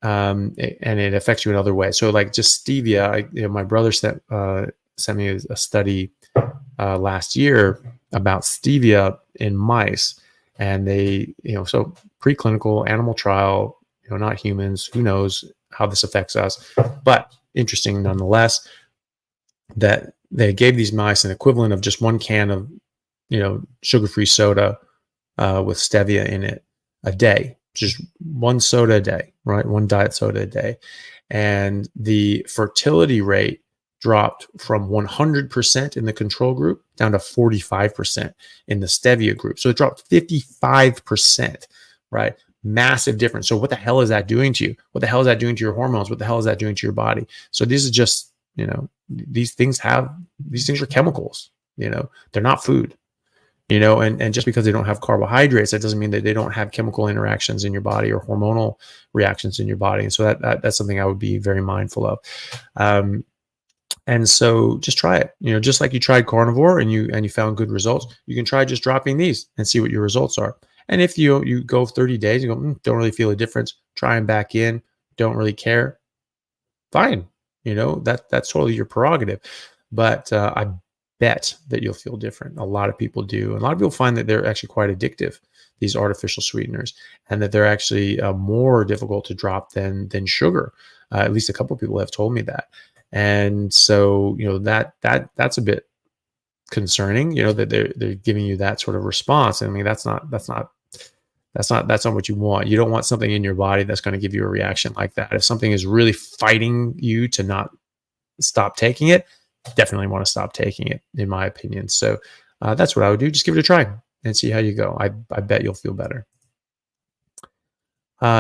B: And it affects you in other ways. So like just stevia, my brother sent me a study last year about stevia in mice, and they, so preclinical animal trial, not humans. Who knows how this affects us? But interesting nonetheless that they gave these mice an equivalent of just one can of, sugar-free soda with stevia in it a day, just one soda a day, right? One diet soda a day. And the fertility rate dropped from 100% in the control group down to 45% in the stevia group. So it dropped 55%, right? Massive difference. So what the hell is that doing to you? What the hell is that doing to your hormones? What the hell is that doing to your body? So this is just, these things are chemicals, they're not food, and just because they don't have carbohydrates, that doesn't mean that they don't have chemical interactions in your body or hormonal reactions in your body. And so that's something I would be very mindful of. And so just try it, just like you tried carnivore and you found good results, you can try just dropping these and see what your results are. And if you go 30 days, you go, don't really feel a difference, try them back in, don't really care, fine. That's totally your prerogative. But I bet that you'll feel different. A lot of people do. And a lot of people find that they're actually quite addictive, these artificial sweeteners, and that they're actually more difficult to drop than sugar. At least a couple of people have told me that. And so, that's a bit concerning, that they're giving you that sort of response. I mean, that's not what you want. You don't want something in your body that's going to give you a reaction like that. If something is really fighting you to not stop taking it, definitely want to stop taking it, in my opinion. So that's what I would do. Just give it a try and see how you go. I bet you'll feel better.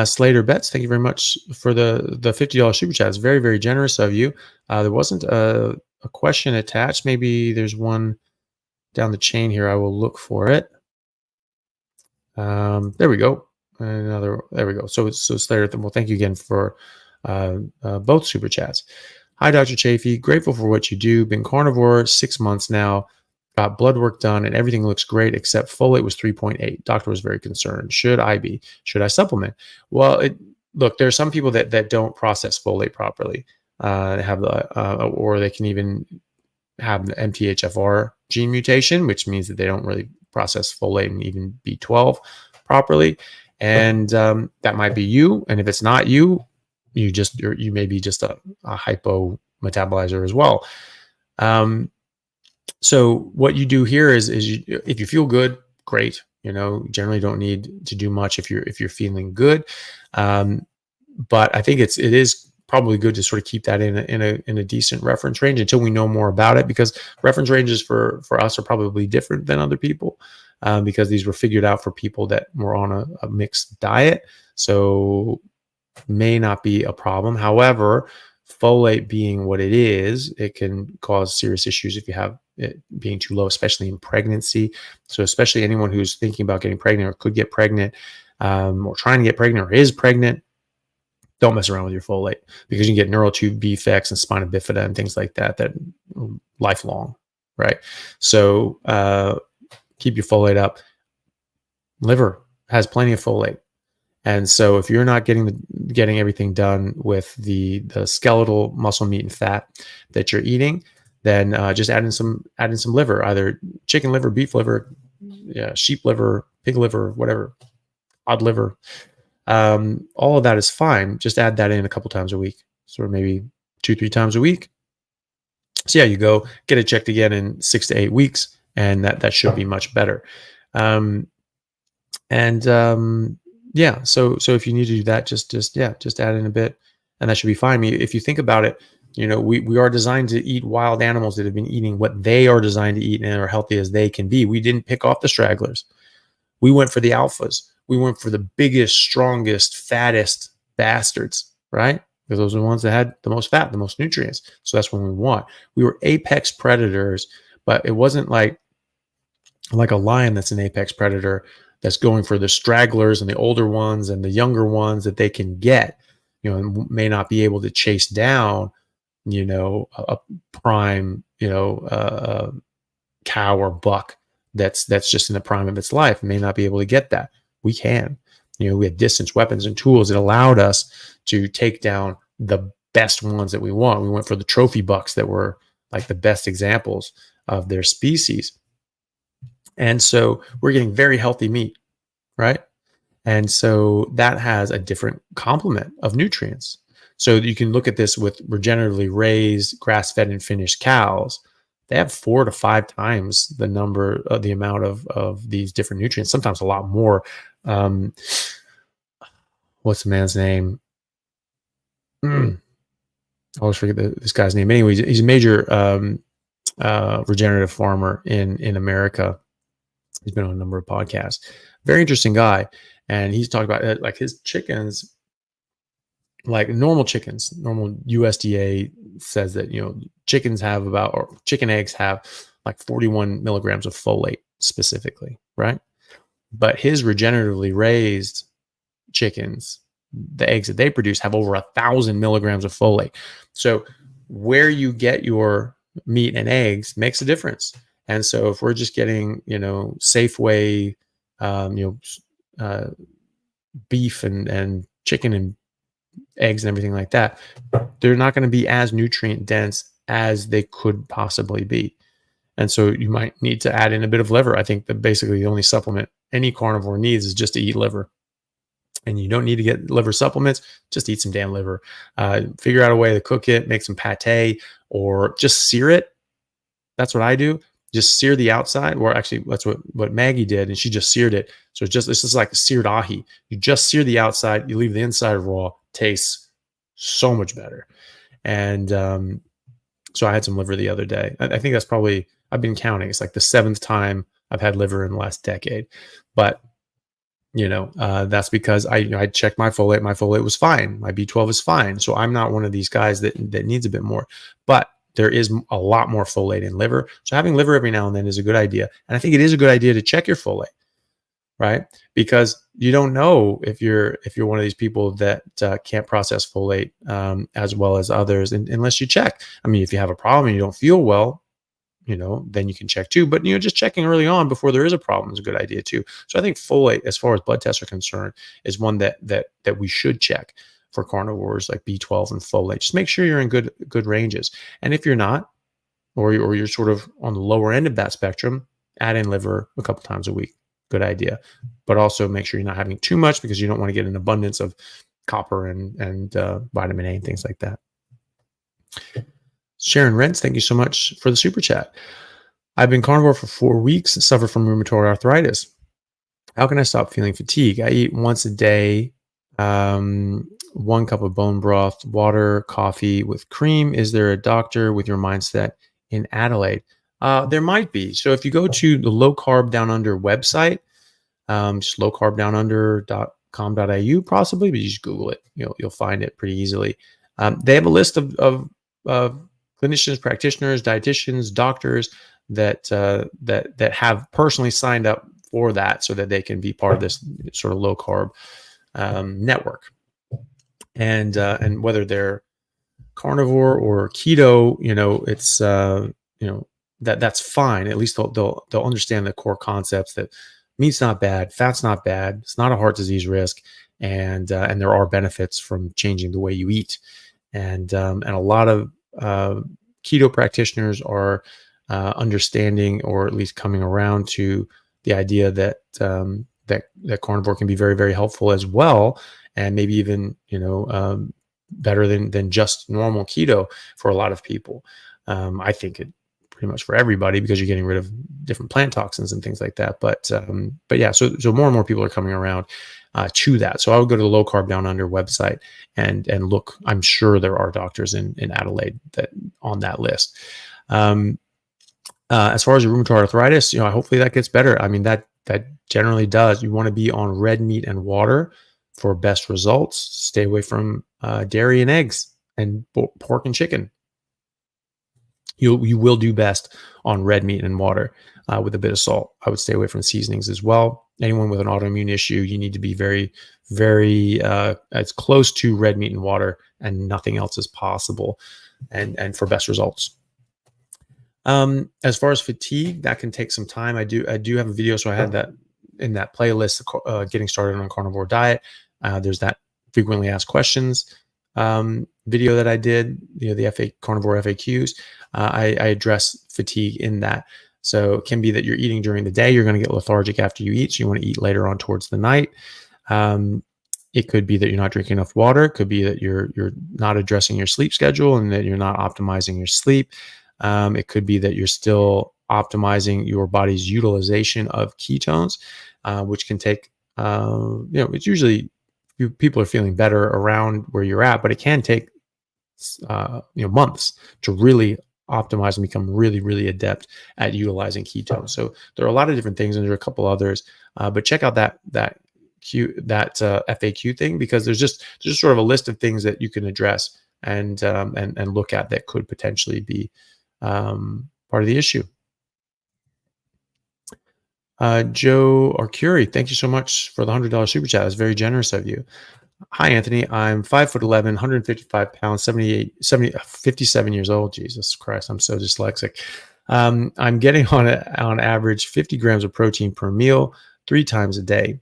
B: Slater Betts, thank you very much for the $50 super chat. It's very, very generous of you. There wasn't a question attached. Maybe there's one down the chain here. I will look for it. There we go. There we go. So Slater, well, thank you again for both super chats. Hi, Dr. Chaffee. Grateful for what you do. Been carnivore 6 months now. Got blood work done and everything looks great except folate was 3.8. Doctor was very concerned. Should I supplement? Well, look, there are some people that don't process folate properly. Or they can even have the MTHFR gene mutation, which means that they don't really process folate and even B12 properly. And that might be you. And if it's not you, you may be just a hypo metabolizer as well. So what you do here is if you feel good, great. Generally don't need to do much if you're feeling good. But I think it is probably good to sort of keep that in a decent reference range until we know more about it, because reference ranges for us are probably different than other people, because these were figured out for people that were on a mixed diet. So may not be a problem. However, folate being what it is, it can cause serious issues if you have it being too low, especially in pregnancy. So especially anyone who's thinking about getting pregnant or could get pregnant, or trying to get pregnant or is pregnant, don't mess around with your folate, because you can get neural tube defects and spina bifida and things like that lifelong, right? So keep your folate up. Liver has plenty of folate. And so if you're not getting everything done with the skeletal muscle, meat, and fat that you're eating, then just add in some liver, either chicken liver, beef liver, sheep liver, pig liver, whatever, odd liver. All of that is fine. Just add that in a couple times a week, sort of maybe 2-3 times a week. See how you go. Get it checked again in 6 to 8 weeks, and that should be much better. Yeah, so if you need to do that, just add in a bit, and that should be fine. I mean, if you think about it, we are designed to eat wild animals that have been eating what they are designed to eat and are healthy as they can be. We didn't pick off the stragglers. We went for the alphas. We went for the biggest, strongest, fattest bastards, right? Because those are the ones that had the most fat, the most nutrients. So that's what we want. We were apex predators, but it wasn't like a lion that's an apex predator that's going for the stragglers and the older ones and the younger ones that they can get, and may not be able to chase down, a prime, cow or buck that's just in the prime of its life, may not be able to get that. We can. We had distance weapons and tools that allowed us to take down the best ones that we want. We went for the trophy bucks that were like the best examples of their species. And so we're getting very healthy meat, right? And so that has a different complement of nutrients. So you can look at this with regeneratively raised, grass-fed and finished cows. They have 4 to 5 times the number of the amount of these different nutrients, sometimes a lot more. What's the man's name? I always forget this guy's name. Anyways, he's a major regenerative farmer in America. He's been on a number of podcasts. Very interesting guy. And he's talking about like his chickens, like normal chickens, normal USDA says that, chickens have or chicken eggs have like 41 milligrams of folate specifically, right? But his regeneratively raised chickens, the eggs that they produce have over 1,000 milligrams of folate. So where you get your meat and eggs makes a difference. And so if we're just getting, Safeway, beef and chicken and eggs and everything like that, they're not going to be as nutrient dense as they could possibly be. And so you might need to add in a bit of liver. I think that basically the only supplement any carnivore needs is just to eat liver. And you don't need to get liver supplements, just eat some damn liver. Figure out a way to cook it, make some pate, or just sear it. That's what I do. Just sear the outside, or actually that's what Maggie did, and she just seared it. So this is like a seared ahi. You just sear the outside, you leave the inside raw. Tastes so much better. And so I had some liver the other day. I think that's probably, I've been counting, it's like the 7th time I've had liver in the last decade. But that's because I checked my folate. My folate was fine. My B12 is fine. So I'm not one of these guys that needs a bit more. But there is a lot more folate in liver. So having liver every now and then is a good idea. And I think it is a good idea to check your folate, right? Because you don't know if you're one of these people that can't process folate as well as others unless you check. I mean, if you have a problem and you don't feel well, then you can check too. But, just checking early on before there is a problem is a good idea too. So I think folate, as far as blood tests are concerned, is one that we should check for carnivores, like B12 and folate. Just make sure you're in good ranges. And if you're not, or you're sort of on the lower end of that spectrum, add in liver a couple times a week. Good idea. But also make sure you're not having too much, because you don't want to get an abundance of copper and vitamin A and things like that. Sharon Rentz, thank you so much for the super chat. I've been carnivore for 4 weeks and suffer from rheumatoid arthritis. How can I stop feeling fatigue? I eat once a day, 1 cup of bone broth, water, coffee with cream. Is there a doctor with your mindset in Adelaide? There might be. So if you go to the Low Carb Down Under website, just lowcarbdownunder.com.au possibly, but you just Google it. You'll find it pretty easily. They have a list of clinicians, practitioners, dietitians, doctors that have personally signed up for that, so that they can be part of this sort of low carb network. And whether they're carnivore or keto, it's that's fine. At least they'll understand the core concepts that meat's not bad, fat's not bad, it's not a heart disease risk, and there are benefits from changing the way you eat. And a lot of keto practitioners are understanding, or at least coming around to the idea that that carnivore can be very, very helpful as well, and maybe even better than just normal keto for a lot of people. I think it pretty much for everybody, because you're getting rid of different plant toxins and things like that. But yeah, so more and more people are coming around to that. So I would go to the Low Carb Down Under website and look. I'm sure there are doctors in Adelaide that on that list. As far as your rheumatoid arthritis, hopefully that gets better. I mean, that generally does. You want to be on red meat and water for best results. Stay away from dairy and eggs and pork and chicken. You will do best on red meat and water with a bit of salt. I would stay away from seasonings as well. anyone with an autoimmune issue, you need to be very, very as close to red meat and water and nothing else as possible, and for best results. As far as fatigue, that can take some time. I do have a video, so I had that in that playlist, getting started on a carnivore diet. There's that frequently asked questions video that I did, the carnivore FAQs. I address fatigue in that. So it can be that you're eating during the day, you're going to get lethargic after you eat, so you want to eat later on towards the night. It could be that you're not drinking enough water. It could be that you're not addressing your sleep schedule and that you're not optimizing your sleep. It could be that you're still optimizing your body's utilization of ketones, which can take, it's usually people are feeling better around where you're at, but it can take, months to really optimize and become really, really adept at utilizing ketones. So there are a lot of different things, and there are a couple others, but check out that FAQ thing, because there's just sort of a list of things that you can address and look at that could potentially be part of the issue. Joe Arcuri, thank you so much for the $100 super chat. That's very generous of you. Hi, Anthony. I'm 5'11", 155 pounds, 57 years old. Jesus Christ, I'm so dyslexic. I'm getting on average 50 grams of protein per meal, 3 times a day.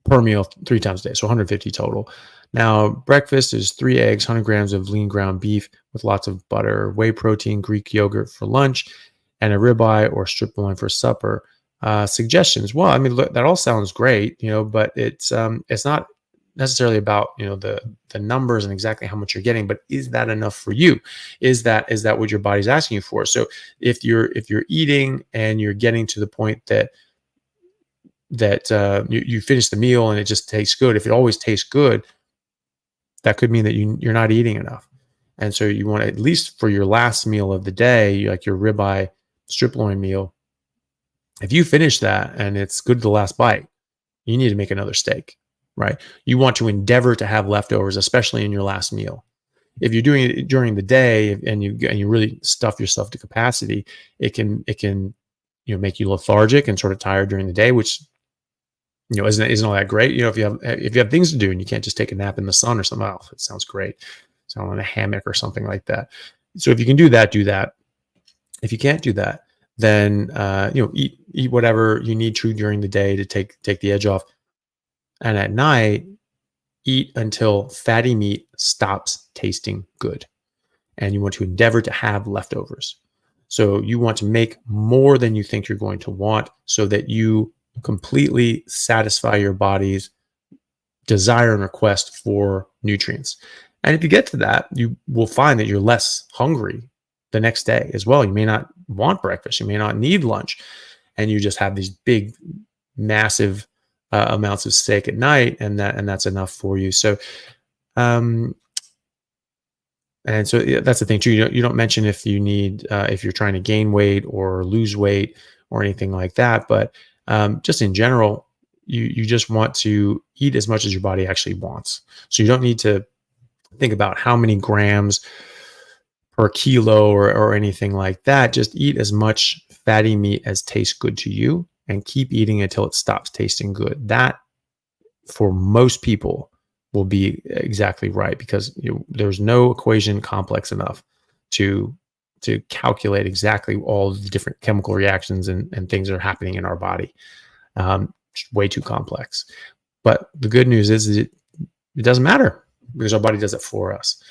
B: Per meal, 3 times a day, so 150 total. Now, breakfast is 3 eggs, 100 grams of lean ground beef with lots of butter, whey protein, Greek yogurt for lunch, and a ribeye or strip loin for supper. Suggestions. Well, I mean, look, that all sounds great, but it's not necessarily about, the numbers and exactly how much you're getting, but is that enough for you? Is that what your body's asking you for? So if you're eating and you're getting to the point that you finish the meal and it just tastes good, if it always tastes good, that could mean that you're not eating enough. And so you want to, at least for your last meal of the day, like your ribeye strip loin meal, if you finish that and it's good to the last bite, you need to make another steak, right? You want to endeavor to have leftovers, especially in your last meal. If you're doing it during the day and you really stuff yourself to capacity, it can make you lethargic and sort of tired during the day, which isn't all that great. If you have things to do and you can't just take a nap in the sun or something else, it sounds great. So on a hammock or something like that. So if you can do that, do that. If you can't do that, then eat whatever you need to during the day to take the edge off. And at night, eat until fatty meat stops tasting good. And you want to endeavor to have leftovers. So you want to make more than you think you're going to want so that you completely satisfy your body's desire and request for nutrients. And if you get to that, you will find that you're less hungry the next day as well. You may not want breakfast. You may not need lunch. And you just have these big, massive amounts of steak at night, and that's enough for you. So, and so that's the thing too. You don't mention if you need, if you're trying to gain weight or lose weight or anything like that. But just in general, you just want to eat as much as your body actually wants. So you don't need to think about how many grams per kilo or anything like that. Just eat as much fatty meat as tastes good to you and keep eating until it stops tasting good. That, for most people, will be exactly right, because there's no equation complex enough to calculate exactly all the different chemical reactions and things that are happening in our body. Way too complex. But the good news is that it doesn't matter, because our body does it for us.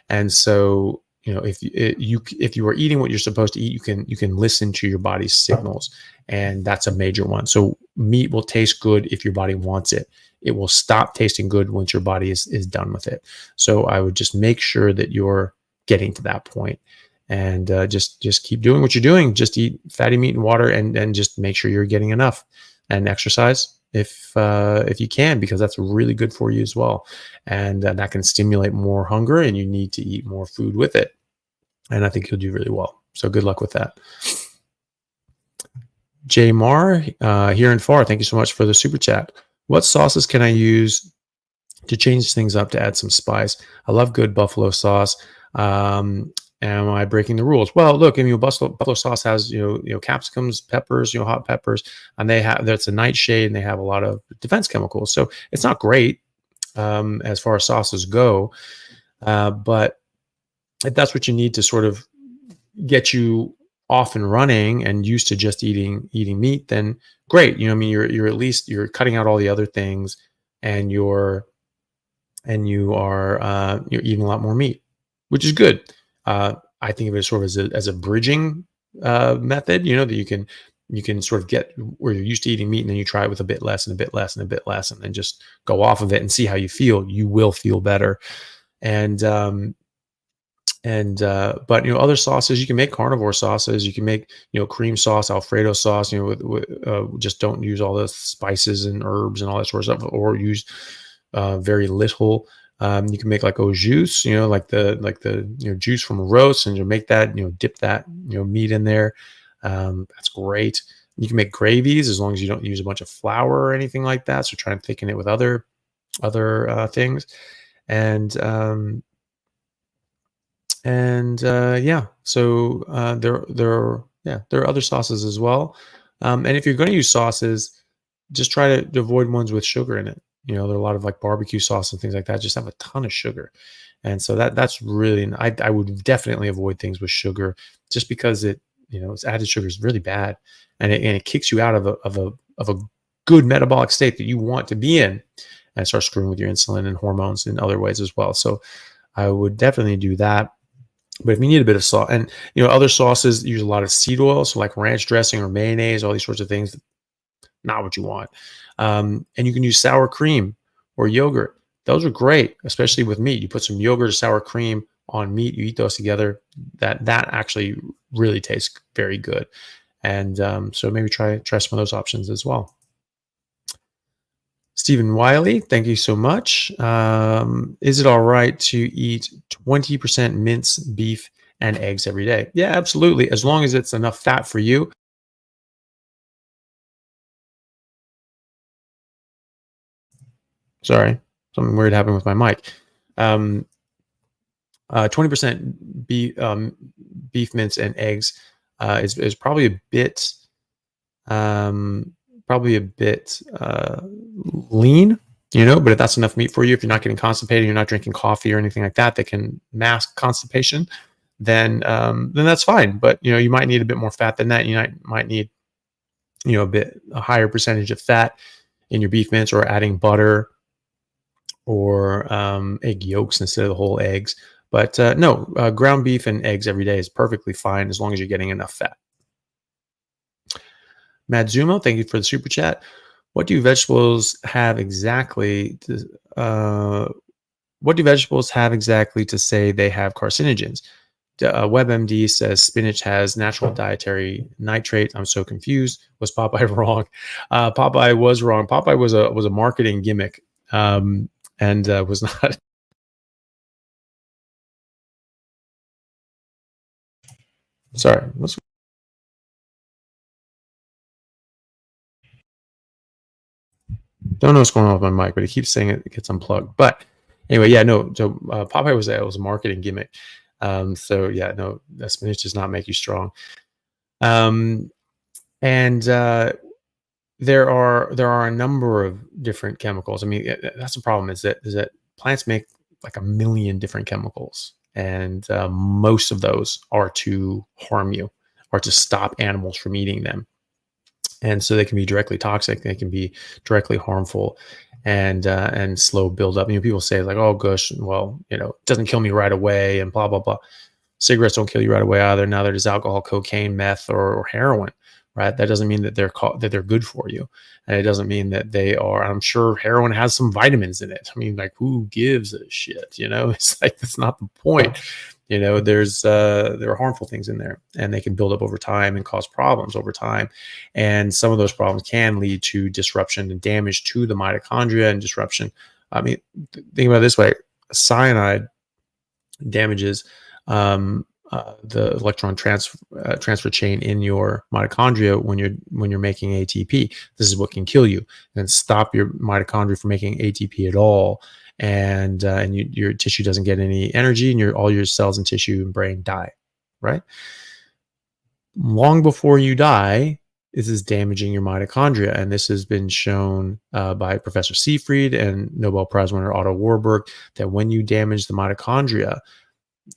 B: And so, if you are eating what you're supposed to eat, you can listen to your body's signals, and that's a major one. So meat will taste good if your body wants it. It will stop tasting good once your body is done with it. So I would just make sure that you're getting to that point, and just keep doing what you're doing. Just eat fatty meat and water, and just make sure you're getting enough, and exercise if you can, because that's really good for you as well. And that can stimulate more hunger, and you need to eat more food with it. And I think you'll do really well. So good luck with that. J Mar, here and far, thank you so much for the super chat. What sauces can I use to change things up to add some spice? I love good buffalo sauce. Am I breaking the rules? Well, look, I mean, buffalo sauce has capsicums, peppers, hot peppers, and that's a nightshade, and they have a lot of defense chemicals. So it's not great as far as sauces go, but if that's what you need to sort of get you off and running and used to just eating meat, then great. I mean, you're at least you're cutting out all the other things, and you are you're eating a lot more meat, which is good. I think of it sort of as a bridging method, that you can sort of get where you're used to eating meat, and then you try it with a bit less and a bit less and a bit less, and then just go off of it and see how you feel. You will feel better. And but other sauces, you can make carnivore sauces, you can make cream sauce, Alfredo sauce, just don't use all the spices and herbs and all that sort of stuff, or use very little. You can make like au jus, like the juice from a roast, and you make that, dip that meat in there. That's great. You can make gravies as long as you don't use a bunch of flour or anything like that. So try and thicken it with other things. And yeah, so there are other sauces as well. And if you're going to use sauces, just try to avoid ones with sugar in it. There are a lot of like barbecue sauce and things like that just have a ton of sugar, and so that's really, I would definitely avoid things with sugar, just because it's added sugar is really bad, and it kicks you out of a good metabolic state that you want to be in, and start screwing with your insulin and hormones in other ways as well. So I would definitely do that. But if you need a bit of salt, and other sauces use a lot of seed oil, so like ranch dressing or mayonnaise, all these sorts of things, not what you want. And you can use sour cream or yogurt. Those are great, especially with meat. You put some yogurt or sour cream on meat, you eat those together. That actually really tastes very good. And so maybe try some of those options as well. Stephen Wiley, thank you so much. Is it all right to eat 20% minced beef and eggs every day? Yeah, absolutely. As long as it's enough fat for you. Sorry, something weird happened with my mic. 20% beef mince and eggs is probably a bit lean, but if that's enough meat for you, if you're not getting constipated, you're not drinking coffee or anything like that can mask constipation, then that's fine. But you might need a bit more fat than that. You might need a higher percentage of fat in your beef mince, or adding butter or egg yolks instead of the whole eggs. But no, ground beef and eggs every day is perfectly fine as long as you're getting enough fat. Madzumo, thank you for the super chat. What do vegetables have exactly to say they have carcinogens? WebMD says spinach has natural dietary nitrate. I'm so confused. Was Popeye wrong? Popeye was wrong. Popeye was a marketing gimmick, and was not. Sorry. Don't know what's going on with my mic, but it keeps saying it gets unplugged. But anyway, yeah, no. So Popeye was a marketing gimmick. So yeah, no, that spinach does not make you strong. And there are a number of different chemicals. I mean, that's the problem is that plants make like a million different chemicals, and most of those are to harm you or to stop animals from eating them. And so they can be directly toxic. They can be directly harmful, and slow build up. People say like, oh gosh, well, it doesn't kill me right away, and blah blah blah. Cigarettes don't kill you right away either. Now there's alcohol, cocaine, meth, or heroin, right? That doesn't mean that they're good for you, and it doesn't mean that they are. I'm sure heroin has some vitamins in it. I mean, like, who gives a shit? It's like that's not the point. There are harmful things in there, and they can build up over time and cause problems over time. And some of those problems can lead to disruption and damage to the mitochondria and disruption. I mean, think about it this way: cyanide damages the electron transfer chain in your mitochondria when you're making ATP. This is what can kill you and stop your mitochondria from making ATP at all. and your tissue doesn't get any energy, and all your cells and tissue and brain die, right? Long before you die, this is damaging your mitochondria, and this has been shown by Professor Seifried and Nobel Prize winner Otto Warburg, that when you damage the mitochondria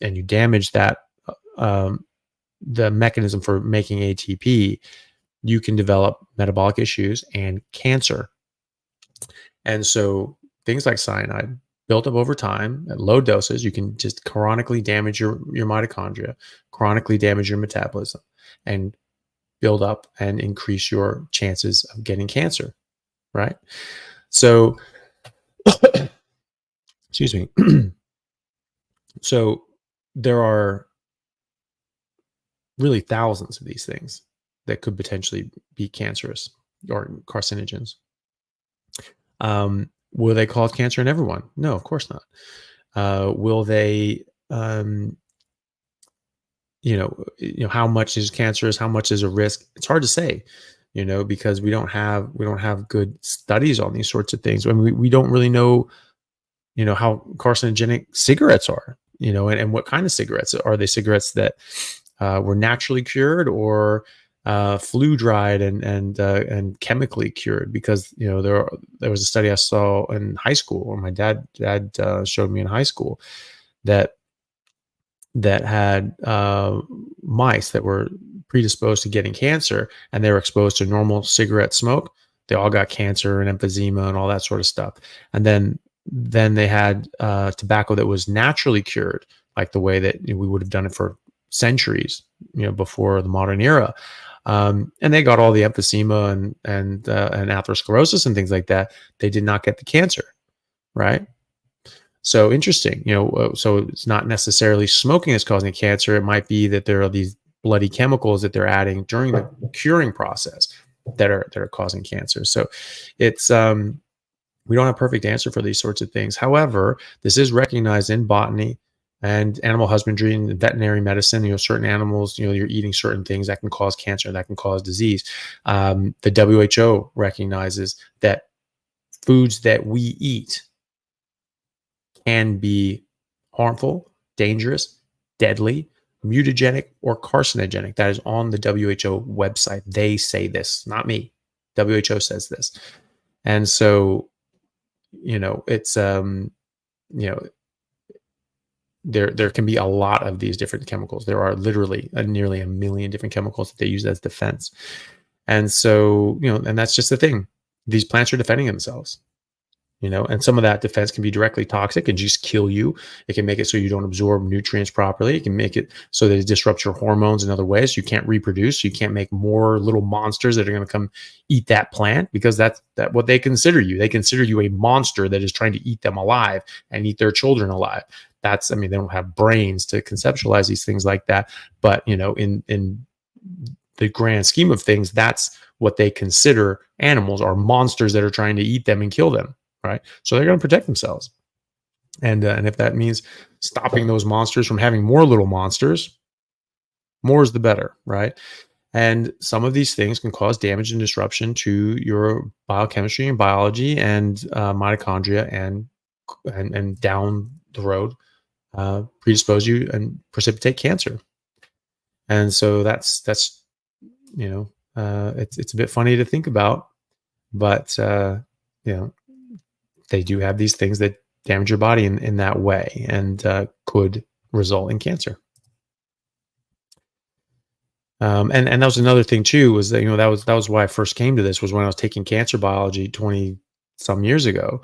B: and you damage that the mechanism for making ATP, you can develop metabolic issues and cancer. And so things like cyanide built up over time at low doses, you can just chronically damage your mitochondria, chronically damage your metabolism, and build up and increase your chances of getting cancer, right? So, excuse me. So there are really thousands of these things that could potentially be cancerous or carcinogens. Will they cause cancer in everyone? No, of course not. Will they, how much is cancerous? How much is a risk? It's hard to say, because we don't have good studies on these sorts of things. I mean, we don't really know, how carcinogenic cigarettes are, and what kind of cigarettes are they? Cigarettes that were naturally cured or flue dried and chemically cured? Because there was a study I saw in high school, or my dad showed me in high school, that had mice that were predisposed to getting cancer, and they were exposed to normal cigarette smoke. They all got cancer and emphysema and all that sort of stuff. And then they had tobacco that was naturally cured, like the way that we would have done it for centuries, before the modern era. And they got all the emphysema and atherosclerosis and things like that. They did not get the cancer, right? So interesting, so it's not necessarily smoking that's causing cancer. It might be that there are these bloody chemicals that they're adding during the curing process that are causing cancer. So it's, we don't have a perfect answer for these sorts of things. However, this is recognized in botany and animal husbandry and veterinary medicine. Certain animals, you're eating certain things that can cause cancer, that can cause disease. The WHO recognizes that foods that we eat can be harmful, dangerous, deadly, mutagenic, or carcinogenic. That is on the WHO website. They say this, not me. WHO says this. And so, it's, there can be a lot of these different chemicals. There are literally nearly 1 million different chemicals that they use as defense. And so, and that's just the thing. These plants are defending themselves. And some of that defense can be directly toxic and just kill you. It can make it so you don't absorb nutrients properly. It can make it so that it disrupts your hormones in other ways. You can't reproduce. You can't make more little monsters that are going to come eat that plant, because that's what they consider you. They consider you a monster that is trying to eat them alive and eat their children alive. They don't have brains to conceptualize these things like that. But, in the grand scheme of things, that's what they consider animals, are monsters that are trying to eat them and kill them. Right. So they're going to protect themselves. And if that means stopping those monsters from having more little monsters, more is the better. Right. And some of these things can cause damage and disruption to your biochemistry and biology and mitochondria, and down the road predispose you and precipitate cancer. And so that's it's a bit funny to think about, but they do have these things that damage your body in that way, and could result in cancer. And that was another thing too, was that, that was why I first came to this, was when I was taking cancer biology 20 some years ago,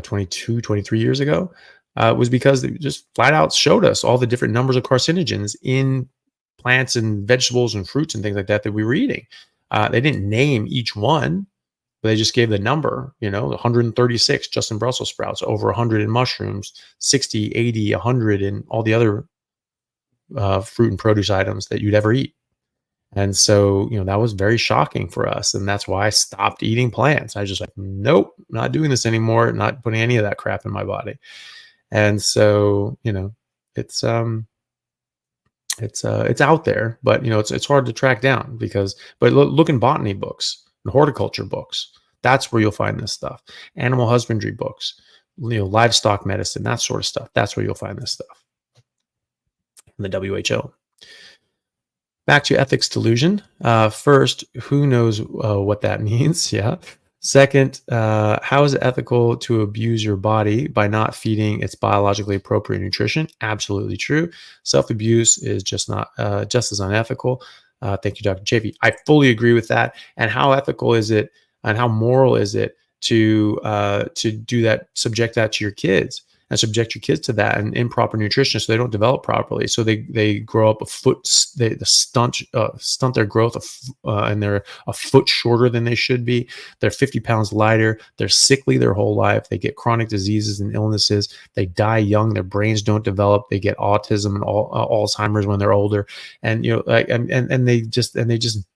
B: 22, 23 years ago, was because they just flat out showed us all the different numbers of carcinogens in plants and vegetables and fruits and things like that we were eating. They didn't name each one. They just gave the number, 136 just in Brussels sprouts, over 100 in mushrooms, 60, 80, 100 in all the other fruit and produce items that you'd ever eat. And so, that was very shocking for us. And that's why I stopped eating plants. I was just like, nope, not doing this anymore, not putting any of that crap in my body. And so, it's out there, but it's hard to track down, but look in botany books and horticulture books. That's where you'll find this stuff. Animal husbandry books. livestock medicine, that sort of stuff. That's where you'll find this stuff in the WHO. Back to ethics delusion. First, who knows what that means? Yeah. Second, how is it ethical to abuse your body by not feeding its biologically appropriate nutrition? Absolutely true. Self-abuse is just as unethical. Thank you, Dr. Chaffee. I fully agree with that. And how ethical is it, and how moral is it to do that, subject that to your kids, and subject your kids to that and improper nutrition so they don't develop properly. So they grow up they stunt their growth and they're a foot shorter than they should be. They're 50 pounds lighter. They're sickly their whole life. They get chronic diseases and illnesses. They die young. Their brains don't develop. They get autism and Alzheimer's when they're older. And, and they just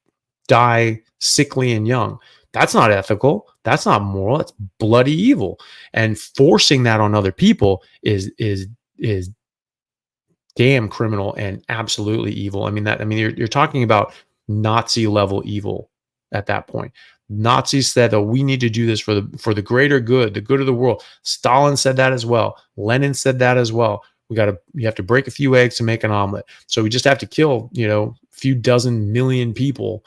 B: die sickly and young. That's not ethical. That's not moral. That's bloody evil. And forcing that on other people is damn criminal and absolutely evil. You're talking about Nazi level evil at that point. Nazis said, "Oh, we need to do this for the greater good, the good of the world." Stalin said that as well. Lenin said that as well. You have to break a few eggs to make an omelet. So we just have to kill, a few dozen million people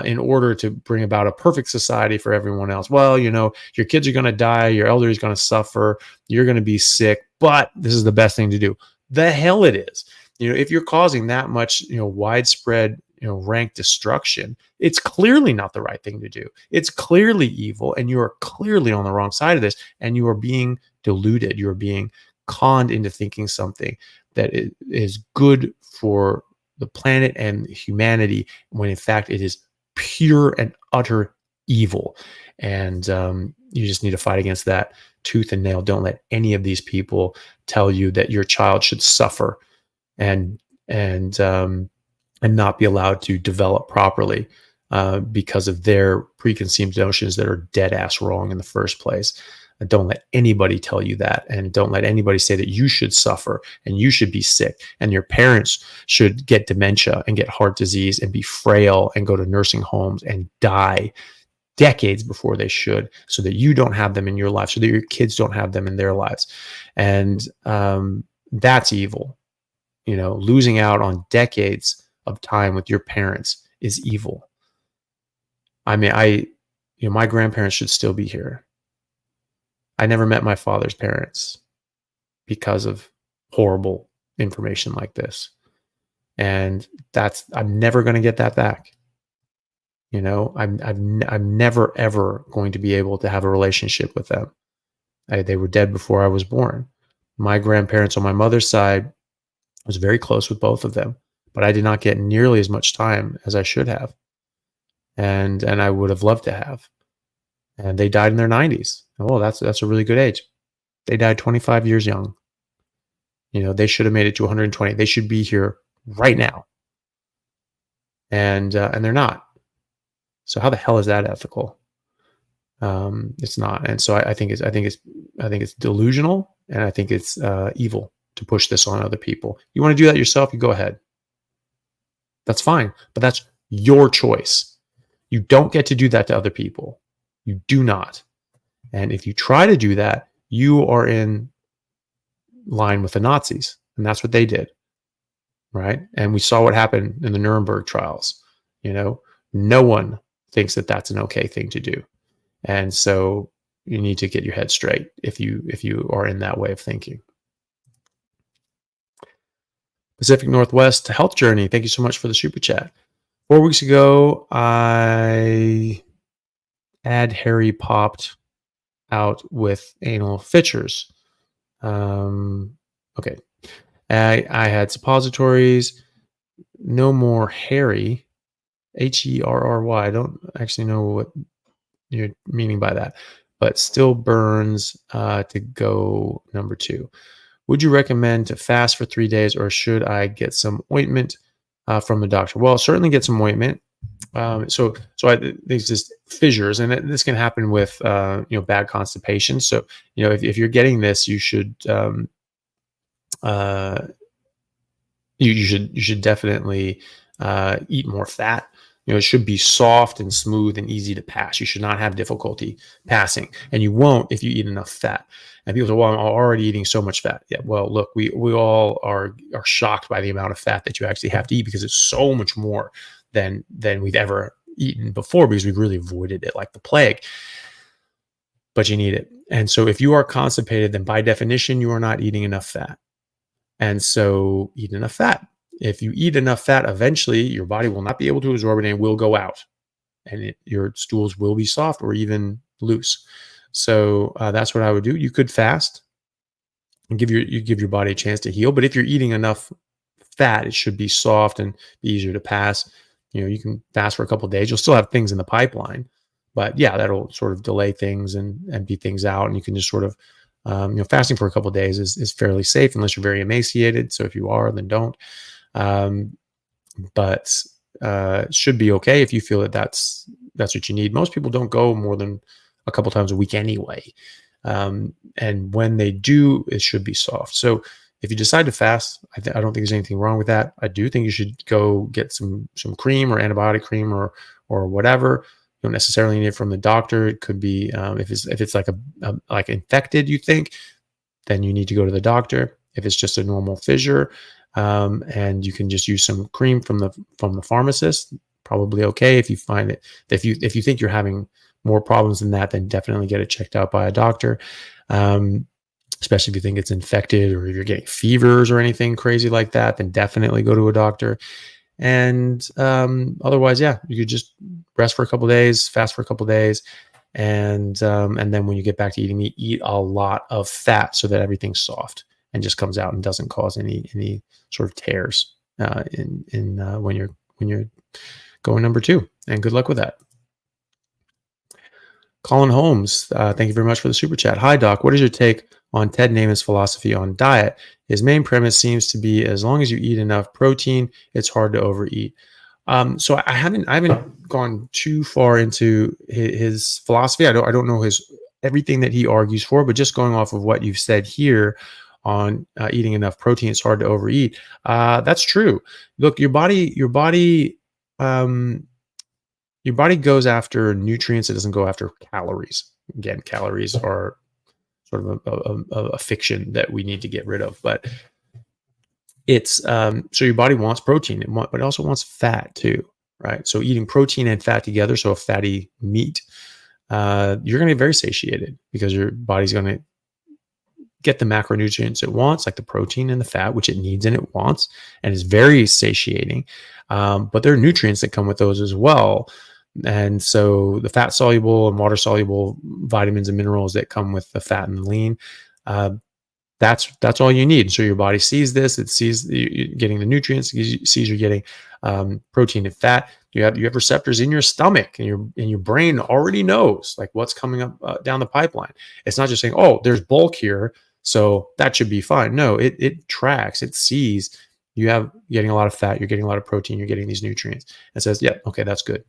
B: in order to bring about a perfect society for everyone else. Well, your kids are going to die, your elderly is going to suffer, you're going to be sick, but this is the best thing to do. The hell it is. If you're causing that much, widespread, rank destruction, it's clearly not the right thing to do. It's clearly evil, and you are clearly on the wrong side of this, and you are being deluded. You are being conned into thinking something that is good for the planet and humanity, when in fact it is pure and utter evil. And you just need to fight against that tooth and nail. Don't let any of these people tell you that your child should suffer and not be allowed to develop properly because of their preconceived notions that are dead ass wrong in the first place. And don't let anybody tell you that. And don't let anybody say that you should suffer and you should be sick and your parents should get dementia and get heart disease and be frail and go to nursing homes and die decades before they should, so that you don't have them in your life, so that your kids don't have them in their lives. And that's evil. Losing out on decades of time with your parents is evil. My grandparents should still be here. I never met my father's parents because of horrible information like this. And I'm never going to get that back. I'm never, ever going to be able to have a relationship with them. They were dead before I was born. My grandparents on my mother's side, I was very close with both of them, but I did not get nearly as much time as I should have. And I would have loved to have. And they died in their 90s. Oh, that's a really good age. They died 25 years young. They should have made it to 120. They should be here right now. And they're not. So how the hell is that ethical? It's not. And so I think it's delusional, and I think it's evil to push this on other people. You want to do that yourself, you go ahead. That's fine, but that's your choice. You don't get to do that to other people. You do not. And if you try to do that, you are in line with the Nazis. And that's what they did. Right? And we saw what happened in the Nuremberg trials. No one thinks that that's an okay thing to do. And so you need to get your head straight if you are in that way of thinking. Pacific Northwest Health Journey, thank you so much for the super chat. 4 weeks ago, I had Harry popped out with anal fissures. Okay. I had suppositories, no more Harry, Herry. I don't actually know what you're meaning by that, but still burns to go number 2. Would you recommend to fast for 3 days, or should I get some ointment from the doctor? Well, certainly get some ointment. So there's just fissures, and this can happen with bad constipation. So if you're getting this, you should you should definitely eat more fat. it should be soft and smooth and easy to pass. You should not have difficulty passing, and you won't if you eat enough fat. And people say, well, I'm already eating so much fat. Yeah, well, look, we all are shocked by the amount of fat that you actually have to eat, because it's so much more than we've ever eaten before, because we've really avoided it like the plague. But you need it. And so if you are constipated, then by definition, you are not eating enough fat. And so eat enough fat. If you eat enough fat, eventually your body will not be able to absorb it and it will go out. And your stools will be soft or even loose. So that's what I would do. You could fast and give your body a chance to heal. But if you're eating enough fat, it should be soft and be easier to pass. You can fast for a couple of days. You'll still have things in the pipeline, but yeah, that'll sort of delay things and empty things out. And you can just sort of, fasting for a couple of days is fairly safe unless you're very emaciated. So if you are, then don't. But it should be okay if you feel that that's what you need. Most people don't go more than a couple times a week anyway. And when they do, it should be soft. So if you decide to fast, I don't think there's anything wrong with that. I do think you should go get some cream or antibiotic cream or whatever. You don't necessarily need it from the doctor. It could be if it's like infected, you think, then you need to go to the doctor. If it's just a normal fissure, and you can just use some cream from the pharmacist, probably okay. If you find it, if you think you're having more problems than that, then definitely get it checked out by a doctor. Especially if you think it's infected, or if you're getting fevers or anything crazy like that, then definitely go to a doctor. And otherwise, yeah, you could just rest for a couple of days, fast for a couple of days, and then when you get back to eating meat, eat a lot of fat so that everything's soft and just comes out and doesn't cause any sort of tears when you're going number 2. And good luck with that. Colin Holmes, thank you very much for the super chat. Hi, Doc. What is your take on Ted Naiman's philosophy on diet? His main premise seems to be, as long as you eat enough protein, it's hard to overeat. So I haven't gone too far into his philosophy. I don't know everything that he argues for, but just going off of what you've said here on eating enough protein, it's hard to overeat. That's true. Look, your body goes after nutrients. It doesn't go after calories. Again, calories are sort of a fiction that we need to get rid of. But it's so your body wants protein, but it also wants fat too, right? So eating protein and fat together, so a fatty meat, you're going to be very satiated, because your body's going to get the macronutrients it wants, like the protein and the fat, which it needs and it wants, and is very satiating. But there are nutrients that come with those as well. And so the fat soluble and water soluble vitamins and minerals that come with the fat and the lean, that's all you need. So your body sees this, it sees you're getting the nutrients, it sees you're getting protein and fat. You have receptors in your stomach, and your brain already knows like what's coming up down the pipeline. It's not just saying, oh, there's bulk here, so that should be fine. No, it tracks, it sees you're getting a lot of fat, you're getting a lot of protein, you're getting these nutrients, and says, yeah, okay, that's good.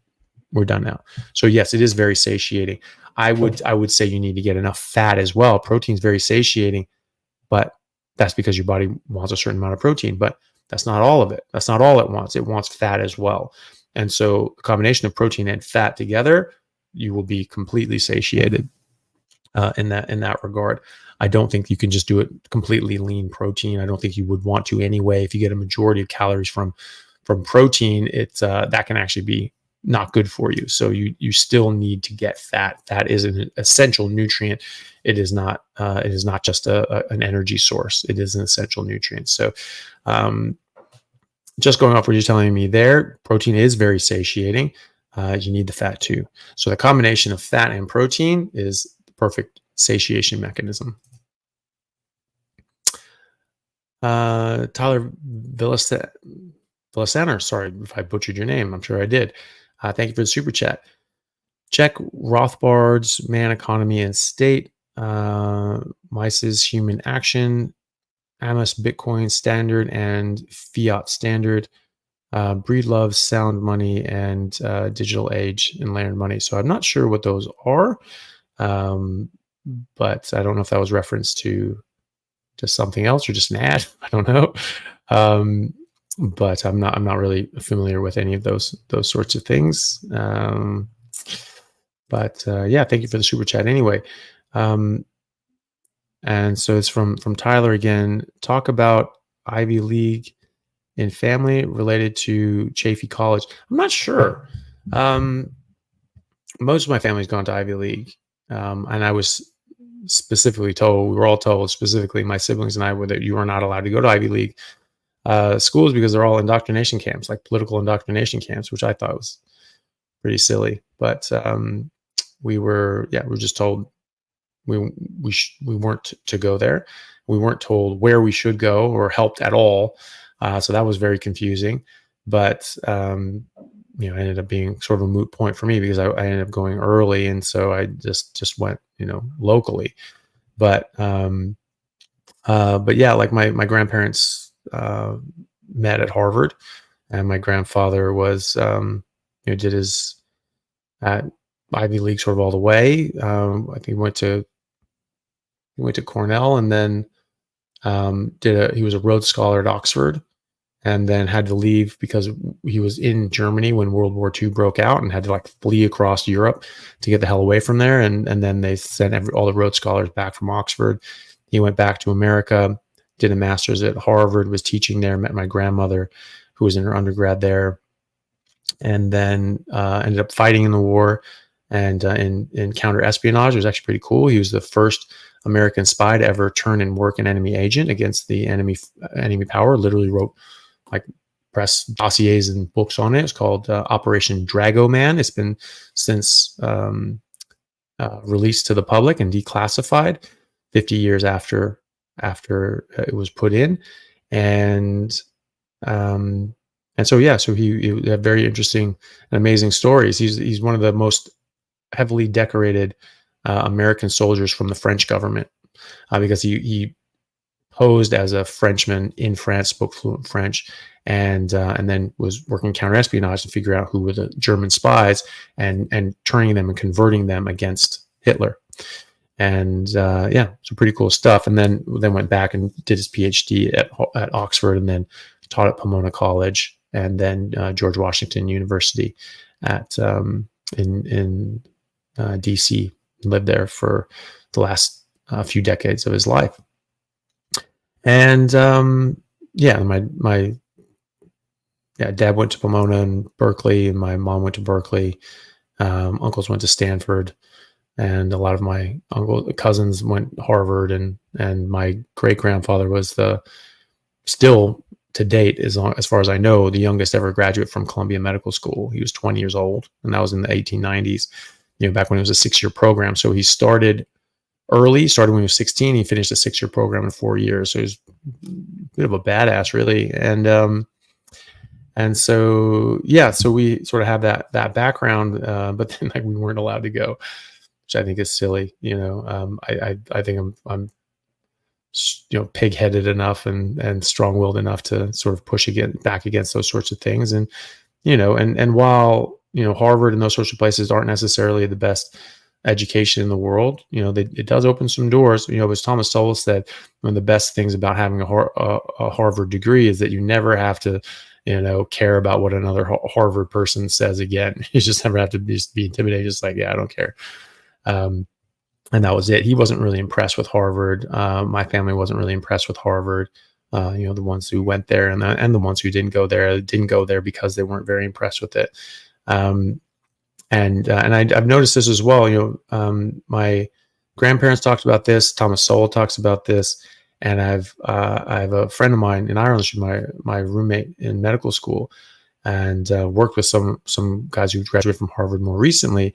B: We're done now. So yes, it is very satiating. I would say you need to get enough fat as well. Protein is very satiating, but that's because your body wants a certain amount of protein, but that's not all of it. That's not all it wants. It wants fat as well. And so a combination of protein and fat together, you will be completely satiated in that regard. I don't think you can just do it completely lean protein. I don't think you would want to anyway. If you get a majority of calories from protein, it's that can actually be not good for you. So you still need to get fat. Fat is an essential nutrient. It is not just an energy source. It is an essential nutrient. So just going off what you're telling me there, protein is very satiating. You need the fat too. So the combination of fat and protein is the perfect satiation mechanism. Tyler Villasaner, sorry if I butchered your name. I'm sure I did. Thank you for the super chat. Check Rothbard's Man, Economy, and State, Mises Human Action, Amos Bitcoin Standard, and Fiat Standard, Breedlove Sound Money, and Digital Age and Layered Money. So I'm not sure what those are, but I don't know if that was reference to something else or just an ad. I don't know. but I'm not really familiar with any of those sorts of things. But yeah, thank you for the super chat anyway. And so it's from Tyler again. Talk about Ivy League in family related to Chaffee College. I'm not sure. Most of my family's gone to Ivy League, and I was specifically told, we were all told, specifically my siblings and I, were that you are not allowed to go to Ivy League schools because they're all indoctrination camps, like political indoctrination camps, which I thought was pretty silly. But we were just told we weren't to go there. We weren't told where we should go or helped at all. So that was very confusing. But it ended up being sort of a moot point for me because I ended up going early, and so I just went locally. But yeah, like my grandparents met at Harvard, and my grandfather was did his at Ivy League sort of all the way. I think he went to Cornell, and then he was a Rhodes Scholar at Oxford, and then had to leave because he was in Germany when World War II broke out and had to like flee across Europe to get the hell away from there. And then they sent all the Rhodes Scholars back from Oxford. He went back to America, did a master's at Harvard, was teaching there, met my grandmother who was in her undergrad there, and then ended up fighting in the war and in counter-espionage. It was actually pretty cool. He was the first American spy to ever turn and work an enemy agent against the enemy power. Literally wrote like press dossiers and books on it. It's called Operation Dragoman. It's been since released to the public and declassified 50 years after it was put in. And so he had very interesting and amazing stories. He's one of the most heavily decorated American soldiers from the French government because he posed as a Frenchman in France, spoke fluent French, and then was working counterespionage to figure out who were the German spies and turning them and converting them against Hitler. And some pretty cool stuff. And then went back and did his PhD at Oxford, and then taught at Pomona College, and then George Washington University in DC. Lived there for the last few decades of his life. And my dad went to Pomona and Berkeley, and my mom went to Berkeley. Uncles went to Stanford, and a lot of my cousins went to Harvard, and my great grandfather was still to date, as far as I know, the youngest ever graduate from Columbia Medical School. He was 20 years old, and that was in the 1890s. Back when it was a 6-year program. So he started early, started when he was 16. He finished a 6-year program in 4 years. So he was a bit of a badass, really. And so we sort of have that background, but then like we weren't allowed to go, which I think is silly. I think I'm pig-headed enough and strong-willed enough to sort of push back against those sorts of things. And and while Harvard and those sorts of places aren't necessarily the best education in the world, it does open some doors. As Thomas Sowell said, one of the best things about having a Harvard degree is that you never have to care about what another Harvard person says again. You just never have to be intimidated. Just like, yeah, I don't care. And that was it. He wasn't really impressed with Harvard. My family wasn't really impressed with Harvard. The ones who went there and the ones who didn't go there because they weren't very impressed with it. And I've noticed this as well. My grandparents talked about this. Thomas Sowell talks about this, and I have a friend of mine in Ireland. She's my roommate in medical school, and worked with some guys who graduated from Harvard more recently,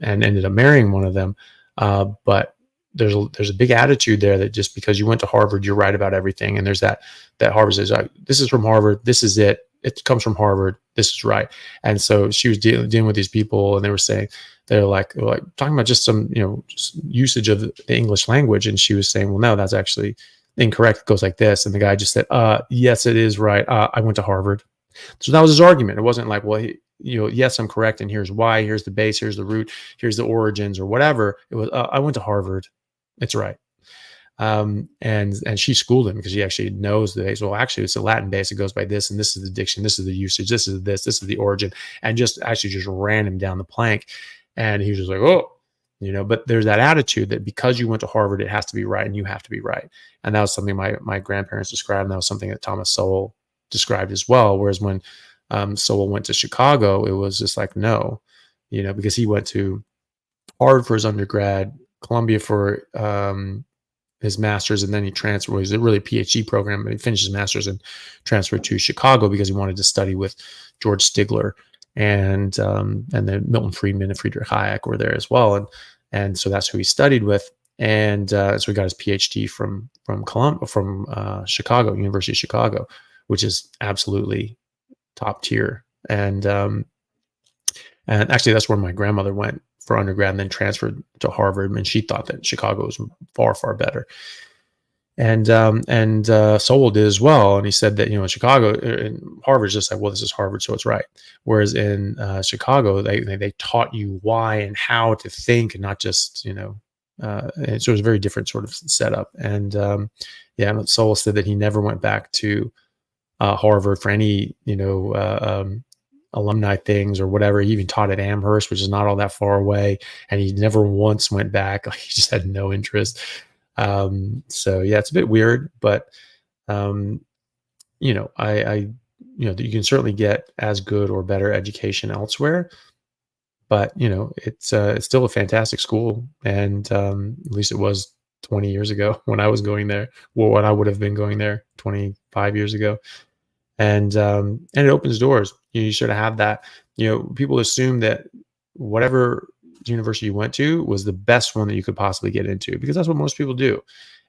B: and ended up marrying one of them. But there's a big attitude there that just because you went to Harvard, you're right about everything. And there's that Harvard says, this is from Harvard. This is it. It comes from Harvard. This is right. And so she was dealing with these people, and they were saying, they're like talking about just some, just usage of the English language. And she was saying, well, no, that's actually incorrect. It goes like this. And the guy just said, yes, it is right. I went to Harvard. So that was his argument. It wasn't like, well, yes, I'm correct. And here's why, here's the base, here's the root, here's the origins or whatever. It was, I went to Harvard. It's right. And she schooled him because she actually knows the base. Well, actually, it's a Latin base. It goes by this, and this is the diction, this is the usage, this is the origin, and just ran him down the plank. And he was just like, oh, but there's that attitude that because you went to Harvard, it has to be right, and you have to be right. And that was something my grandparents described, and that was something that Thomas Sowell described as well. Whereas when Sowell went to Chicago, it was just like, no, because he went to Harvard for his undergrad, Columbia for his master's, and then he transferred. Well, it was a really PhD program, but he finished his master's and transferred to Chicago because he wanted to study with George Stigler, and then Milton Friedman and Friedrich Hayek were there as well, and so that's who he studied with, and so he got his PhD from Chicago, University of Chicago, which is absolutely top tier, and actually that's where my grandmother went for undergrad and then transferred to Harvard, and she thought that Chicago was far, far better. And Sowell did as well. And he said that, in Chicago, and Harvard's just like, well, this is Harvard, so it's right. Whereas in Chicago, they taught you why and how to think, and not just, and so it was a very different sort of setup. And Sowell said that he never went back to Harvard for any, alumni things or whatever. He even taught at Amherst, which is not all that far away, and he never once went back. Like, he just had no interest. So yeah, it's a bit weird, but you can certainly get as good or better education elsewhere, but it's still a fantastic school, and at least it was 20 years ago when I was going there, or when I would have been going there 25 years ago. And it opens doors. You sort of have that, people assume that whatever university you went to was the best one that you could possibly get into, because that's what most people do.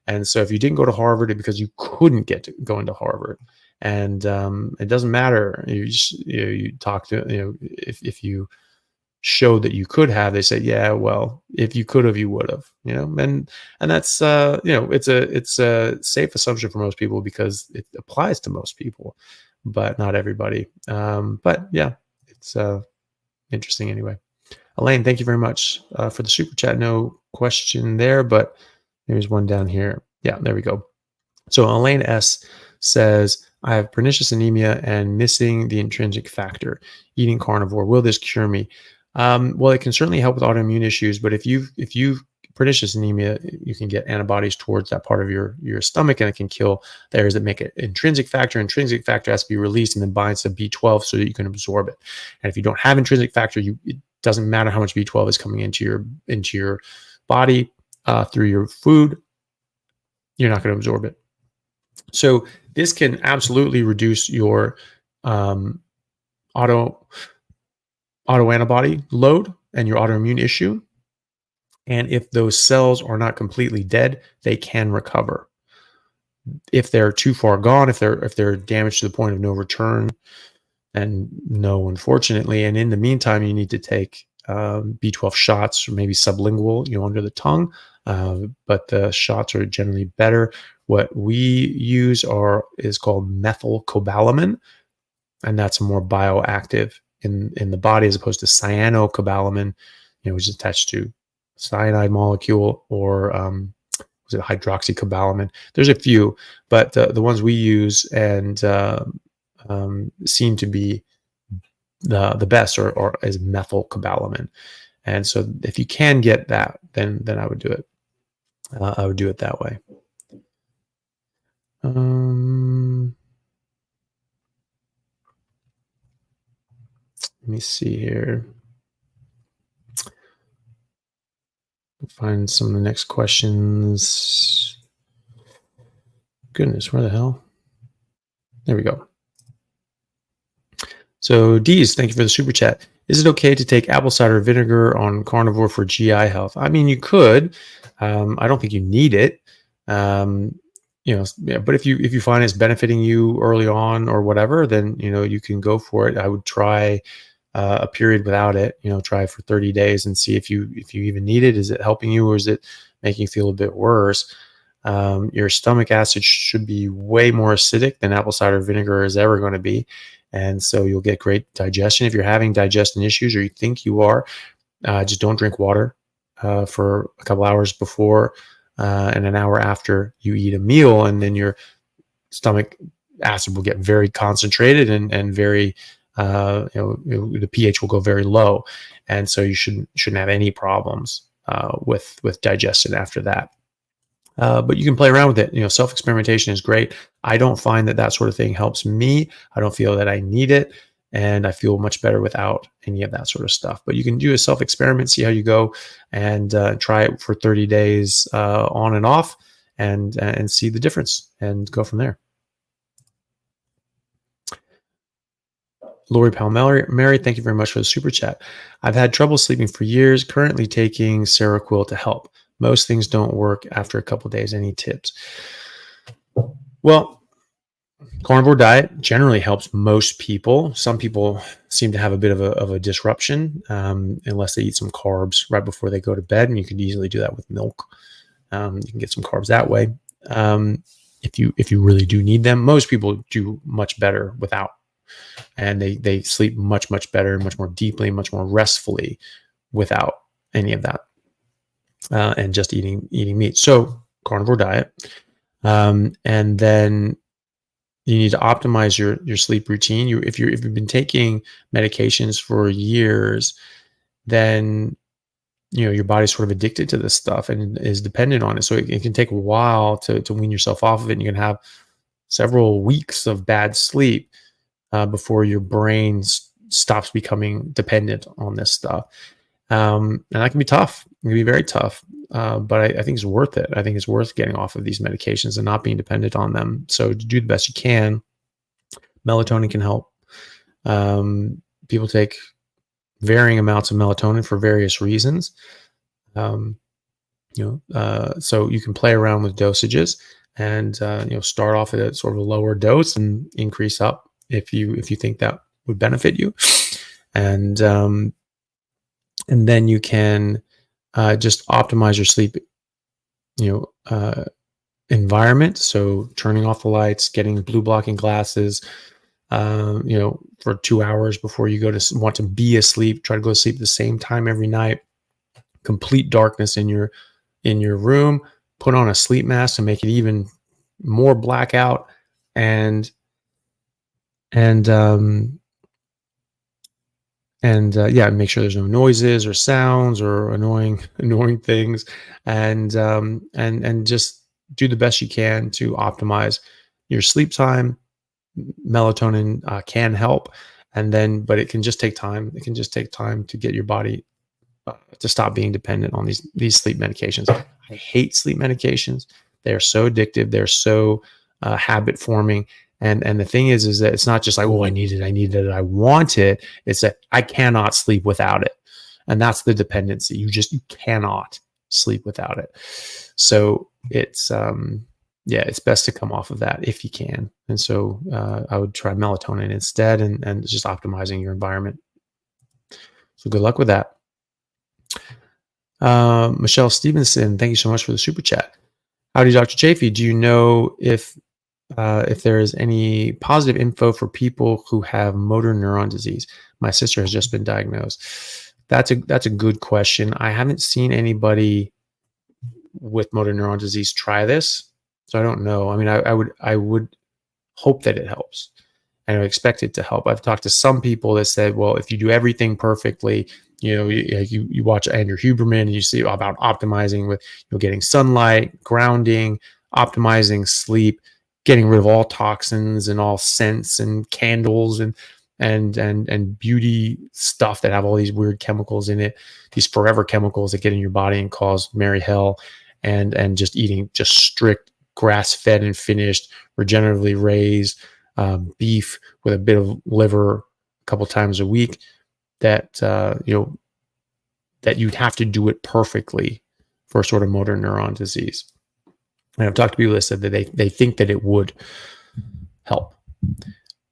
B: And so if you didn't go to Harvard, it's because you couldn't get to go into Harvard. And it doesn't matter. You talk to, if you show that you could have, they say, yeah, well, if you could have, you would have, and that's, it's a safe assumption for most people because it applies to most people, but not everybody. But yeah, it's interesting anyway. Elaine, thank you very much for the super chat. No question there, but there's one down here. Yeah, there we go. So Elaine S says, I have pernicious anemia and missing the intrinsic factor. Eating carnivore, will this cure me? Well, it can certainly help with autoimmune issues, but if you've pernicious anemia, you can get antibodies towards that part of your stomach, and it can kill the areas that make it intrinsic factor. Intrinsic factor has to be released and then binds to B12 so that you can absorb it. And if you don't have intrinsic factor, it doesn't matter how much B12 is coming into your body through your food, you're not going to absorb it. So this can absolutely reduce your autoantibody load and your autoimmune issue. And if those cells are not completely dead, they can recover. If they're too far gone, if they're damaged to the point of no return, then no, unfortunately. And in the meantime, you need to take B12 shots, or maybe sublingual, under the tongue. But the shots are generally better. What we use is called methylcobalamin, and that's more bioactive in the body as opposed to cyanocobalamin, which is attached to cyanide molecule, or was it hydroxycobalamin? There's a few, but the ones we use and seem to be the best or is methylcobalamin. And so if you can get that, then I would do it. I would do it that way. Let me see here. Find some of the next questions. Goodness, where the hell? There we go. So Deez, thank you for the super chat. Is it okay to take apple cider vinegar on carnivore for GI health? I mean, you could. I don't think you need it. But if you find it's benefiting you early on or whatever, then you can go for it. I would try a period without it. Try for 30 days and see if you even need it. Is it helping you, or is it making you feel a bit worse? Your stomach acid should be way more acidic than apple cider vinegar is ever going to be, and so you'll get great digestion. If you're having digestion issues, or you think you are, just don't drink water for a couple hours before and an hour after you eat a meal, and then your stomach acid will get very concentrated and very, the pH will go very low, and so you shouldn't have any problems with digestion after that. But you can play around with it. Self-experimentation is great. I don't find that sort of thing helps me. I don't feel that I need it, and I feel much better without any of that sort of stuff. But you can do a self-experiment, see how you go, and try it for 30 days on and off, and see the difference, and go from there. Lori Palmeri, thank you very much for the super chat. I've had trouble sleeping for years, currently taking Seroquel to help. Most things don't work after a couple of days. Any tips? Well, carnivore diet generally helps most people. Some people seem to have a bit of a disruption unless they eat some carbs right before they go to bed, and you could easily do that with milk. You can get some carbs that way. If you really do need them, most people do much better without, and they sleep much better, much more deeply, much more restfully without any of that, and just eating meat. So carnivore diet, and then you need to optimize your sleep routine. If you've been taking medications for years, then your body's sort of addicted to this stuff and is dependent on it. So it can take a while to wean yourself off of it. And you can have several weeks of bad sleep before your brain stops becoming dependent on this stuff. And that can be tough. It can be very tough. But I think it's worth it. I think it's worth getting off of these medications and not being dependent on them. So do the best you can. Melatonin can help. People take varying amounts of melatonin for various reasons. So you can play around with dosages and start off at a sort of a lower dose and increase up if you think that would benefit you, and then you can just optimize your sleep environment. So turning off the lights, getting blue blocking glasses, for 2 hours before you want to be asleep. Try to go to sleep at the same time every night. Complete darkness in your room. Put on a sleep mask to make it even more blackout, and make sure there's no noises or sounds or annoying things, and just do the best you can to optimize your sleep time. Melatonin can help, but it can just take time. It can just take time to get your body to stop being dependent on these sleep medications. I hate sleep medications. They are so addictive. They're so habit forming. And the thing is that it's not just like, oh, I need it, I want it. It's that I cannot sleep without it. And that's the dependency. You cannot sleep without it. So it's best to come off of that if you can. And so I would try melatonin instead, and just optimizing your environment. So good luck with that. Michelle Stevenson, thank you so much for the super chat. Howdy, Dr. Chaffee. Do you know if there is any positive info for people who have motor neuron disease? My sister has just been diagnosed. That's a good question. I haven't seen anybody with motor neuron disease try this, so I don't know. I mean, I would hope that it helps, and I would expect it to help. I've talked to some people that said, well, if you do everything perfectly, you watch Andrew Huberman and you see about optimizing with getting sunlight, grounding, optimizing sleep, getting rid of all toxins and all scents and candles and beauty stuff that have all these weird chemicals in it, these forever chemicals that get in your body and cause merry hell, and just eating just strict grass-fed and finished, regeneratively raised beef with a bit of liver a couple times a week, that that you'd have to do it perfectly for sort of motor neuron disease. And I've talked to people that said that they think that it would help.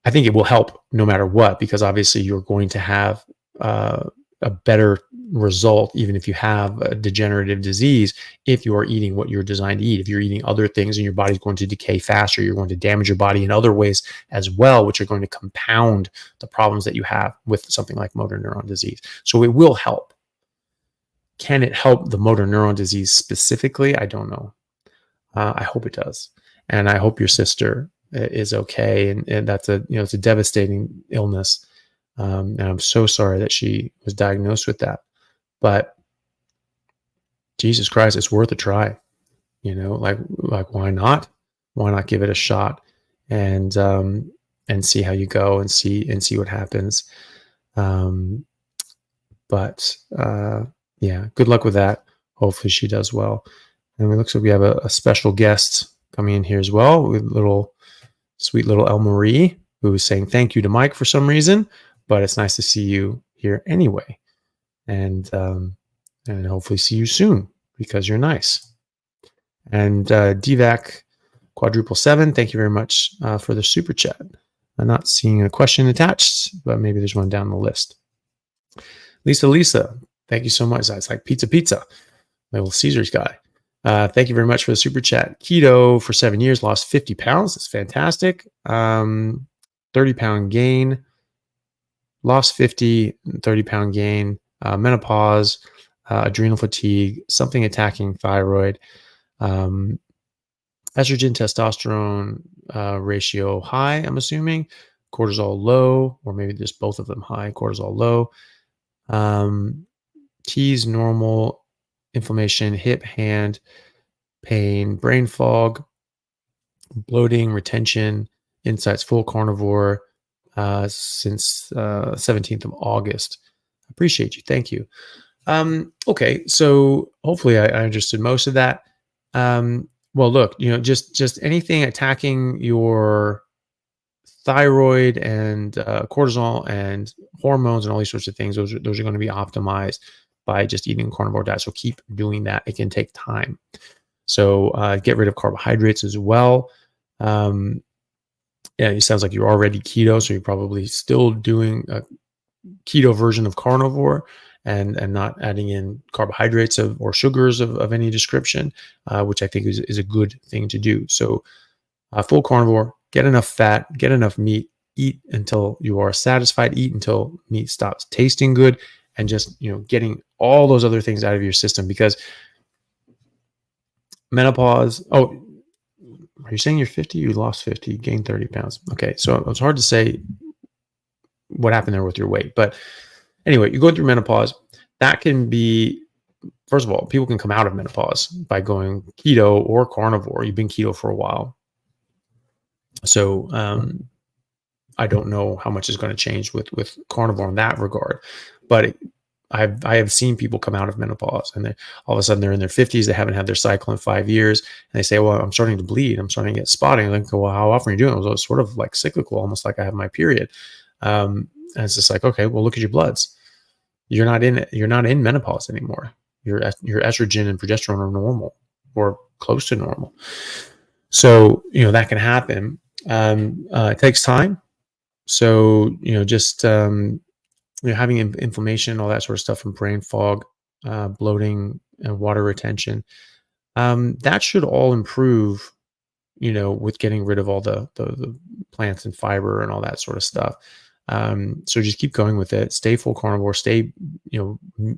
B: I think it will help no matter what, because obviously you're going to have a better result, even if you have a degenerative disease, if you are eating what you're designed to eat. If you're eating other things and your body's going to decay faster, you're going to damage your body in other ways as well, which are going to compound the problems that you have with something like motor neuron disease. So it will help. Can it help the motor neuron disease specifically? I don't know. I hope it does. And I hope your sister is okay. And that's it's a devastating illness. And I'm so sorry that she was diagnosed with that. But Jesus Christ, it's worth a try. Like why not? Why not give it a shot and see how you go and see what happens. But yeah, good luck with that. Hopefully she does well. And it looks like we have a special guest coming in here as well with sweet little El Marie, who is saying thank you to Mike for some reason, but it's nice to see you here anyway. And hopefully see you soon because you're nice. And DVAC quadruple 7, thank you very much for the super chat. I'm not seeing a question attached, but maybe there's one down the list. Lisa, thank you so much. It's like pizza, my little Caesars guy. Thank you very much for the super chat. Keto for 7 years, lost 50 pounds. That's fantastic. 30-pound gain, lost 50, 30-pound gain, menopause, adrenal fatigue, something attacking thyroid, estrogen testosterone ratio high, I'm assuming, cortisol low, or maybe just both of them high, cortisol low, T's normal, inflammation, hip, hand, pain, brain fog, bloating, retention, insights, full carnivore since 17th of August. Appreciate you. Thank you. Okay, so hopefully I understood most of that. Well, look, just anything attacking your thyroid and cortisol and hormones and all these sorts of things, those are going to be optimized by just eating a carnivore diet. So keep doing that. It can take time. So get rid of carbohydrates as well. Yeah, it sounds like you're already keto, so you're probably still doing a keto version of carnivore and not adding in carbohydrates or sugars of any description, which I think is a good thing to do. So full carnivore, get enough fat, get enough meat, eat until you are satisfied, eat until meat stops tasting good, and just getting all those other things out of your system. Because menopause, are you saying you're 50? You lost 50, gained 30 pounds. Okay, so it's hard to say what happened there with your weight. But anyway, you go through menopause. That can be, first of all, people can come out of menopause by going keto or carnivore. You've been keto for a while. So I don't know how much is going to change with carnivore in that regard. But I have seen people come out of menopause and all of a sudden they're in their 50s. They haven't had their cycle in 5 years. And they say, well, I'm starting to bleed. I'm starting to get spotting. I'm like, well, how often are you doing it? Well, it's sort of like cyclical, almost like I have my period. And it's just like, okay, well, look at your bloods. You're not in menopause anymore. Your estrogen and progesterone are normal or close to normal. So, that can happen. It takes time. So, just having inflammation, all that sort of stuff from brain fog, bloating, and water retention, that should all improve, with getting rid of all the plants and fiber and all that sort of stuff. So just keep going with it. Stay full carnivore. Stay,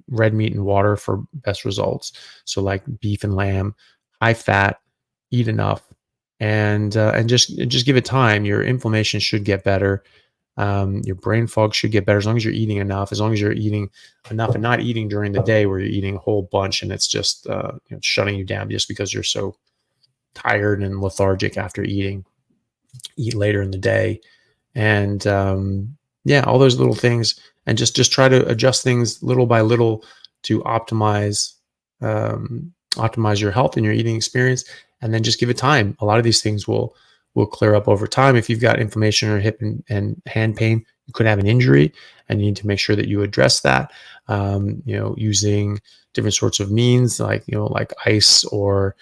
B: red meat and water for best results. So like beef and lamb, high fat, eat enough, and just give it time. Your inflammation should get better. Your brain fog should get better as long as you're eating enough, as long as you're eating enough and not eating during the day where you're eating a whole bunch and it's just shutting you down just because you're so tired and lethargic after eating. Eat later in the day. And all those little things, and just try to adjust things little by little to optimize your health and your eating experience, and then just give it time. A lot of these things will clear up over time. If you've got inflammation or hip and hand pain, you could have an injury, and you need to make sure that you address that. Using different sorts of means like ice or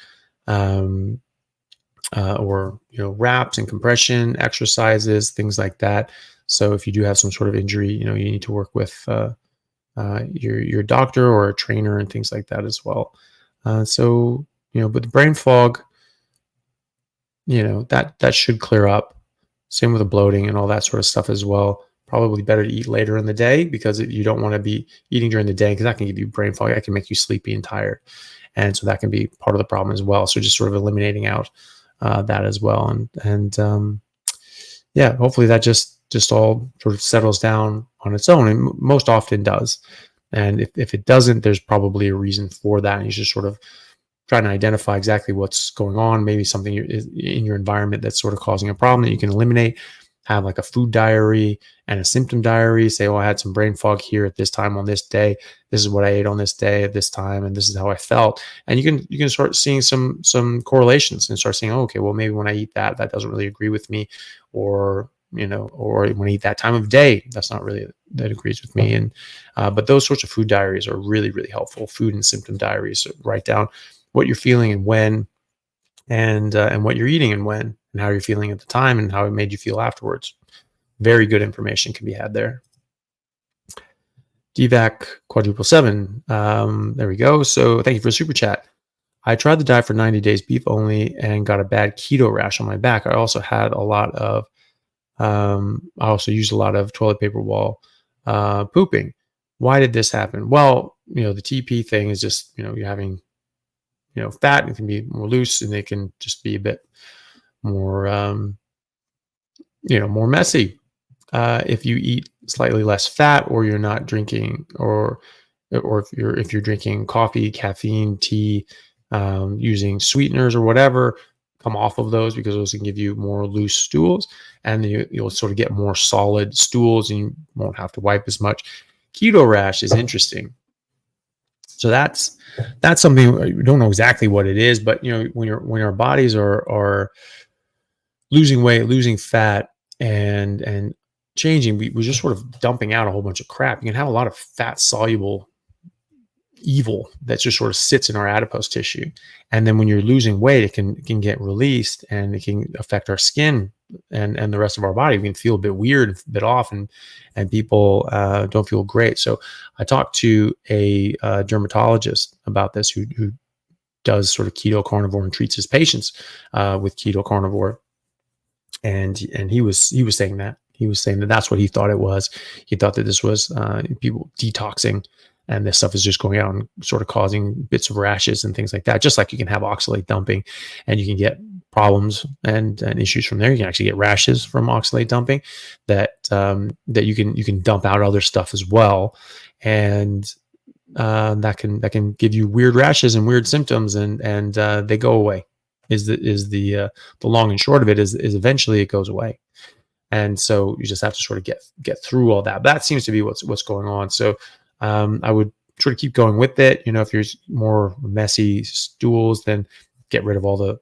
B: wraps and compression exercises, things like that. So if you do have some sort of injury, you need to work with your doctor or a trainer and things like that as well. But the brain fog, that should clear up. Same with the bloating and all that sort of stuff as well. Probably better to eat later in the day, because you don't want to be eating during the day, because that can give you brain fog. That can make you sleepy and tired. And so that can be part of the problem as well. So just sort of eliminating out that as well. And yeah, hopefully that just all sort of settles down on its own, and most often does. And if it doesn't, there's probably a reason for that. And you should sort of trying to identify exactly what's going on, maybe something in your environment that's sort of causing a problem that you can eliminate. Have like a food diary and a symptom diary. Say, oh, I had some brain fog here at this time on this day. This is what I ate on this day at this time, and this is how I felt. And you can start seeing some correlations and start saying, oh, okay, well, maybe when I eat that doesn't really agree with me, or or when I eat that time of day, that's not really that agrees with me. And but those sorts of food diaries are really, really helpful. Food and symptom diaries. So write down what you're feeling and when, and what you're eating and when, and how you're feeling at the time, and how it made you feel afterwards. Very good information can be had there. DVAC quadruple 7. There we go. So thank you for the super chat. I tried the diet for 90 days, beef only, and got a bad keto rash on my back. I also had a lot of, I also used a lot of toilet paper while pooping. Why did this happen? Well, the TP thing is just, you're having, fat, and it can be more loose, and it can just be a bit more, more messy. If you eat slightly less fat, or you're not drinking, or if you're drinking coffee, caffeine, tea, using sweeteners or whatever, come off of those, because those can give you more loose stools, and you'll sort of get more solid stools, and you won't have to wipe as much. Keto rash is interesting. So that's something we don't know exactly what it is, but when our bodies are losing weight, losing fat, and changing, we're just sort of dumping out a whole bunch of crap. You can have a lot of fat soluble evil that just sort of sits in our adipose tissue, and then when you're losing weight, it can get released, and it can affect our skin and the rest of our body. We can feel a bit weird, a bit off, and people don't feel great. So I talked to a dermatologist about this, who does sort of keto carnivore and treats his patients with keto carnivore, and he was saying that that's what he thought it was. He thought that this was people detoxing, and this stuff is just going out and sort of causing bits of rashes and things like that. Just like you can have oxalate dumping, and you can get problems and issues from there. You can actually get rashes from oxalate dumping that you can dump out other stuff as well, and that can give you weird rashes and weird symptoms, and they go away. Is the long and short of it is eventually it goes away. And so you just have to sort of get through all that. But that seems to be what's going on. So I would sort of keep going with it. If there's more messy stools, then get rid of all the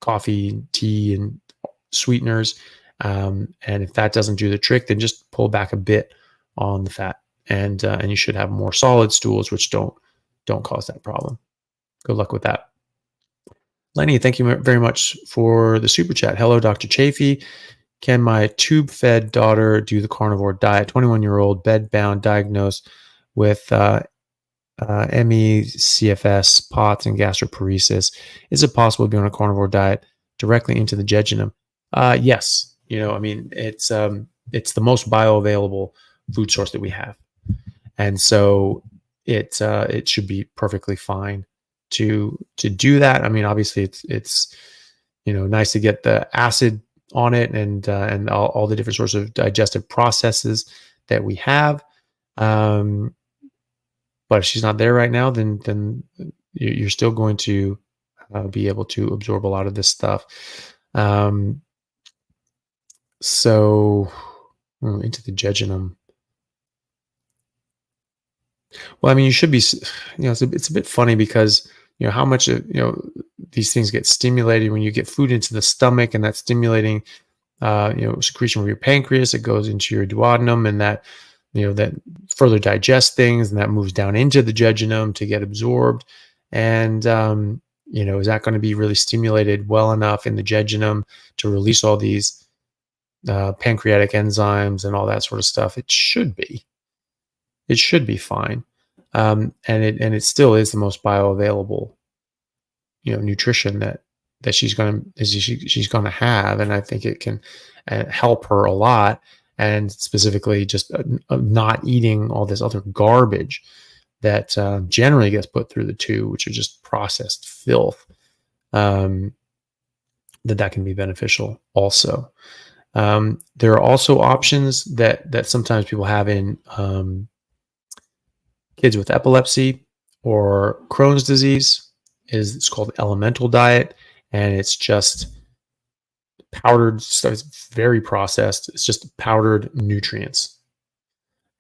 B: coffee, tea, and sweeteners. And if that doesn't do the trick, then just pull back a bit on the fat, and you should have more solid stools, which don't cause that problem. Good luck with that. Lenny, thank you very much for the super chat. Hello, Dr. Chaffee. Can my tube-fed daughter do the carnivore diet? 21-year-old, bed-bound, diagnosed with ME, CFS, POTS, and gastroparesis. Is it possible to be on a carnivore diet directly into the jejunum? Yes. It's the most bioavailable food source that we have, and so it should be perfectly fine to do that. Obviously, it's nice to get the acid on it, and all the different sorts of digestive processes that we have. But if she's not there right now, then you're still going to be able to absorb a lot of this stuff. So into the jejunum. Well, you should be. It's a bit funny, because how much these things get stimulated when you get food into the stomach, and that's stimulating secretion from your pancreas. It goes into your duodenum, and that that further digests things, and that moves down into the jejunum to get absorbed. And is that going to be really stimulated well enough in the jejunum to release all these pancreatic enzymes and all that sort of stuff? It should be. It should be fine, and it still is the most bioavailable, nutrition that she's going to have, and I think it can help her a lot. and specifically just not eating all this other garbage that generally gets put through the tube, which are just processed filth, that can be beneficial also. There are also options that sometimes people have in kids with epilepsy or Crohn's disease. It's called elemental diet, and it's just powdered stuff. It's very processed. It's just powdered nutrients,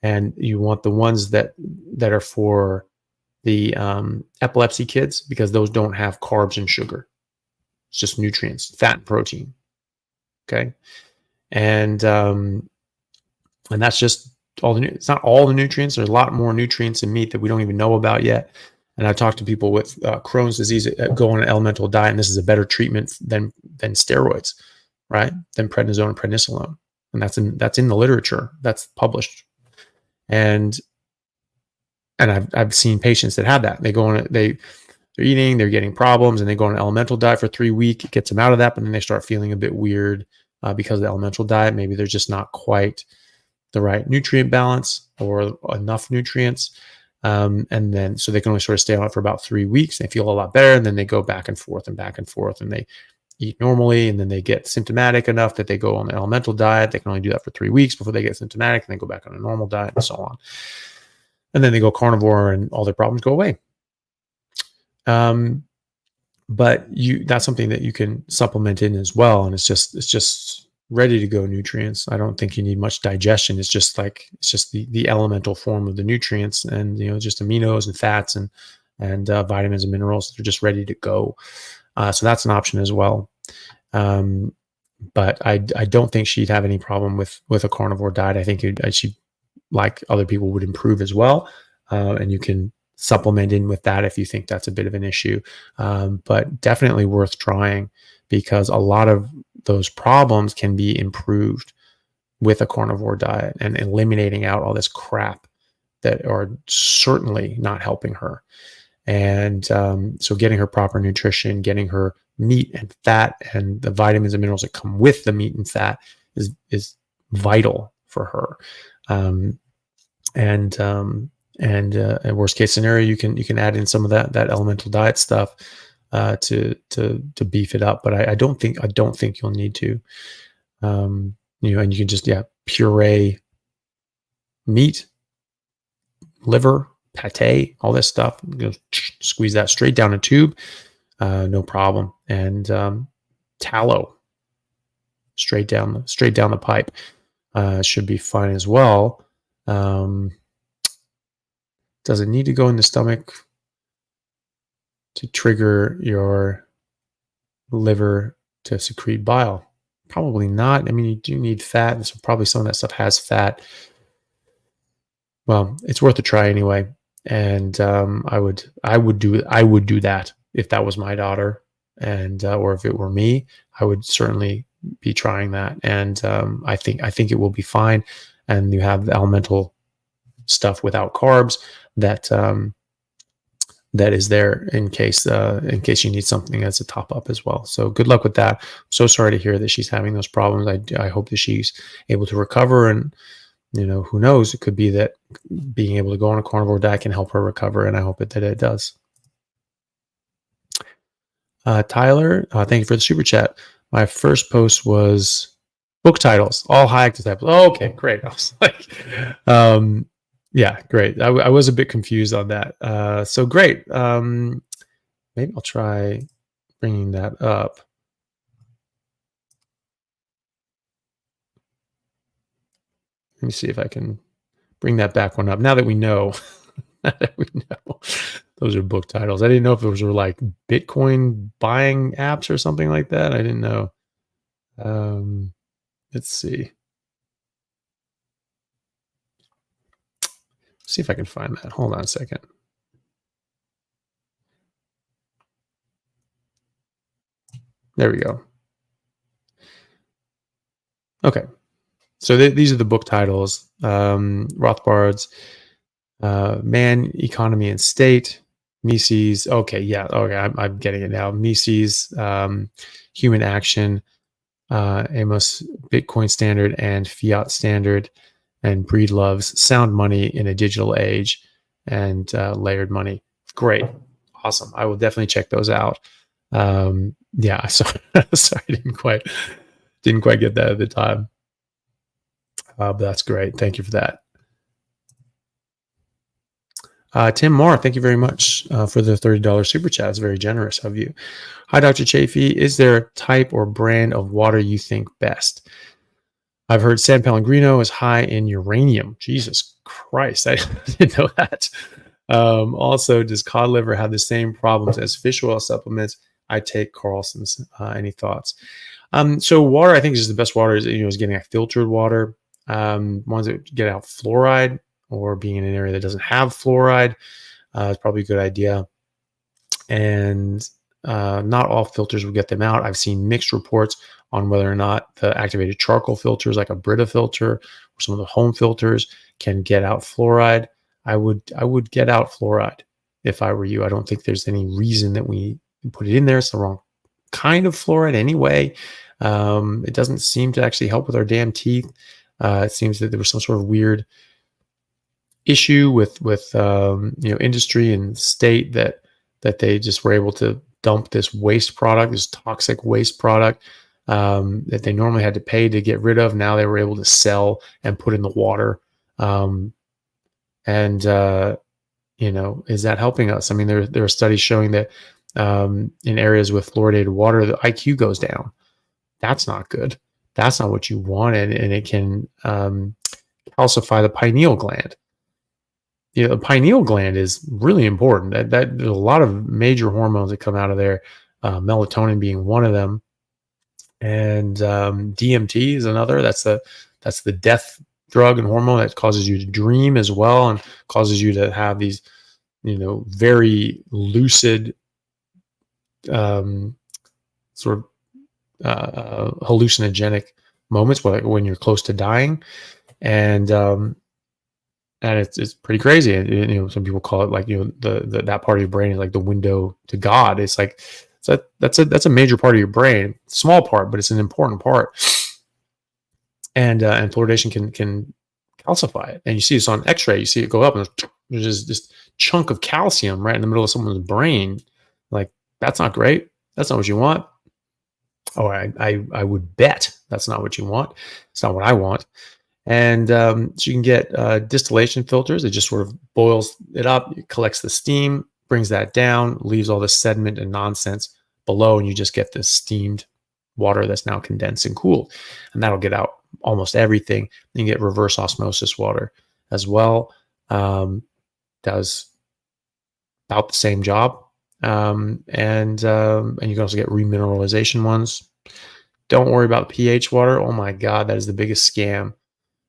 B: and you want the ones that are for the epilepsy kids, because those don't have carbs and sugar. It's just nutrients, fat and protein. Okay, and that's just all the. It's not all the nutrients. There's a lot more nutrients in meat that we don't even know about yet. And I've talked to people with Crohn's disease that go on an elemental diet, and this is a better treatment than steroids, right? Than prednisone and prednisolone, and that's in the literature. That's published. And I've seen patients that have that. They go on they're eating, they're getting problems, and they go on an elemental diet for 3 weeks. It gets them out of that, but then they start feeling a bit weird because of the elemental diet. Maybe they're just not quite the right nutrient balance or enough nutrients. And then, so they can only sort of stay on it for about 3 weeks. They feel a lot better. And then they go back and forth, and they eat normally. And then they get symptomatic enough that they go on the elemental diet. They can only do that for 3 weeks before they get symptomatic, and they go back on a normal diet, and so on. And then they go carnivore, and all their problems go away. But that's something that you can supplement in as well. And it's just ready to go nutrients. I don't think you need much digestion. It's just the elemental form of the nutrients, and just aminos and fats and vitamins and minerals. They're just ready to go. So that's an option as well. But I don't think she'd have any problem with a carnivore diet. I think she, like other people, would improve as well. And you can supplement in with that if you think that's a bit of an issue. But definitely worth trying, because a lot of those problems can be improved with a carnivore diet and eliminating out all this crap that are certainly not helping her. And so getting her proper nutrition, getting her meat and fat and the vitamins and minerals that come with the meat and fat is vital for her. And worst case scenario, you can add in some of that elemental diet stuff to beef it up. But I don't think you'll need to. And you can just puree meat, liver, pate, all this stuff. Squeeze that straight down a tube, no problem. And tallow, straight down the pipe, should be fine as well. Does it need to go in the stomach to trigger your liver to secrete bile? Probably not. I mean, you do need fat, and so probably some of that stuff has fat. Well, it's worth a try anyway. And I would do that if that was my daughter, and or if it were me, I would certainly be trying that. And I think it will be fine. And you have the elemental stuff without carbs that is there in case you need something as a top up as well. So good luck with that. I'm so sorry to hear that she's having those problems. I hope that she's able to recover, and who knows, it could be that being able to go on a carnivore diet can help her recover, and I hope that it does. Tyler, thank you for the super chat. My first post was book titles, all high active types. Oh, okay, great. I was like, yeah, great. I was a bit confused on that. So great. Maybe I'll try bringing that up. Let me see if I can bring that back one up. Now that we know, those are book titles. I didn't know if those were like Bitcoin buying apps or something like that. I didn't know. Let's see. See if I can find that. Hold on a second. There we go. Okay. So these are the book titles. Rothbard's Man, Economy, and State. Mises. Okay, yeah. Okay, I'm getting it now. Mises, Human Action, Amos Bitcoin Standard and Fiat Standard, and Breed Loves Sound Money in a Digital Age, and Layered Money. Great, awesome. I will definitely check those out. Yeah, sorry, sorry, didn't quite get that at the time, but that's great. Thank you for that. Tim Moore, thank you very much for the $30 super chat. It's very generous of you. Hi, Dr. Chaffee. Is there a type or brand of water you think best? I've heard San Pellegrino is high in uranium. Jesus Christ, I didn't know that. Also, does cod liver have the same problems as fish oil supplements? I take Carlson's. Any thoughts? So water, I think, is the best water. Is getting a filtered water. Ones that get out fluoride, or being in an area that doesn't have fluoride, is probably a good idea. And not all filters will get them out. I've seen mixed reports on whether or not the activated charcoal filters, like a Brita filter or some of the home filters, can get out fluoride. I would get out fluoride if I were you. I don't think there's any reason that we put it in there. It's the wrong kind of fluoride anyway. It doesn't seem to actually help with our damn teeth. It seems that there was some sort of weird issue with industry and state that they just were able to dump this waste product, this toxic waste product that they normally had to pay to get rid of. Now they were able to sell and put in the water. Is that helping us? I mean, there are studies showing that in areas with fluoridated water, the IQ goes down. That's not good. That's not what you want, and it can calcify the pineal gland. The pineal gland is really important. That there's a lot of major hormones that come out of there, melatonin being one of them, and DMT is another. That's the death drug and hormone that causes you to dream as well, and causes you to have these, very lucid, sort of hallucinogenic moments when you're close to dying, and it's pretty crazy. And some people call it like that part of your brain is like the window to God. It's like that's a major part of your brain, small part, but it's an important part. And fluoridation can calcify it, and you see this on X-ray. You see it go up, and there's just this chunk of calcium right in the middle of someone's brain. Like, that's not great. That's not what you want. Oh, I would bet that's not what you want. It's not what I want. And so you can get distillation filters. It just sort of boils it up, it collects the steam, brings that down, leaves all the sediment and nonsense below, and you just get this steamed water that's now condensed and cooled. And that'll get out almost everything. You can get reverse osmosis water as well. Does about the same job. And you can also get remineralization ones. Don't worry about pH water. Oh my God, that is the biggest scam.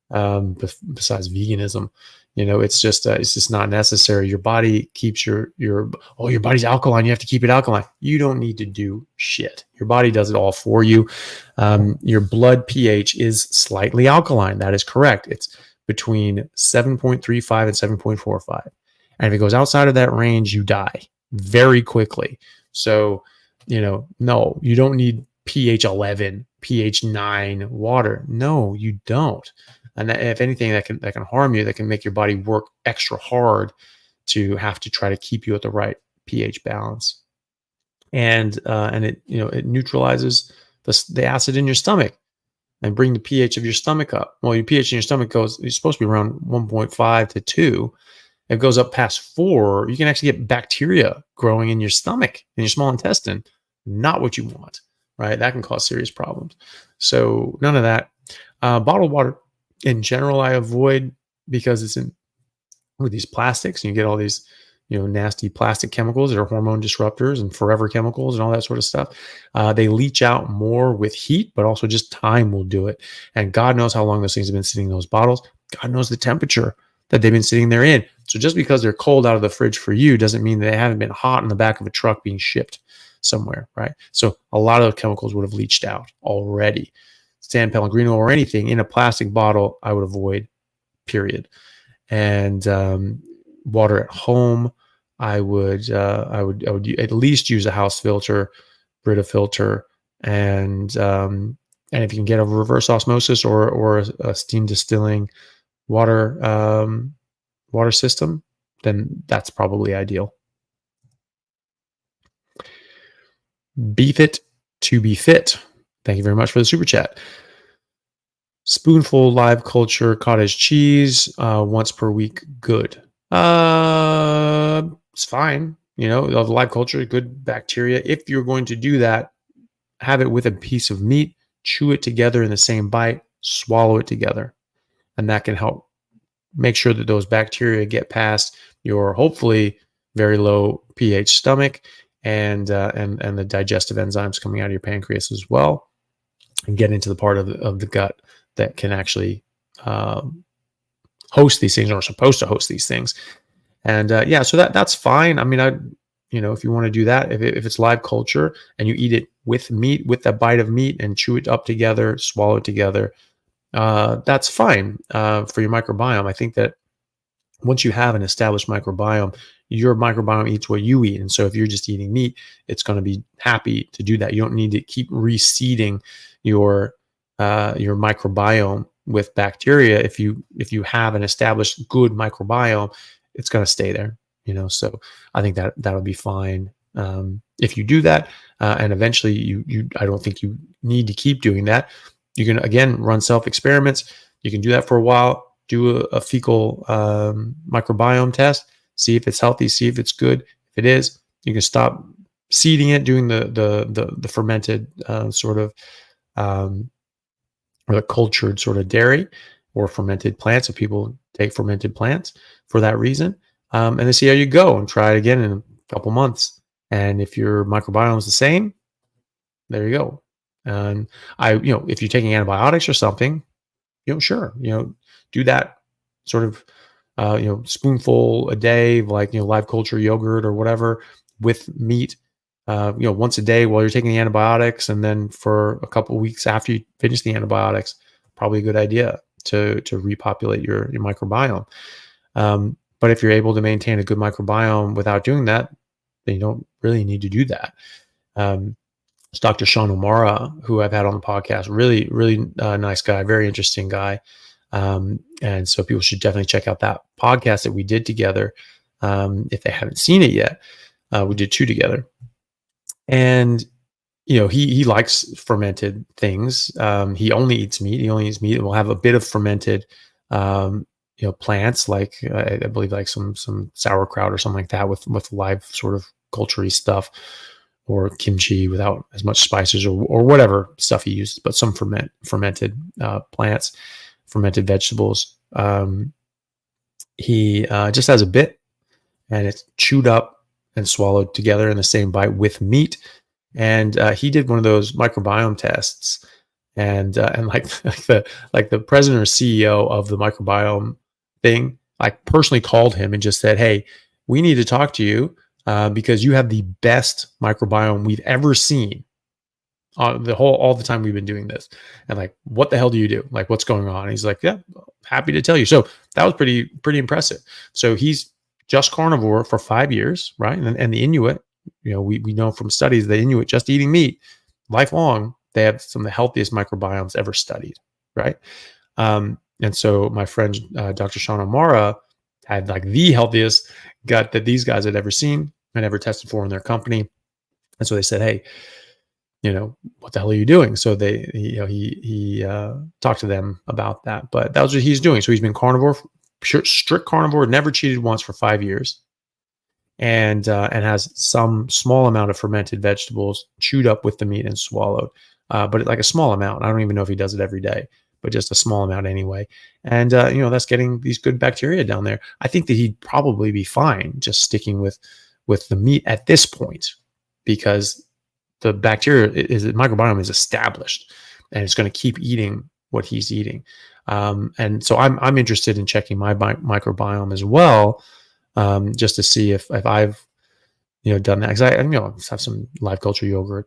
B: Besides veganism, it's just not necessary. Your body keeps your body's alkaline. You have to keep it alkaline. You don't need to do shit. Your body does it all for you. Your blood pH is slightly alkaline. That is correct. It's between 7.35 and 7.45. And if it goes outside of that range, you die very quickly. So, no, you don't need pH 11, pH 9 water. No, you don't. And if anything, that can harm you. That can make your body work extra hard to have to try to keep you at the right pH balance. And it neutralizes the acid in your stomach and bring the pH of your stomach up. Well, your pH in your stomach it's supposed to be around 1.5 to 2. If it goes up past 4, you can actually get bacteria growing in your stomach, in your small intestine. Not what you want, right? That can cause serious problems. So none of that. Bottled water in general, I avoid, because it's in with these plastics, and you get all these, nasty plastic chemicals that are hormone disruptors and forever chemicals and all that sort of stuff. They leach out more with heat, but also just time will do it. And God knows how long those things have been sitting in those bottles. God knows the temperature that they've been sitting there in. So just because they're cold out of the fridge for you doesn't mean they haven't been hot in the back of a truck being shipped somewhere, right? So a lot of the chemicals would have leached out already. San Pellegrino or anything in a plastic bottle, I would avoid, period. And water at home, I would at least use a house filter, Brita filter, and And if you can get a reverse osmosis or a steam distilling water water system, then that's probably ideal. Beef it to be fit. Thank you very much for the super chat. Spoonful live culture cottage cheese once per week. Good. It's fine. You know, the live culture, good bacteria. If you're going to do that, have it with a piece of meat, chew it together in the same bite, swallow it together. And that can help make sure that those bacteria get past your hopefully very low pH stomach and the digestive enzymes coming out of your pancreas as well, and get into the part of the gut that can actually host these things, or are supposed to host these things. And yeah, so that's fine. I mean, if you want to do that, if it's live culture and you eat it with meat, with that bite of meat, and chew it up together, swallow it together, that's fine for your microbiome. I think that once you have an established microbiome, your microbiome eats what you eat. And so if you're just eating meat, it's going to be happy to do that. You don't need to keep reseeding your microbiome with bacteria. If you have an established good microbiome, it's going to stay there. So I think that'll be fine if you do that. And eventually, I don't think you need to keep doing that. You can again run self experiments. You can do that for a while. Do a fecal microbiome test. See if it's healthy. See if it's good. If it is, you can stop seeding it, doing the fermented sort of or the cultured sort of dairy or fermented plants. If people take fermented plants for that reason, and then see how you go and try it again in a couple months. And if your microbiome is the same, there you go. And if you're taking antibiotics or something, sure, do that sort of, spoonful a day, like, live culture yogurt or whatever with meat, once a day while you're taking the antibiotics. And then for a couple of weeks after you finish the antibiotics, probably a good idea to repopulate your microbiome. But if you're able to maintain a good microbiome without doing that, then you don't really need to do that. It's Dr. Sean O'Mara, who I've had on the podcast. Really, really nice guy, very interesting guy. And so people should definitely check out that podcast that we did together. If they haven't seen it yet, we did 2 together. And, he likes fermented things. He only eats meat. He only eats meat, and will have a bit of fermented, plants, like I believe like some sauerkraut or something like that with live sort of culture-y stuff, or kimchi without as much spices, or whatever stuff he uses, but some fermented plants, fermented vegetables. He just has a bit, and it's chewed up and swallowed together in the same bite with meat. And he did one of those microbiome tests, and like the president or CEO of the microbiome thing, like, personally called him and just said, "Hey, we need to talk to you because you have the best microbiome we've ever seen all the time we've been doing this. And like, what the hell do you do? Like, what's going on?" And he's like, "Yeah, happy to tell you." So that was pretty impressive. So he's just carnivore for 5 years, right? And the Inuit, we know from studies, the Inuit just eating meat lifelong, they have some of the healthiest microbiomes ever studied, right? And so my friend, Dr. Sean O'Mara, had like the healthiest gut that these guys had ever seen and ever tested for in their company. And so they said, "Hey, what the hell are you doing?" So he talked to them about that, but that was what he's doing. So he's been carnivore, strict carnivore, never cheated once for 5 years, and has some small amount of fermented vegetables chewed up with the meat and swallowed, but like a small amount. I don't even know if he does it every day, but just a small amount anyway. And that's getting these good bacteria down there. I think that he'd probably be fine just sticking with the meat at this point, because the microbiome is established, and it's going to keep eating what he's eating. And so I'm interested in checking my microbiome as well, just to see if I've done that, because I have some live culture yogurt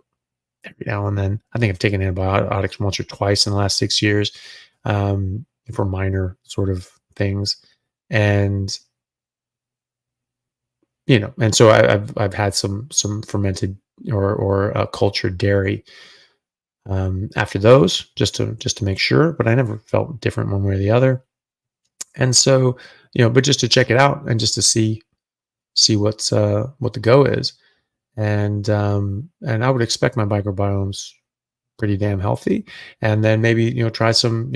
B: every now and then. I think I've taken antibiotics once or twice in the last 6 years for minor sort of things, and and so I've had some fermented or cultured dairy after those, just to make sure, but I never felt different one way or the other. And so, but just to check it out and just to see what the go is. And I would expect my microbiome's pretty damn healthy. And then maybe, try some,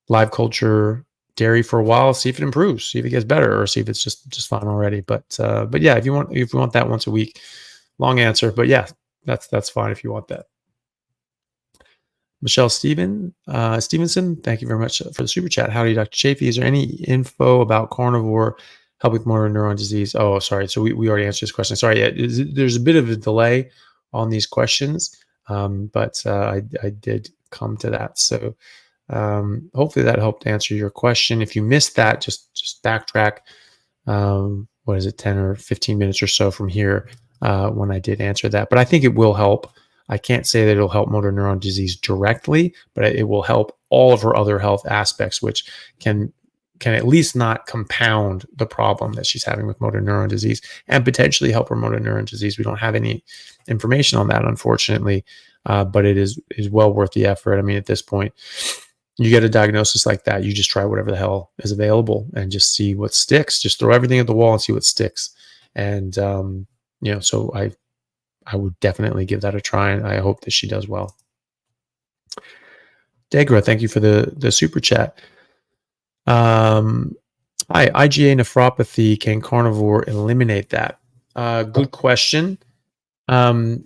B: live culture dairy for a while, see if it improves, see if it gets better, or see if it's just fine already. But yeah, if you want that once a week, long answer, but yeah, that's fine if you want that. Michelle Stevenson, thank you very much for the super chat. Howdy, Dr. Chaffee. Is there any info about carnivore help with motor neuron disease? Oh, sorry. So we already answered this question. Sorry. Yeah, there's a bit of a delay on these questions, but I did come to that. So hopefully that helped answer your question. If you missed that, just backtrack. What is it, 10 or 15 minutes or so from here when I did answer that. But I think it will help. I can't say that it'll help motor neuron disease directly, but it will help all of her other health aspects, which can at least not compound the problem that she's having with motor neuron disease and potentially help her motor neuron disease. We don't have any information on that, unfortunately, but it is well worth the effort. I mean, at this point, you get a diagnosis like that, you just try whatever the hell is available and just see what sticks. Just throw everything at the wall and see what sticks. And, so I would definitely give that a try, and I hope that she does well. Degra, thank you for the super chat. Hi, IgA nephropathy. Can carnivore eliminate that? Good question. I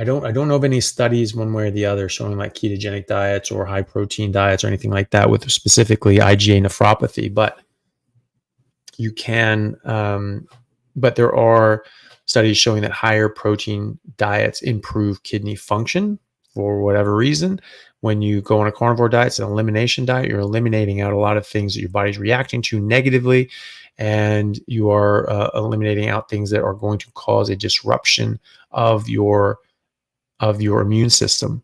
B: don't know of any studies one way or the other showing like ketogenic diets or high protein diets or anything like that with specifically IgA nephropathy, but you can, but there are studies showing that higher protein diets improve kidney function for whatever reason. When you go on a carnivore diet, it's an elimination diet. You're eliminating out a lot of things that your body's reacting to negatively, and you are eliminating out things that are going to cause a disruption of your immune system,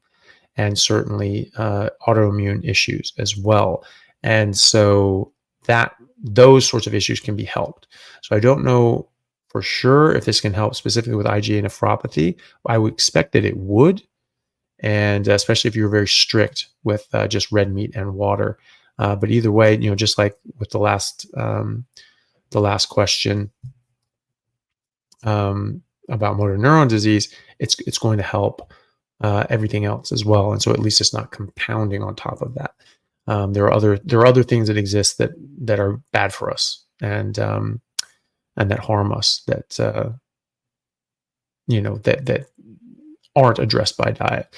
B: and certainly autoimmune issues as well. And so those sorts of issues can be helped. So I don't know for sure if this can help specifically with IgA nephropathy. I would expect that it would, and especially if you're very strict with just red meat and water. But either way, just like with the last question about motor neuron disease, it's going to help everything else as well. And so at least it's not compounding on top of that. There are other things that exist that are bad for us and that harm us that that aren't addressed by diet.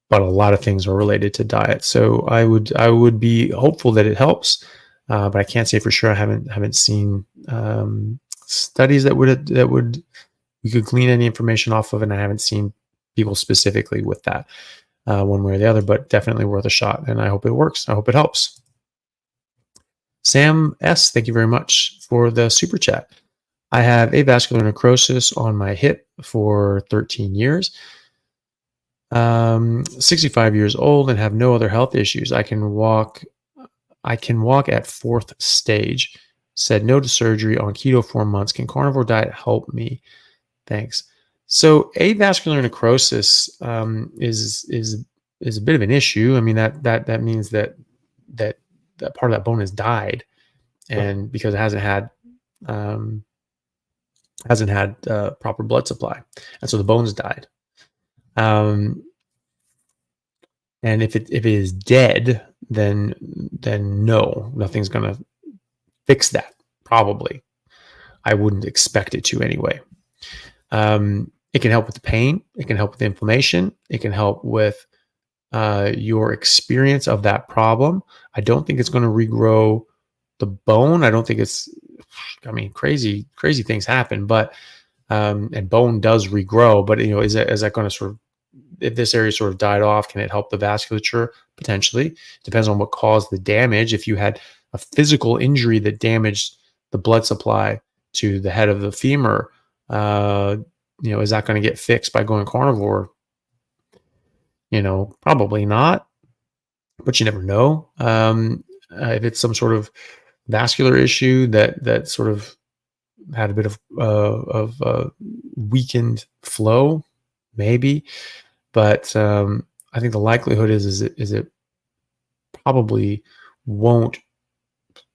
B: But a lot of things are related to diet. So I would be hopeful that it helps, but I can't say for sure. I haven't seen studies that would we could glean any information off of, and I haven't seen people specifically with that one way or the other. But definitely worth a shot, and I hope it works. I hope it helps. Sam S, thank you very much for the super chat. I have avascular necrosis on my hip for 13 years. 65 years old and have no other health issues. I can walk at fourth stage. Said no to surgery, on keto 4 months. Can carnivore diet help me? Thanks. So avascular necrosis is a bit of an issue. I mean that means that part of that bone has died, and because it hasn't had proper blood supply, and so the bone's died. And if it is dead, then no, nothing's gonna fix that. Probably, I wouldn't expect it to anyway. It can help with the pain. It can help with the inflammation. It can help with your experience of that problem. I don't think it's going to regrow the bone. I don't think it's. I mean, crazy things happen, but and bone does regrow. But is that going to sort of, if this area sort of died off, can it help the vasculature? Potentially. Depends on what caused the damage. If you had a physical injury that damaged the blood supply to the head of the femur, is that going to get fixed by going carnivore? Probably not, but you never know. If it's some sort of vascular issue that sort of had a bit of weakened flow, maybe, but I think the likelihood is it probably won't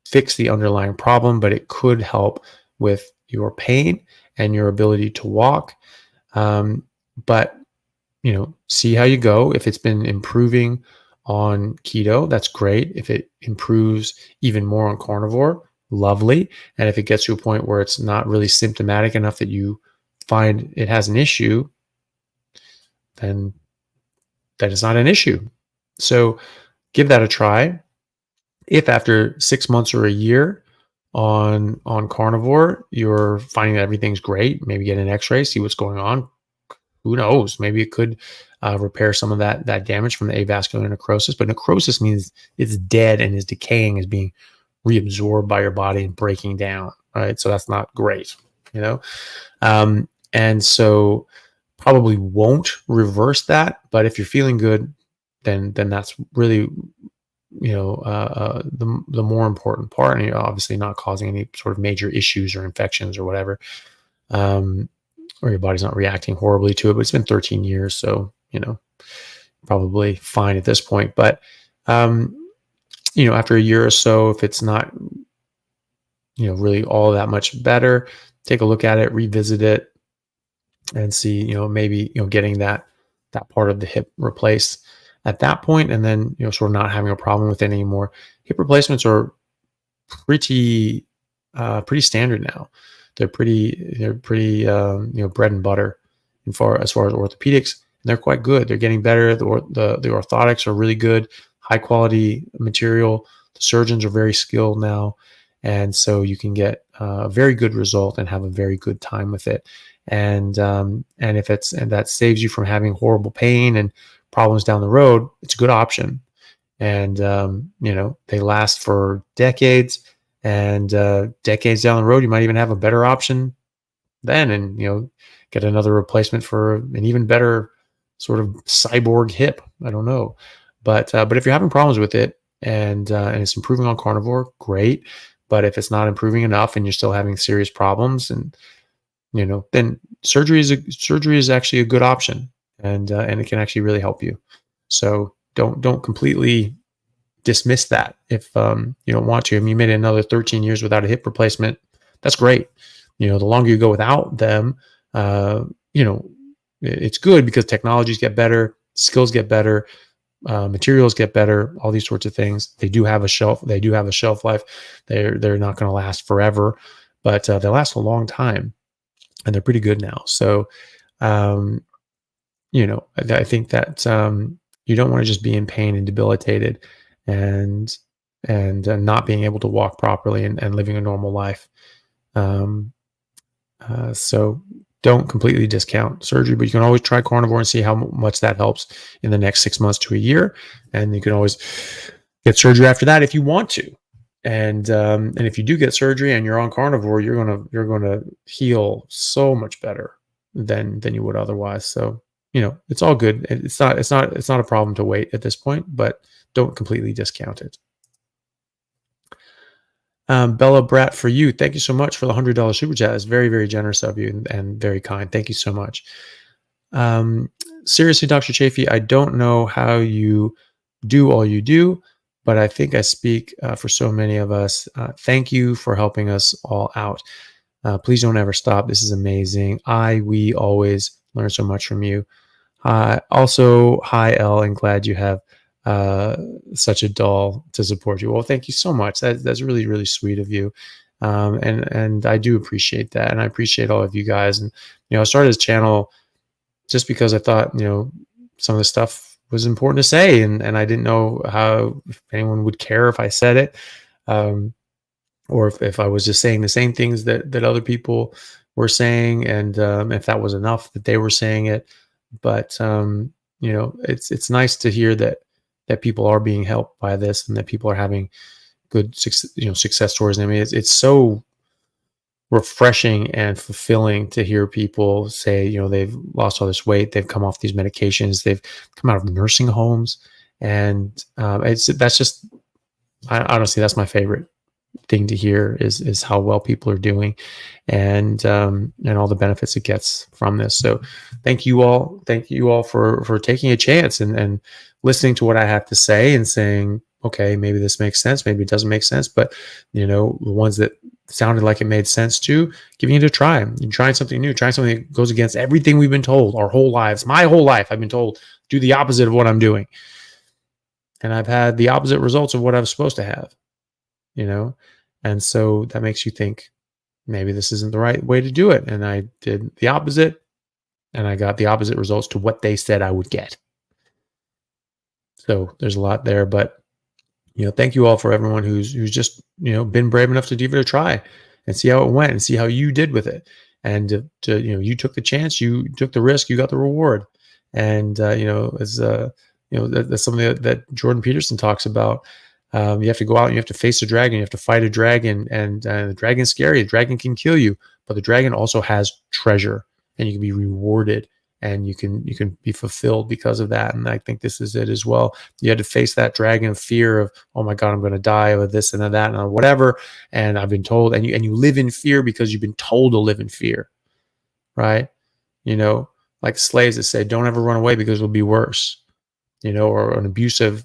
B: fix the underlying problem, but it could help with your pain and your ability to walk. But see how you go. If it's been improving on keto, that's great. If it improves even more on carnivore, lovely. And if it gets to a point where it's not really symptomatic enough that you find it has an issue, then that is not an issue. So give that a try. If after 6 months or a year on carnivore, you're finding that everything's great, maybe get an x-ray, see what's going on. Who knows? Maybe it could repair some of that damage from the avascular necrosis. But necrosis means it's dead and is decaying, is being reabsorbed by your body and breaking down. Right, so that's not great. And so probably won't reverse that. But if you're feeling good, then that's really the more important part, and you're obviously not causing any sort of major issues or infections or whatever. Or your body's not reacting horribly to it, but it's been 13 years. So, probably fine at this point. But, after a year or so, if it's not, really all that much better, take a look at it, revisit it, and see, maybe, getting that part of the hip replaced at that point, and then, sort of not having a problem with it anymore. Hip replacements are pretty standard now. They're pretty bread and butter as far as orthopedics, and they're quite good. They're getting better. The orthotics are really good, high quality material. The surgeons are very skilled now, and so you can get a very good result and have a very good time with it. And if that saves you from having horrible pain and problems down the road, it's a good option. And they last for decades. And decades down the road, you might even have a better option then, and get another replacement for an even better sort of cyborg hip. I don't know, but if you're having problems with it and it's improving on carnivore, great. But if it's not improving enough and you're still having serious problems, and then surgery is actually a good option, and it can actually really help you. So don't completely dismiss that if you don't want to. I mean, you made it another 13 years without a hip replacement. That's great. The longer you go without them, it's good because technologies get better, skills get better, materials get better, all these sorts of things. They do have a shelf life. They're not going to last forever, but they last a long time, and they're pretty good now. So, I think that you don't want to just be in pain and debilitated and not being able to walk properly and living a normal life. So don't completely discount surgery, but you can always try carnivore and see how much that helps in the next 6 months to a year. And you can always get surgery after that if you want to. And if you do get surgery and you're on carnivore, you're gonna heal so much better than you would otherwise. So it's all good. It's not a problem to wait at this point, but don't completely discount it. Bella Brat, for you, thank you so much for the $100 super chat. It's very, very generous of you and very kind. Thank you so much. Seriously, Dr. Chaffee, I don't know how you do all you do, but I think I speak for so many of us. Thank you for helping us all out. Please don't ever stop. This is amazing. We always learn so much from you. Also, hi, Elle, and glad you have such a doll to support you. Well, thank you so much. That's really, really sweet of you. And I do appreciate that. And I appreciate all of you guys. And, I started this channel just because I thought, some of the stuff was important to say. And I didn't know if anyone would care if I said it. Or if I was just saying the same things that other people were saying. And if that was enough that they were saying it. But, it's nice to hear that people are being helped by this and that people are having good success stories. I mean, it's so refreshing and fulfilling to hear people say, they've lost all this weight, they've come off these medications, they've come out of nursing homes, and honestly, that's my favorite. thing to hear is how well people are doing, and all the benefits it gets from this. So thank you all for taking a chance and listening to what I have to say and saying, okay, maybe this makes sense, maybe it doesn't make sense, but the ones that sounded like it made sense to, giving it a try. You're trying something new, trying something that goes against everything we've been told our whole lives. My whole life I've been told do the opposite of what I'm doing, and I've had the opposite results of what I was supposed to have. And so that makes you think, maybe this isn't the right way to do it. And I did the opposite, and I got the opposite results to what they said I would get. So there's a lot there, but thank you all for everyone who's just been brave enough to give it a try and see how it went and see how you did with it. And you took the chance, you took the risk, you got the reward. And as that's something that Jordan Peterson talks about. You have to go out and you have to face a dragon. You have to fight a dragon, and the dragon's scary. The dragon can kill you, but the dragon also has treasure, and you can be rewarded, and you can be fulfilled because of that. And I think this is it as well. You had to face that dragon of fear of, oh my God, I'm going to die of this and of that and whatever. And I've been told, and you live in fear because you've been told to live in fear, right? Like slaves that say, don't ever run away because it'll be worse, or an abusive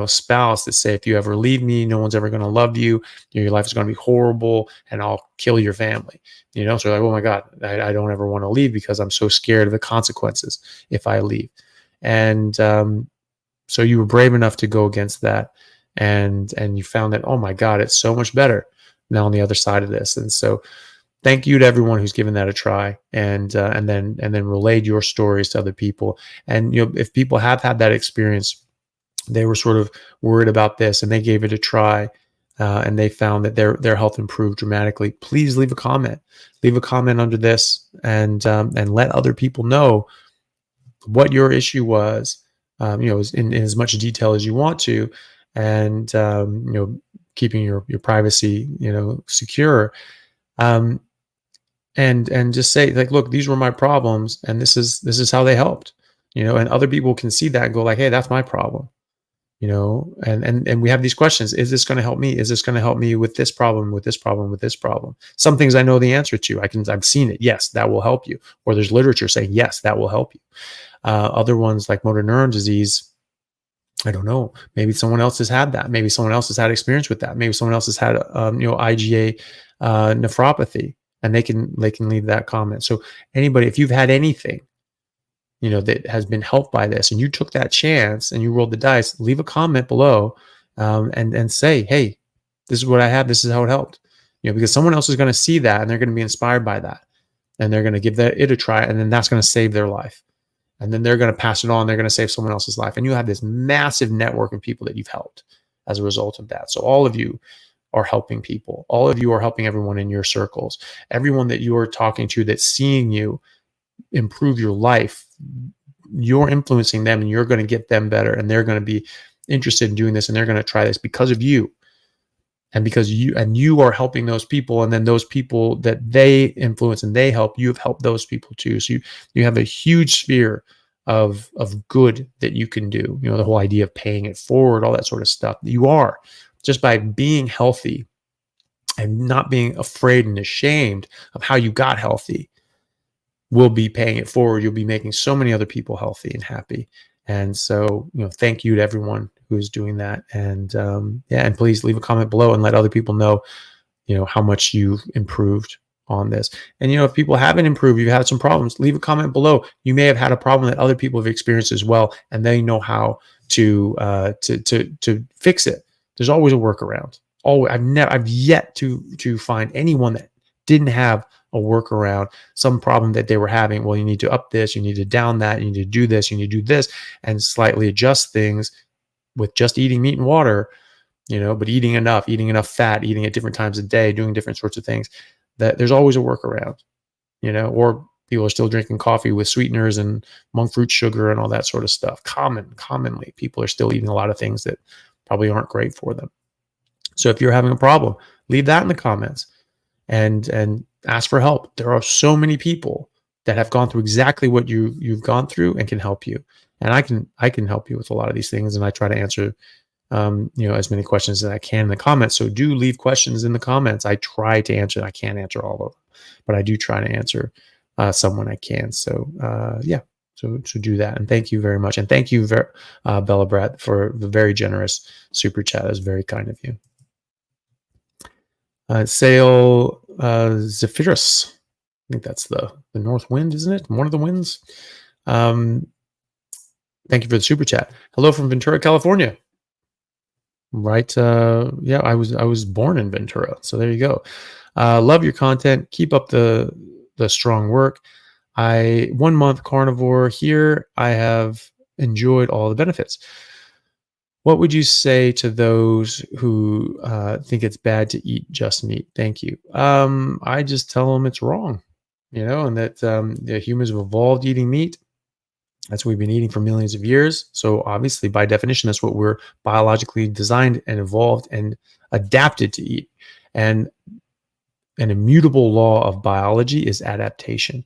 B: spouse that say, if you ever leave me, no one's ever going to love you. Your life is going to be horrible, and I'll kill your family. So like, oh my God, I don't ever want to leave because I'm so scared of the consequences if I leave. And so you were brave enough to go against that, and you found that, oh my God, it's so much better now on the other side of this. And so thank you to everyone who's given that a try, and then relayed your stories to other people. And if people have had that experience, they were sort of worried about this and they gave it a try, and they found that their health improved dramatically, please leave a comment under this, and let other people know what your issue was, in as much detail as you want to, and keeping your privacy secure, and just say, like, look, these were my problems, and this is how they helped, and other people can see that and go like, hey, that's my problem. And we have these questions. Is this going to help me? Is this going to help me with this problem, with this problem, with this problem? Some things I know the answer to. I've seen it. Yes, that will help you. Or there's literature saying, yes, that will help you. Other ones like motor neuron disease, I don't know. Maybe someone else has had that. Maybe someone else has had experience with that. Maybe someone else has had, IgA nephropathy, and they can leave that comment. So anybody, if you've had anything, that has been helped by this, and you took that chance and you rolled the dice, leave a comment below, and say, hey, this is what I have. This is how it helped, because someone else is going to see that, and they're going to be inspired by that, and they're going to give it a try. And then that's going to save their life. And then they're going to pass it on. They're going to save someone else's life. And you have this massive network of people that you've helped as a result of that. So all of you are helping people. All of you are helping everyone in your circles. Everyone that you are talking to that's seeing you improve your life, you're influencing them, and you're going to get them better, and they're going to be interested in doing this, and they're going to try this because of you, and because you are helping those people, and then those people that they influence and they help, you've helped those people too. So you have a huge sphere of good that you can do. The whole idea of paying it forward, all that sort of stuff. You are, just by being healthy and not being afraid and ashamed of how you got healthy, will be paying it forward. You'll be making so many other people healthy and happy. And so, thank you to everyone who's doing that. And and please leave a comment below and let other people know, how much you've improved on this. And, if people haven't improved, you've had some problems, leave a comment below. You may have had a problem that other people have experienced as well, and they know how to fix it. There's always a workaround. I've yet to find anyone that didn't have a workaround, some problem that they were having. Well, you need to up this, you need to down that, you need to do this, you need to do this, and slightly adjust things with just eating meat and water, but eating enough fat, eating at different times of day, doing different sorts of things. That there's always a workaround, or people are still drinking coffee with sweeteners and monk fruit sugar and all that sort of stuff. Commonly, people are still eating a lot of things that probably aren't great for them. So if you're having a problem, leave that in the comments and ask for help. There are so many people that have gone through exactly what you've gone through and can help you. And I can help you with a lot of these things. And I try to answer as many questions as I can in the comments. So do leave questions in the comments. I try to answer. I can't answer all of them, but I do try to answer some when I can. So yeah, so do that. And thank you very much. And thank you, Bella Brett, for the very generous super chat. That was very kind of you. Sail Zephyrus. I think that's the north wind, isn't it? One of the winds. Thank you for the super chat. Hello from Ventura, California. Right. Yeah, I was born in Ventura. So there you go. Love your content. Keep up the strong work. 1 month carnivore here. I have enjoyed all the benefits. What would you say to those who think it's bad to eat just meat? Thank you. I just tell them it's wrong, and that the humans have evolved eating meat. That's what we've been eating for millions of years. So obviously, by definition, that's what we're biologically designed and evolved and adapted to eat. And an immutable law of biology is adaptation.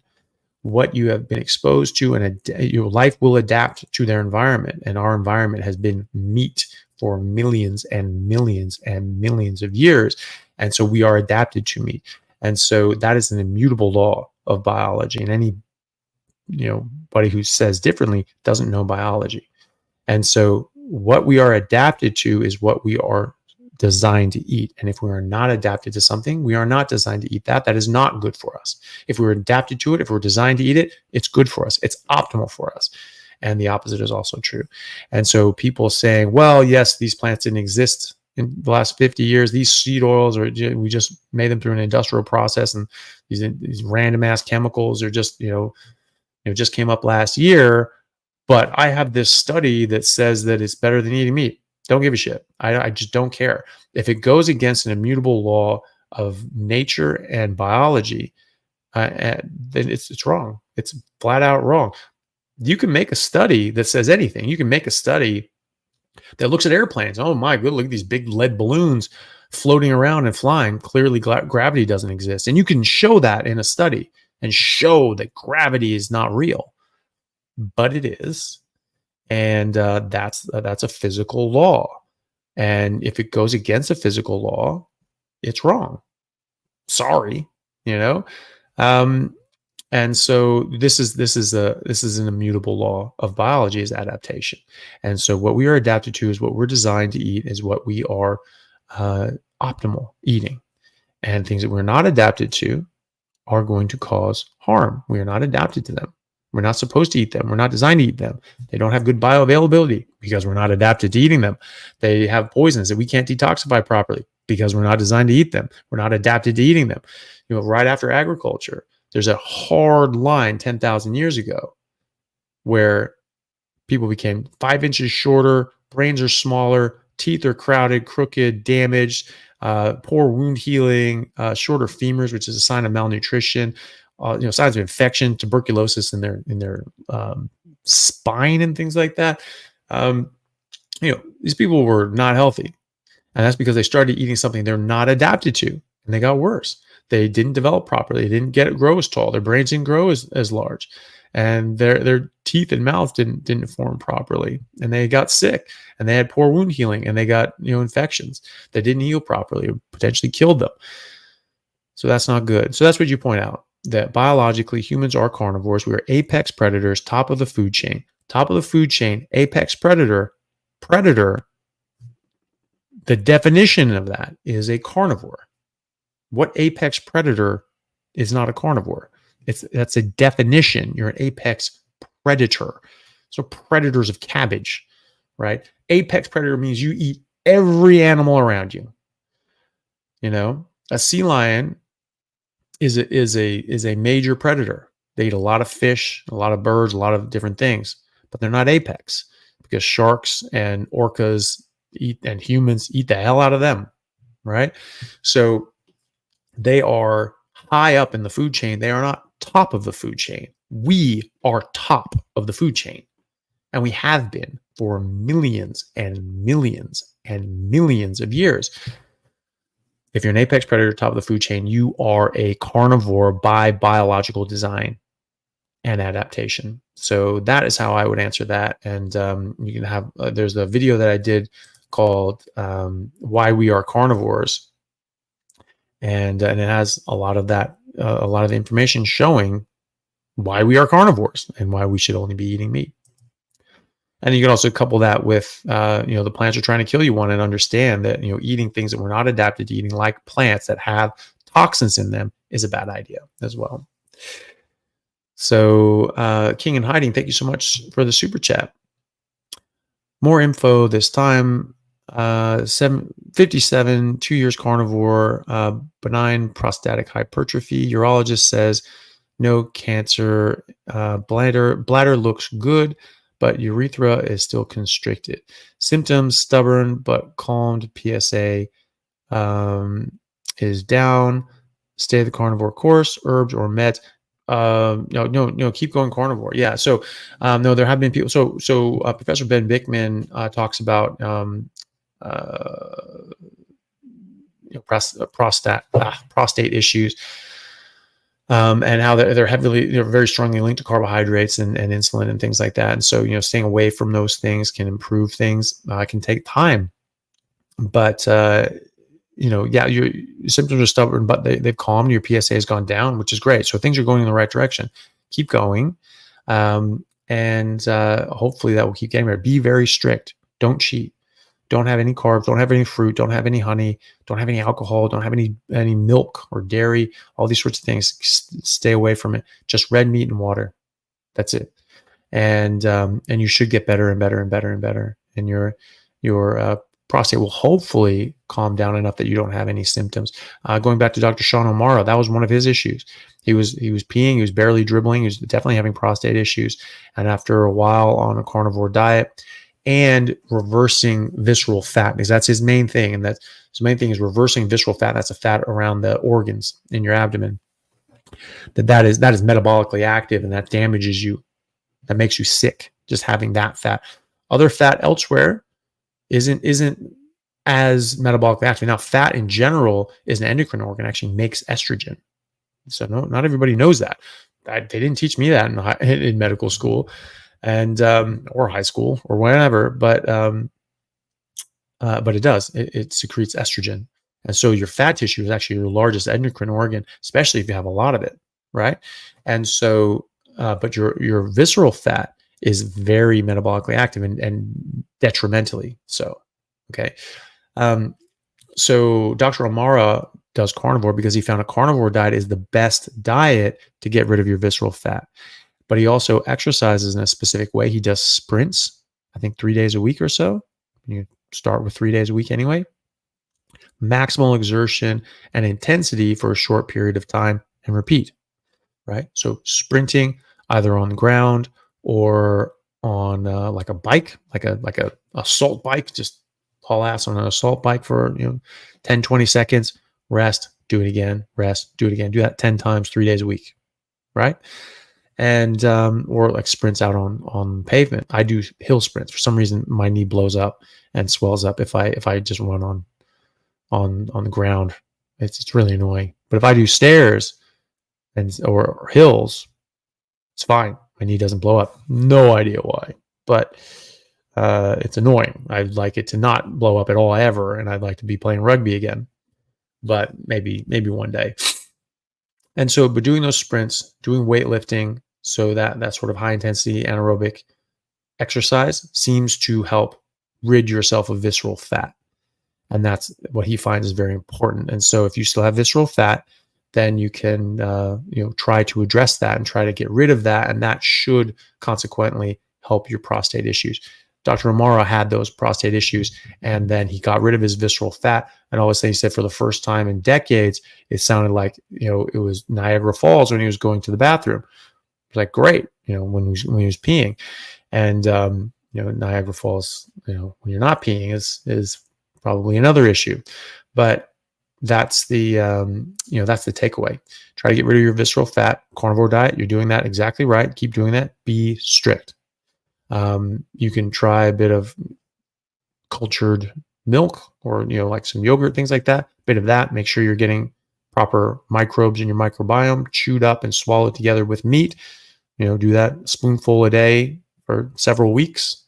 B: What you have been exposed to, and your life will adapt to their environment. And our environment has been meat for millions and millions and millions of years. And so we are adapted to meat. And so that is an immutable law of biology. And any anybody who says differently doesn't know biology. And so what we are adapted to is what we are designed to eat. And if we are not adapted to something, we are not designed to eat that. That is not good for us. If we're adapted to it, if we're designed to eat it, it's good for us. It's optimal for us. And the opposite is also true. And so people saying, well, yes, these plants didn't exist in the last 50 years. These seed oils, or we just made them through an industrial process, and these random ass chemicals are just, just came up last year. But I have this study that says that it's better than eating meat. Don't give a shit. I just don't care. If it goes against an immutable law of nature and biology, then it's wrong. It's flat out wrong. You can make a study that says anything. You can make a study that looks at airplanes. Oh my good, look at these big lead balloons floating around and flying. Clearly gravity doesn't exist. And you can show that in a study and show that gravity is not real. But it is. And that's a physical law. And if it goes against a physical law, it's wrong. Sorry, and so this is an immutable law of biology, is adaptation. And so what we are adapted to is what we're designed to eat, is what we are optimal eating. And things that we're not adapted to are going to cause harm. We are not adapted to them. We're not supposed to eat them. We're not designed to eat them. They don't have good bioavailability because we're not adapted to eating them. They have poisons that we can't detoxify properly because we're not designed to eat them. We're not adapted to eating them. Right after agriculture, there's a hard line 10,000 years ago where people became 5 inches shorter, brains are smaller, teeth are crowded, crooked, damaged, poor wound healing, shorter femurs, which is a sign of malnutrition. Signs of infection, tuberculosis in their spine and things like that. These people were not healthy, and that's because they started eating something they're not adapted to, and they got worse. They didn't develop properly. They didn't grow as tall. Their brains didn't grow as large, and their teeth and mouth didn't form properly, and they got sick, and they had poor wound healing, and they got infections that didn't heal properly, or potentially killed them. So that's not good. So that's what you point out. That biologically humans are carnivores. We are apex predators, top of the food chain. Top of the food chain, apex predator. The definition of that is a carnivore. What apex predator is not a carnivore? That's a definition. You're an apex predator. So predators of cabbage, right? Apex predator means you eat every animal around you. A sea lion is a major predator. They eat a lot of fish, a lot of birds, a lot of different things, but they're not apex because sharks and orcas and humans eat the hell out of them, right? So they are high up in the food chain. They are not top of the food chain. We are top of the food chain, and we have been for millions and millions and millions of years. If you're an apex predator, top of the food chain, you are a carnivore by biological design and adaptation. So that is how I would answer that. And you can have, there's a video that I did called Why We Are Carnivores. And it has a lot of that, a lot of the information showing why we are carnivores and why we should only be eating meat. And you can also couple that with, the plants are trying to kill you one, and understand that, eating things that we're not adapted to eating, like plants that have toxins in them, is a bad idea as well. So King in Hiding, thank you so much for the super chat. More info this time. 57, 2 years carnivore, benign prostatic hypertrophy. Urologist says no cancer. Bladder looks good, but urethra is still constricted. Symptoms: stubborn but calmed. PSA is down. Stay the carnivore course. Herbs or meds? No, keep going carnivore. Yeah. So, no, there have been people. So Professor Ben Bickman talks about prostate issues, and how they're very strongly linked to carbohydrates and insulin and things like that. And so, staying away from those things can improve things. Can take time, but your symptoms are stubborn, but they've calmed. Your PSA has gone down, which is great. So things are going in the right direction. Keep going, and hopefully that will keep getting better. Be very strict. Don't cheat. Don't have any carbs. Don't have any fruit. Don't have any honey. Don't have any alcohol. Don't have any milk or dairy. All these sorts of things. Stay away from it. Just red meat and water. That's it. And you should get better and better and better and better. And your prostate will hopefully calm down enough that you don't have any symptoms. Going back to Dr. Sean O'Mara, that was one of his issues. He was peeing. He was barely dribbling. He was definitely having prostate issues. And after a while on a carnivore diet, and reversing visceral fat, because that's his main thing. And that's his main thing is reversing visceral fat. That's a fat around the organs in your abdomen. That is metabolically active, and that damages you. That makes you sick, just having that fat. Other fat elsewhere isn't as metabolically active. Now, fat in general is an endocrine organ, actually makes estrogen. So not everybody knows that. They didn't teach me that in medical school. And or high school or whatever, but it does. It secretes estrogen, and so your fat tissue is actually your largest endocrine organ, especially if you have a lot of it, right? And so, but your visceral fat is very metabolically active and detrimentally so. Okay, so Dr. O'Mara does carnivore because he found a carnivore diet is the best diet to get rid of your visceral fat. But he also exercises in a specific way. He does sprints, I think 3 days a week or so. You start with 3 days a week anyway. Maximal exertion and intensity for a short period of time, and repeat, right? So sprinting either on the ground or on like a bike, like a assault bike, just haul ass on an assault bike for 10, 20 seconds, rest, do it again, rest, do it again. Do that 10 times, 3 days a week, right? And or like sprints out on pavement. I do hill sprints. For some reason, my knee blows up and swells up if I just run on the ground. It's really annoying. But if I do stairs or hills, it's fine. My knee doesn't blow up. No idea why, but it's annoying. I'd like it to not blow up at all ever, and I'd like to be playing rugby again. But maybe one day. And so, but doing those sprints, doing weightlifting, so that sort of high intensity anaerobic exercise seems to help rid yourself of visceral fat. And that's what he finds is very important. And so if you still have visceral fat, then you can, try to address that and try to get rid of that. And that should consequently help your prostate issues. Dr. O'Mara had those prostate issues, and then he got rid of his visceral fat. And all of a sudden, he said for the first time in decades, it sounded like, it was Niagara Falls when he was going to the bathroom. It was like, great, when he was peeing. And, Niagara Falls, when you're not peeing is probably another issue. But that's the takeaway. Try to get rid of your visceral fat. Carnivore diet, you're doing that exactly right. Keep doing that. Be strict. You can try a bit of cultured milk or, like some yogurt, things like that. Bit of that. Make sure you're getting proper microbes in your microbiome chewed up and swallowed together with meat. Do that spoonful a day for several weeks,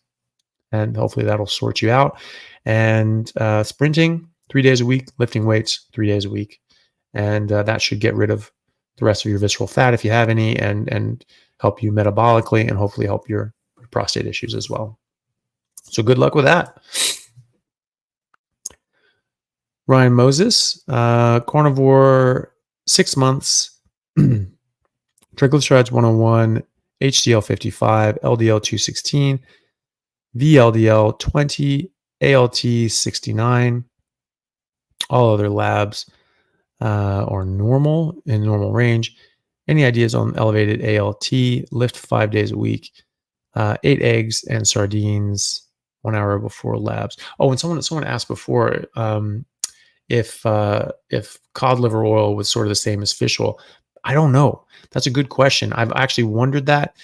B: and hopefully that'll sort you out. And sprinting 3 days a week, lifting weights 3 days a week, and that should get rid of the rest of your visceral fat if you have any, and help you metabolically, and hopefully help your prostate issues as well. So good luck with that. Ryan Moses, carnivore, 6 months, triglycerides 101, HDL 55, LDL 216, VLDL 20, ALT 69. All other labs are normal, in normal range. Any ideas on elevated ALT? Lift 5 days a week. 8 eggs and sardines 1 hour before labs. Oh, and someone asked before if cod liver oil was sort of the same as fish oil. I don't know. That's a good question. I've actually wondered that.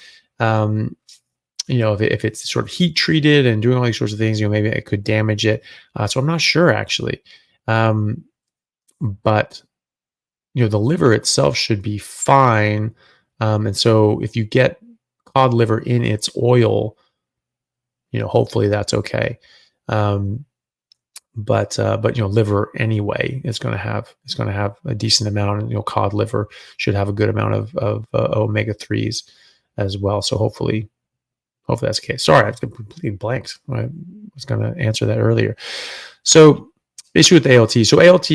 B: If it's sort of heat treated and doing all these sorts of things, maybe it could damage it. So I'm not sure actually. But the liver itself should be fine. And so if you get cod liver in its oil, hopefully that's okay. But liver anyway is going to have a decent amount, and cod liver should have a good amount of omega-3s as well. So hopefully that's the case. Sorry, I completely blanked. I was going to answer that earlier. So issue with ALT. So ALT,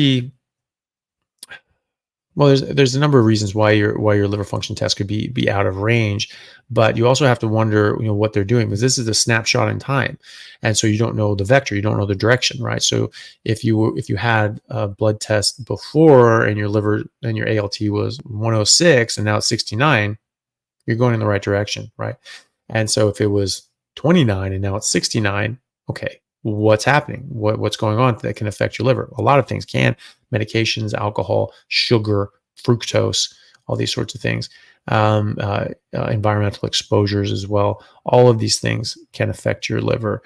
B: well, there's a number of reasons why your liver function test could be out of range, but you also have to wonder, what they're doing, because this is a snapshot in time, and so you don't know the vector, you don't know the direction, right? So if you had a blood test before and your liver and your ALT was 106 and now it's 69, you're going in the right direction, right? And so if it was 29 and now it's 69, okay, what's happening? What's going on that can affect your liver? A lot of things can. Medications, alcohol, sugar, fructose, all these sorts of things. Environmental exposures as well. All of these things can affect your liver.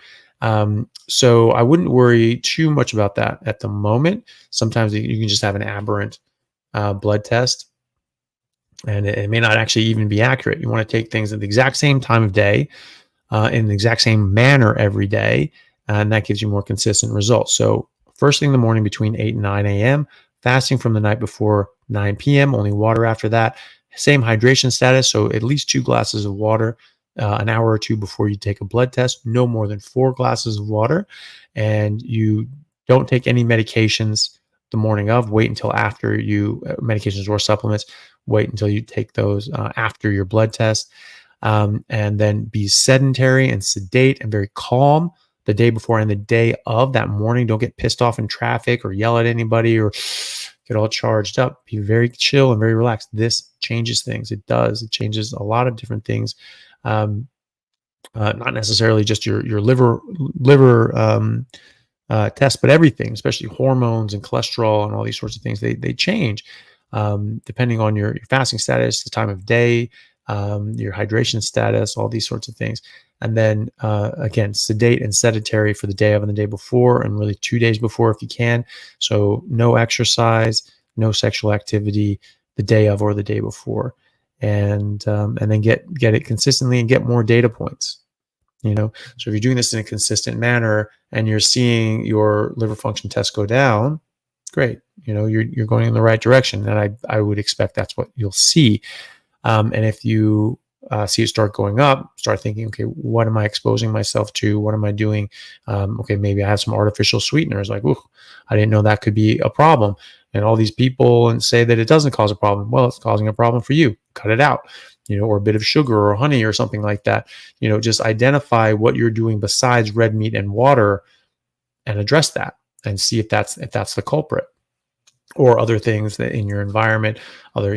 B: So I wouldn't worry too much about that at the moment. Sometimes you can just have an aberrant blood test, and it may not actually even be accurate. You want to take things at the exact same time of day, in the exact same manner every day, and that gives you more consistent results. So first thing in the morning between 8 and 9 a.m., fasting from the night before 9 p.m., only water after that. Same hydration status, so at least 2 glasses of water an hour or two before you take a blood test, no more than 4 glasses of water. And you don't take any medications the morning of. Wait until after medications or supplements, wait until you take those after your blood test. And then be sedentary and sedate and very calm the day before and the day of that morning. Don't get pissed off in traffic or yell at anybody or get all charged up. Be very chill and very relaxed. This changes things. It does. It changes a lot of different things. Not necessarily just your liver test, but everything, especially hormones and cholesterol and all these sorts of things. They change depending on your fasting status, the time of day, your hydration status, all these sorts of things. And then again, sedate and sedentary for the day of and the day before, and really 2 days before if you can. So no exercise, no sexual activity the day of or the day before, and then get it consistently and get more data points. So if you're doing this in a consistent manner and you're seeing your liver function test go down, great. You're going in the right direction, and I would expect that's what you'll see. And if you see it start going up, start thinking, okay, what am I exposing myself to? What am I doing? Okay, maybe I have some artificial sweeteners. Like, ooh, I didn't know that could be a problem. And all these people and say that it doesn't cause a problem. Well, it's causing a problem for you. Cut it out. Or a bit of sugar or honey or something like that. Just identify what you're doing besides red meat and water, and address that, and see if that's the culprit, or other things that in your environment, other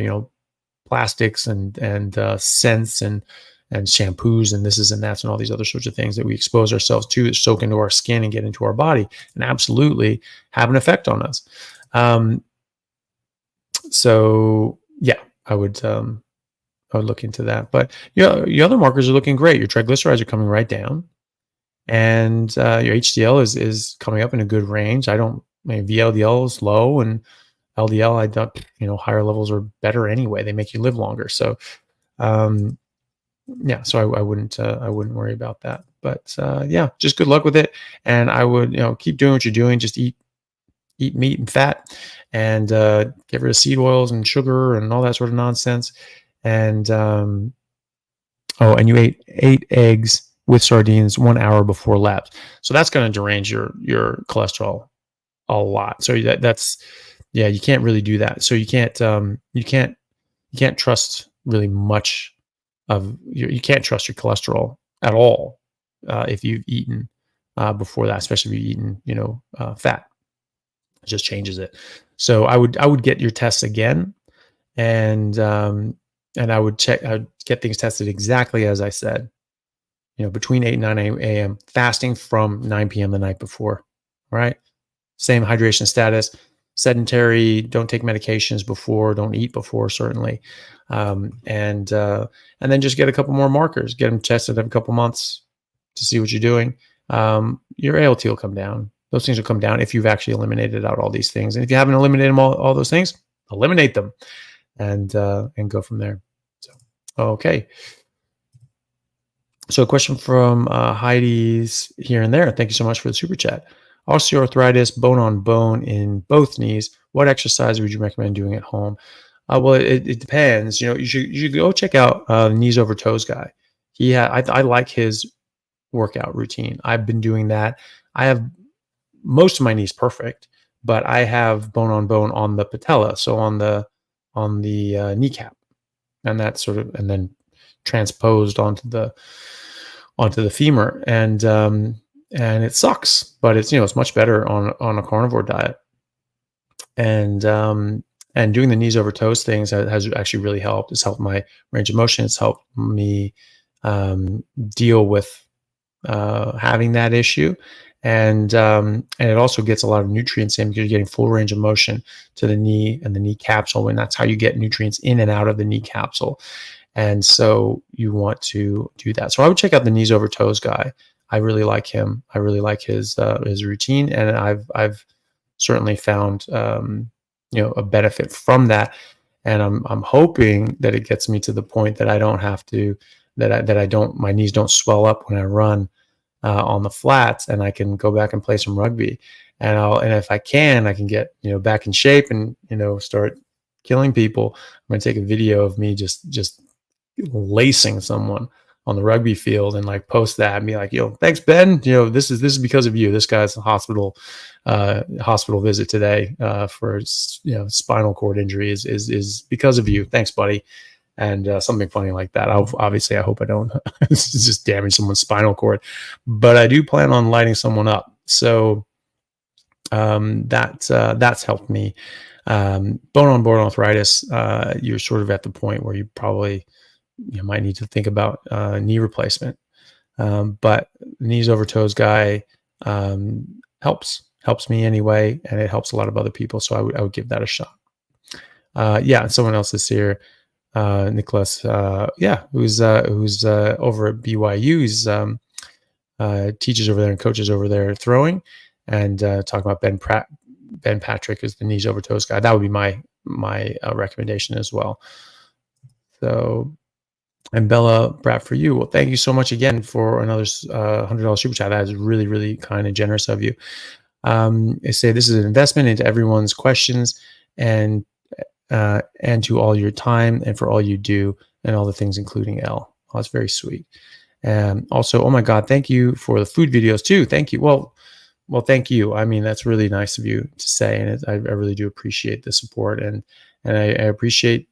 B: plastics and scents and shampoos and this and that's and all these other sorts of things that we expose ourselves to that soak into our skin and get into our body and absolutely have an effect on us. So yeah, I would look into that. But your other markers are looking great. Your triglycerides are coming right down, and your HDL is coming up in a good range. VLDL is low, and LDL, I don't, higher levels are better anyway. They make you live longer. So yeah, so I wouldn't worry about that. But yeah, just good luck with it. And I would, keep doing what you're doing. Just eat meat and fat, and get rid of seed oils and sugar and all that sort of nonsense. And oh, and you ate 8 eggs with sardines 1 hour before laps. So that's going to derange your cholesterol a lot. So that's yeah, you can't really do that. So you can't trust really much of you can't trust your cholesterol at all if you've eaten before that, especially if you've eaten fat. It just changes it. So I would get your tests again, and I would get things tested exactly as I said. Between 8 and 9 a.m. fasting from 9 p.m. the night before. Right. Same hydration status. Sedentary. Don't take medications before. Don't eat before. Certainly. And then just get a couple more markers. Get them tested every couple months to see what you're doing. Your ALT will come down. Those things will come down if you've actually eliminated out all these things. And if you haven't eliminated all those things, eliminate them, and go from there. So, okay. So a question from Heidi's here and there. Thank you so much for the super chat. Osteoarthritis, bone on bone in both knees. What exercise would you recommend doing at home? Well, it depends. You should go check out the knees over toes guy. I like his workout routine. I've been doing that. I have most of my knees perfect, but I have bone on the patella, so on the kneecap, and that and then transposed onto the femur, and it sucks, but it's much better on a carnivore diet, and doing the knees over toes things has actually really helped. It's helped my range of motion. It's helped me deal with having that issue. And it also gets a lot of nutrients in because you're getting full range of motion to the knee and the knee capsule, and that's how you get nutrients in and out of the knee capsule. And so you want to do that. So I would check out the knees over toes guy. I really like him. I really like his routine, and I've certainly found a benefit from that. And I'm hoping that it gets me to the point that I don't have to my knees don't swell up when I run on the flats, and I can go back and play some rugby. And if I can get back in shape and start killing people. I'm going to take a video of me just lacing someone on the rugby field and post that and be like, thanks, Ben. This is because of you. This guy's hospital visit today for spinal cord injury is because of you. Thanks, buddy. And something funny like that. Obviously, I hope I don't just damage someone's spinal cord, but I do plan on lighting someone up. So that's helped me. Bone on bone arthritis, you're sort of at the point where you probably might need to think about knee replacement. But knees over toes guy helps me anyway, and it helps a lot of other people. So I would give that a shot. Yeah, someone else is here. Nicholas, who's over at BYU. He's teaches over there and coaches over there throwing, and talking about Ben Patrick is the knees over toes guy. That would be my recommendation as well. So, and Bella Brat for you. Well, thank you so much again for another $100 super chat. That is really, really kind and generous of you. They say this is an investment into everyone's questions and to all your time and for all you do and all the things, including L. Oh, that's very sweet. And also, oh my God, thank you for the food videos too. Thank you. Well, thank you. I mean, that's really nice of you to say, and I really do appreciate the support, and I appreciate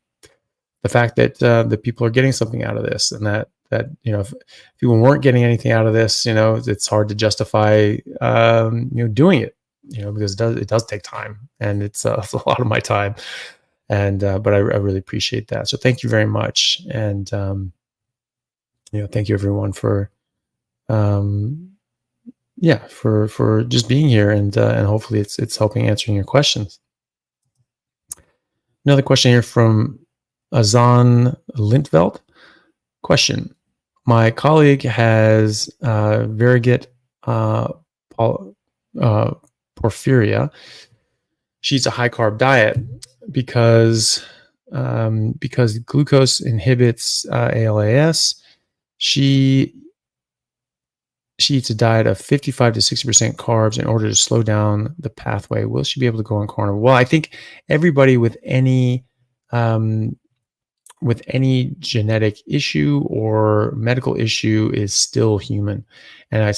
B: the fact that the people are getting something out of this, and that if people weren't getting anything out of this, it's hard to justify doing it, because it does take time, and it's a lot of my time, and but I really appreciate that. So thank you very much, and thank you everyone for for just being here, and hopefully it's helping answering your questions. Another question here from Azan Lintveld. Question: my colleague has variegate porphyria. She eats a high carb diet because glucose inhibits ALAS, she eats a diet of 55 to 60% carbs in order to slow down the pathway. Will she be able to go on carnivore? Well, I think everybody with any genetic issue or medical issue is still human. And I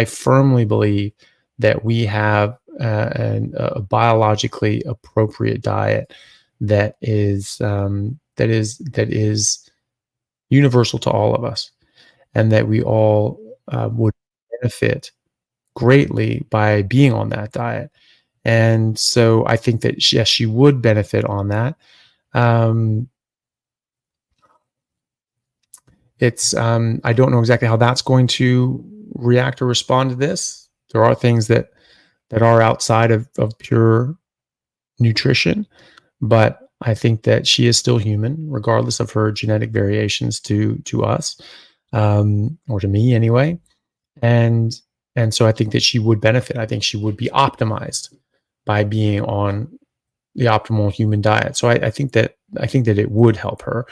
B: firmly believe that we have a biologically appropriate diet that is universal to all of us, and that we all would benefit greatly by being on that diet. And so I think that yes, she would benefit on that. I don't know exactly how that's going to react or respond to this. There are things that are outside of pure nutrition, but I think that she is still human, regardless of her genetic variations to us, or to me anyway. And so I think that she would benefit. I think she would be optimized by being on the optimal human diet. So I think that it would help her.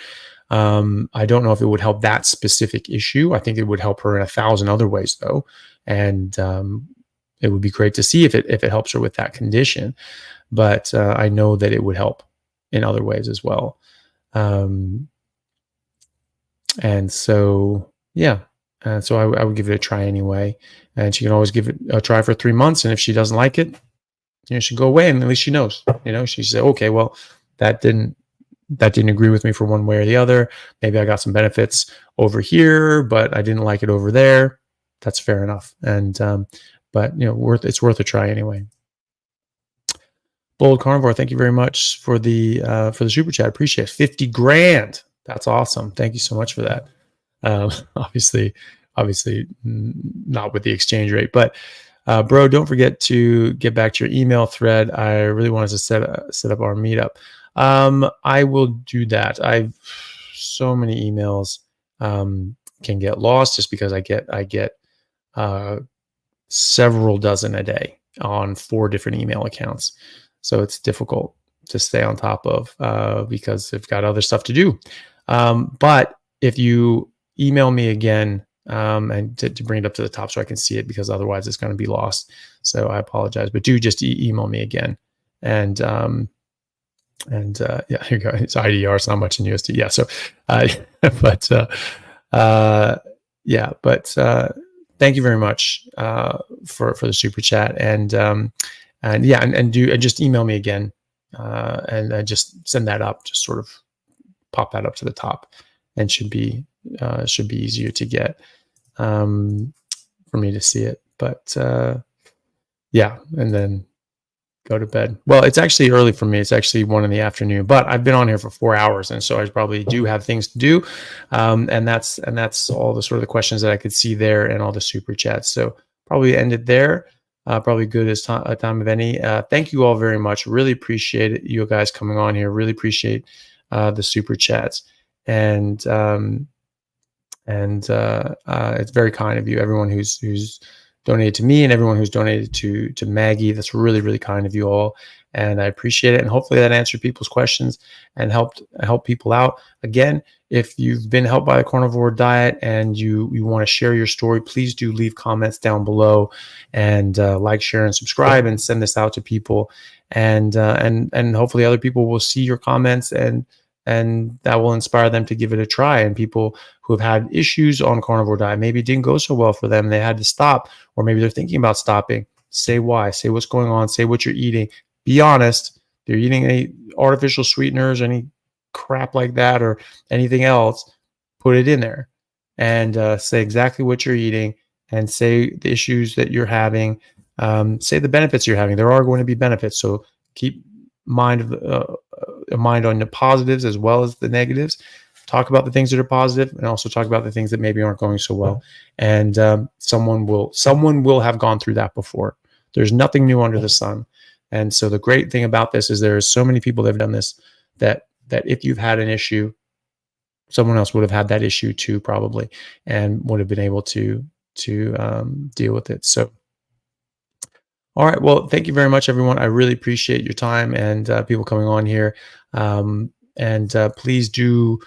B: I don't know if it would help that specific issue. I think it would help her in 1,000 other ways, though, and it would be great to see if it helps her with that condition. But I know that it would help in other ways as well. And so, yeah. So I would give it a try anyway. And she can always give it a try for 3 months. And if she doesn't like it, she go away, and at least she knows. She said, okay, well, that didn't agree with me for one way or the other. Maybe I got some benefits over here, but I didn't like it over there. That's fair enough. And but it's worth a try anyway. Bold Carnivore, thank you very much for the super chat. Appreciate it. 50 grand. That's awesome. Thank you so much for that. Obviously not with the exchange rate, but bro, don't forget to get back to your email thread. I really wanted to set up our meetup. I will do that. I've so many emails can get lost just because I get several dozen a day on 4 different email accounts. So it's difficult to stay on top of because I've got other stuff to do. But if you email me again, and to bring it up to the top so I can see it, because otherwise it's going to be lost. So I apologize, but do just email me again. And yeah, here you go. It's IDR. It's not much in USD. Yeah. So, yeah, but thank you very much for the super chat, and yeah, and just email me again, and just send that up. Just sort of pop that up to the top, and should be easier to get for me to see it. But yeah, and then go to bed. Well, it's actually early for me. It's actually 1 PM, but I've been on here for 4 hours, and so I probably do have things to do. And that's all the sort of the questions that I could see there, and all the super chats. So probably end it there. Probably good as a time of any. Thank you all very much. Really appreciate it, you guys coming on here. Really appreciate the super chats, and it's very kind of you, everyone who's donated to me and everyone who's donated to Maggie. That's really, really kind of you all, and I appreciate it. And hopefully that answered people's questions and help people out. Again, if you've been helped by the carnivore diet and you want to share your story, please do leave comments down below, and like, share, and subscribe, and send this out to people. And hopefully other people will see your comments, and that will inspire them to give it a try. And people who have had issues on carnivore diet, maybe it didn't go so well for them, they had to stop, or maybe they're thinking about stopping, say why, say what's going on, say what you're eating. Be honest. If you're eating any artificial sweeteners, any crap like that, or anything else, put it in there, and say exactly what you're eating, and say the issues that you're having, say the benefits you're having. There are going to be benefits, so keep mind on the positives as well as the negatives. Talk about the things that are positive, and also talk about the things that maybe aren't going so well. And someone will have gone through that before. There's nothing new under the sun. And so the great thing about this is there are so many people that have done this, that if you've had an issue, someone else would have had that issue too, probably, and would have been able to deal with it. So, all right. Well, thank you very much, everyone. I really appreciate your time and people coming on here. And please do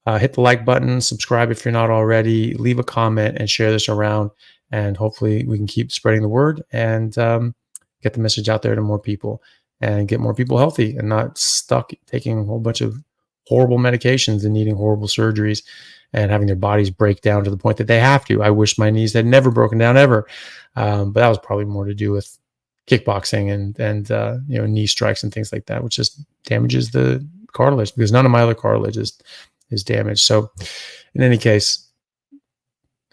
B: hit the like button, subscribe if you're not already, leave a comment, and share this around. And hopefully we can keep spreading the word and get the message out there to more people and get more people healthy and not stuck taking a whole bunch of horrible medications and needing horrible surgeries and having their bodies break down to the point that they have to. I wish my knees had never broken down ever. But that was probably more to do with kickboxing and knee strikes and things like that, which just damages the cartilage, because none of my other cartilage is damaged. So in any case,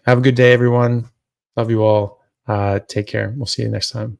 B: have a good day, everyone. Love you all. Take care. We'll see you next time.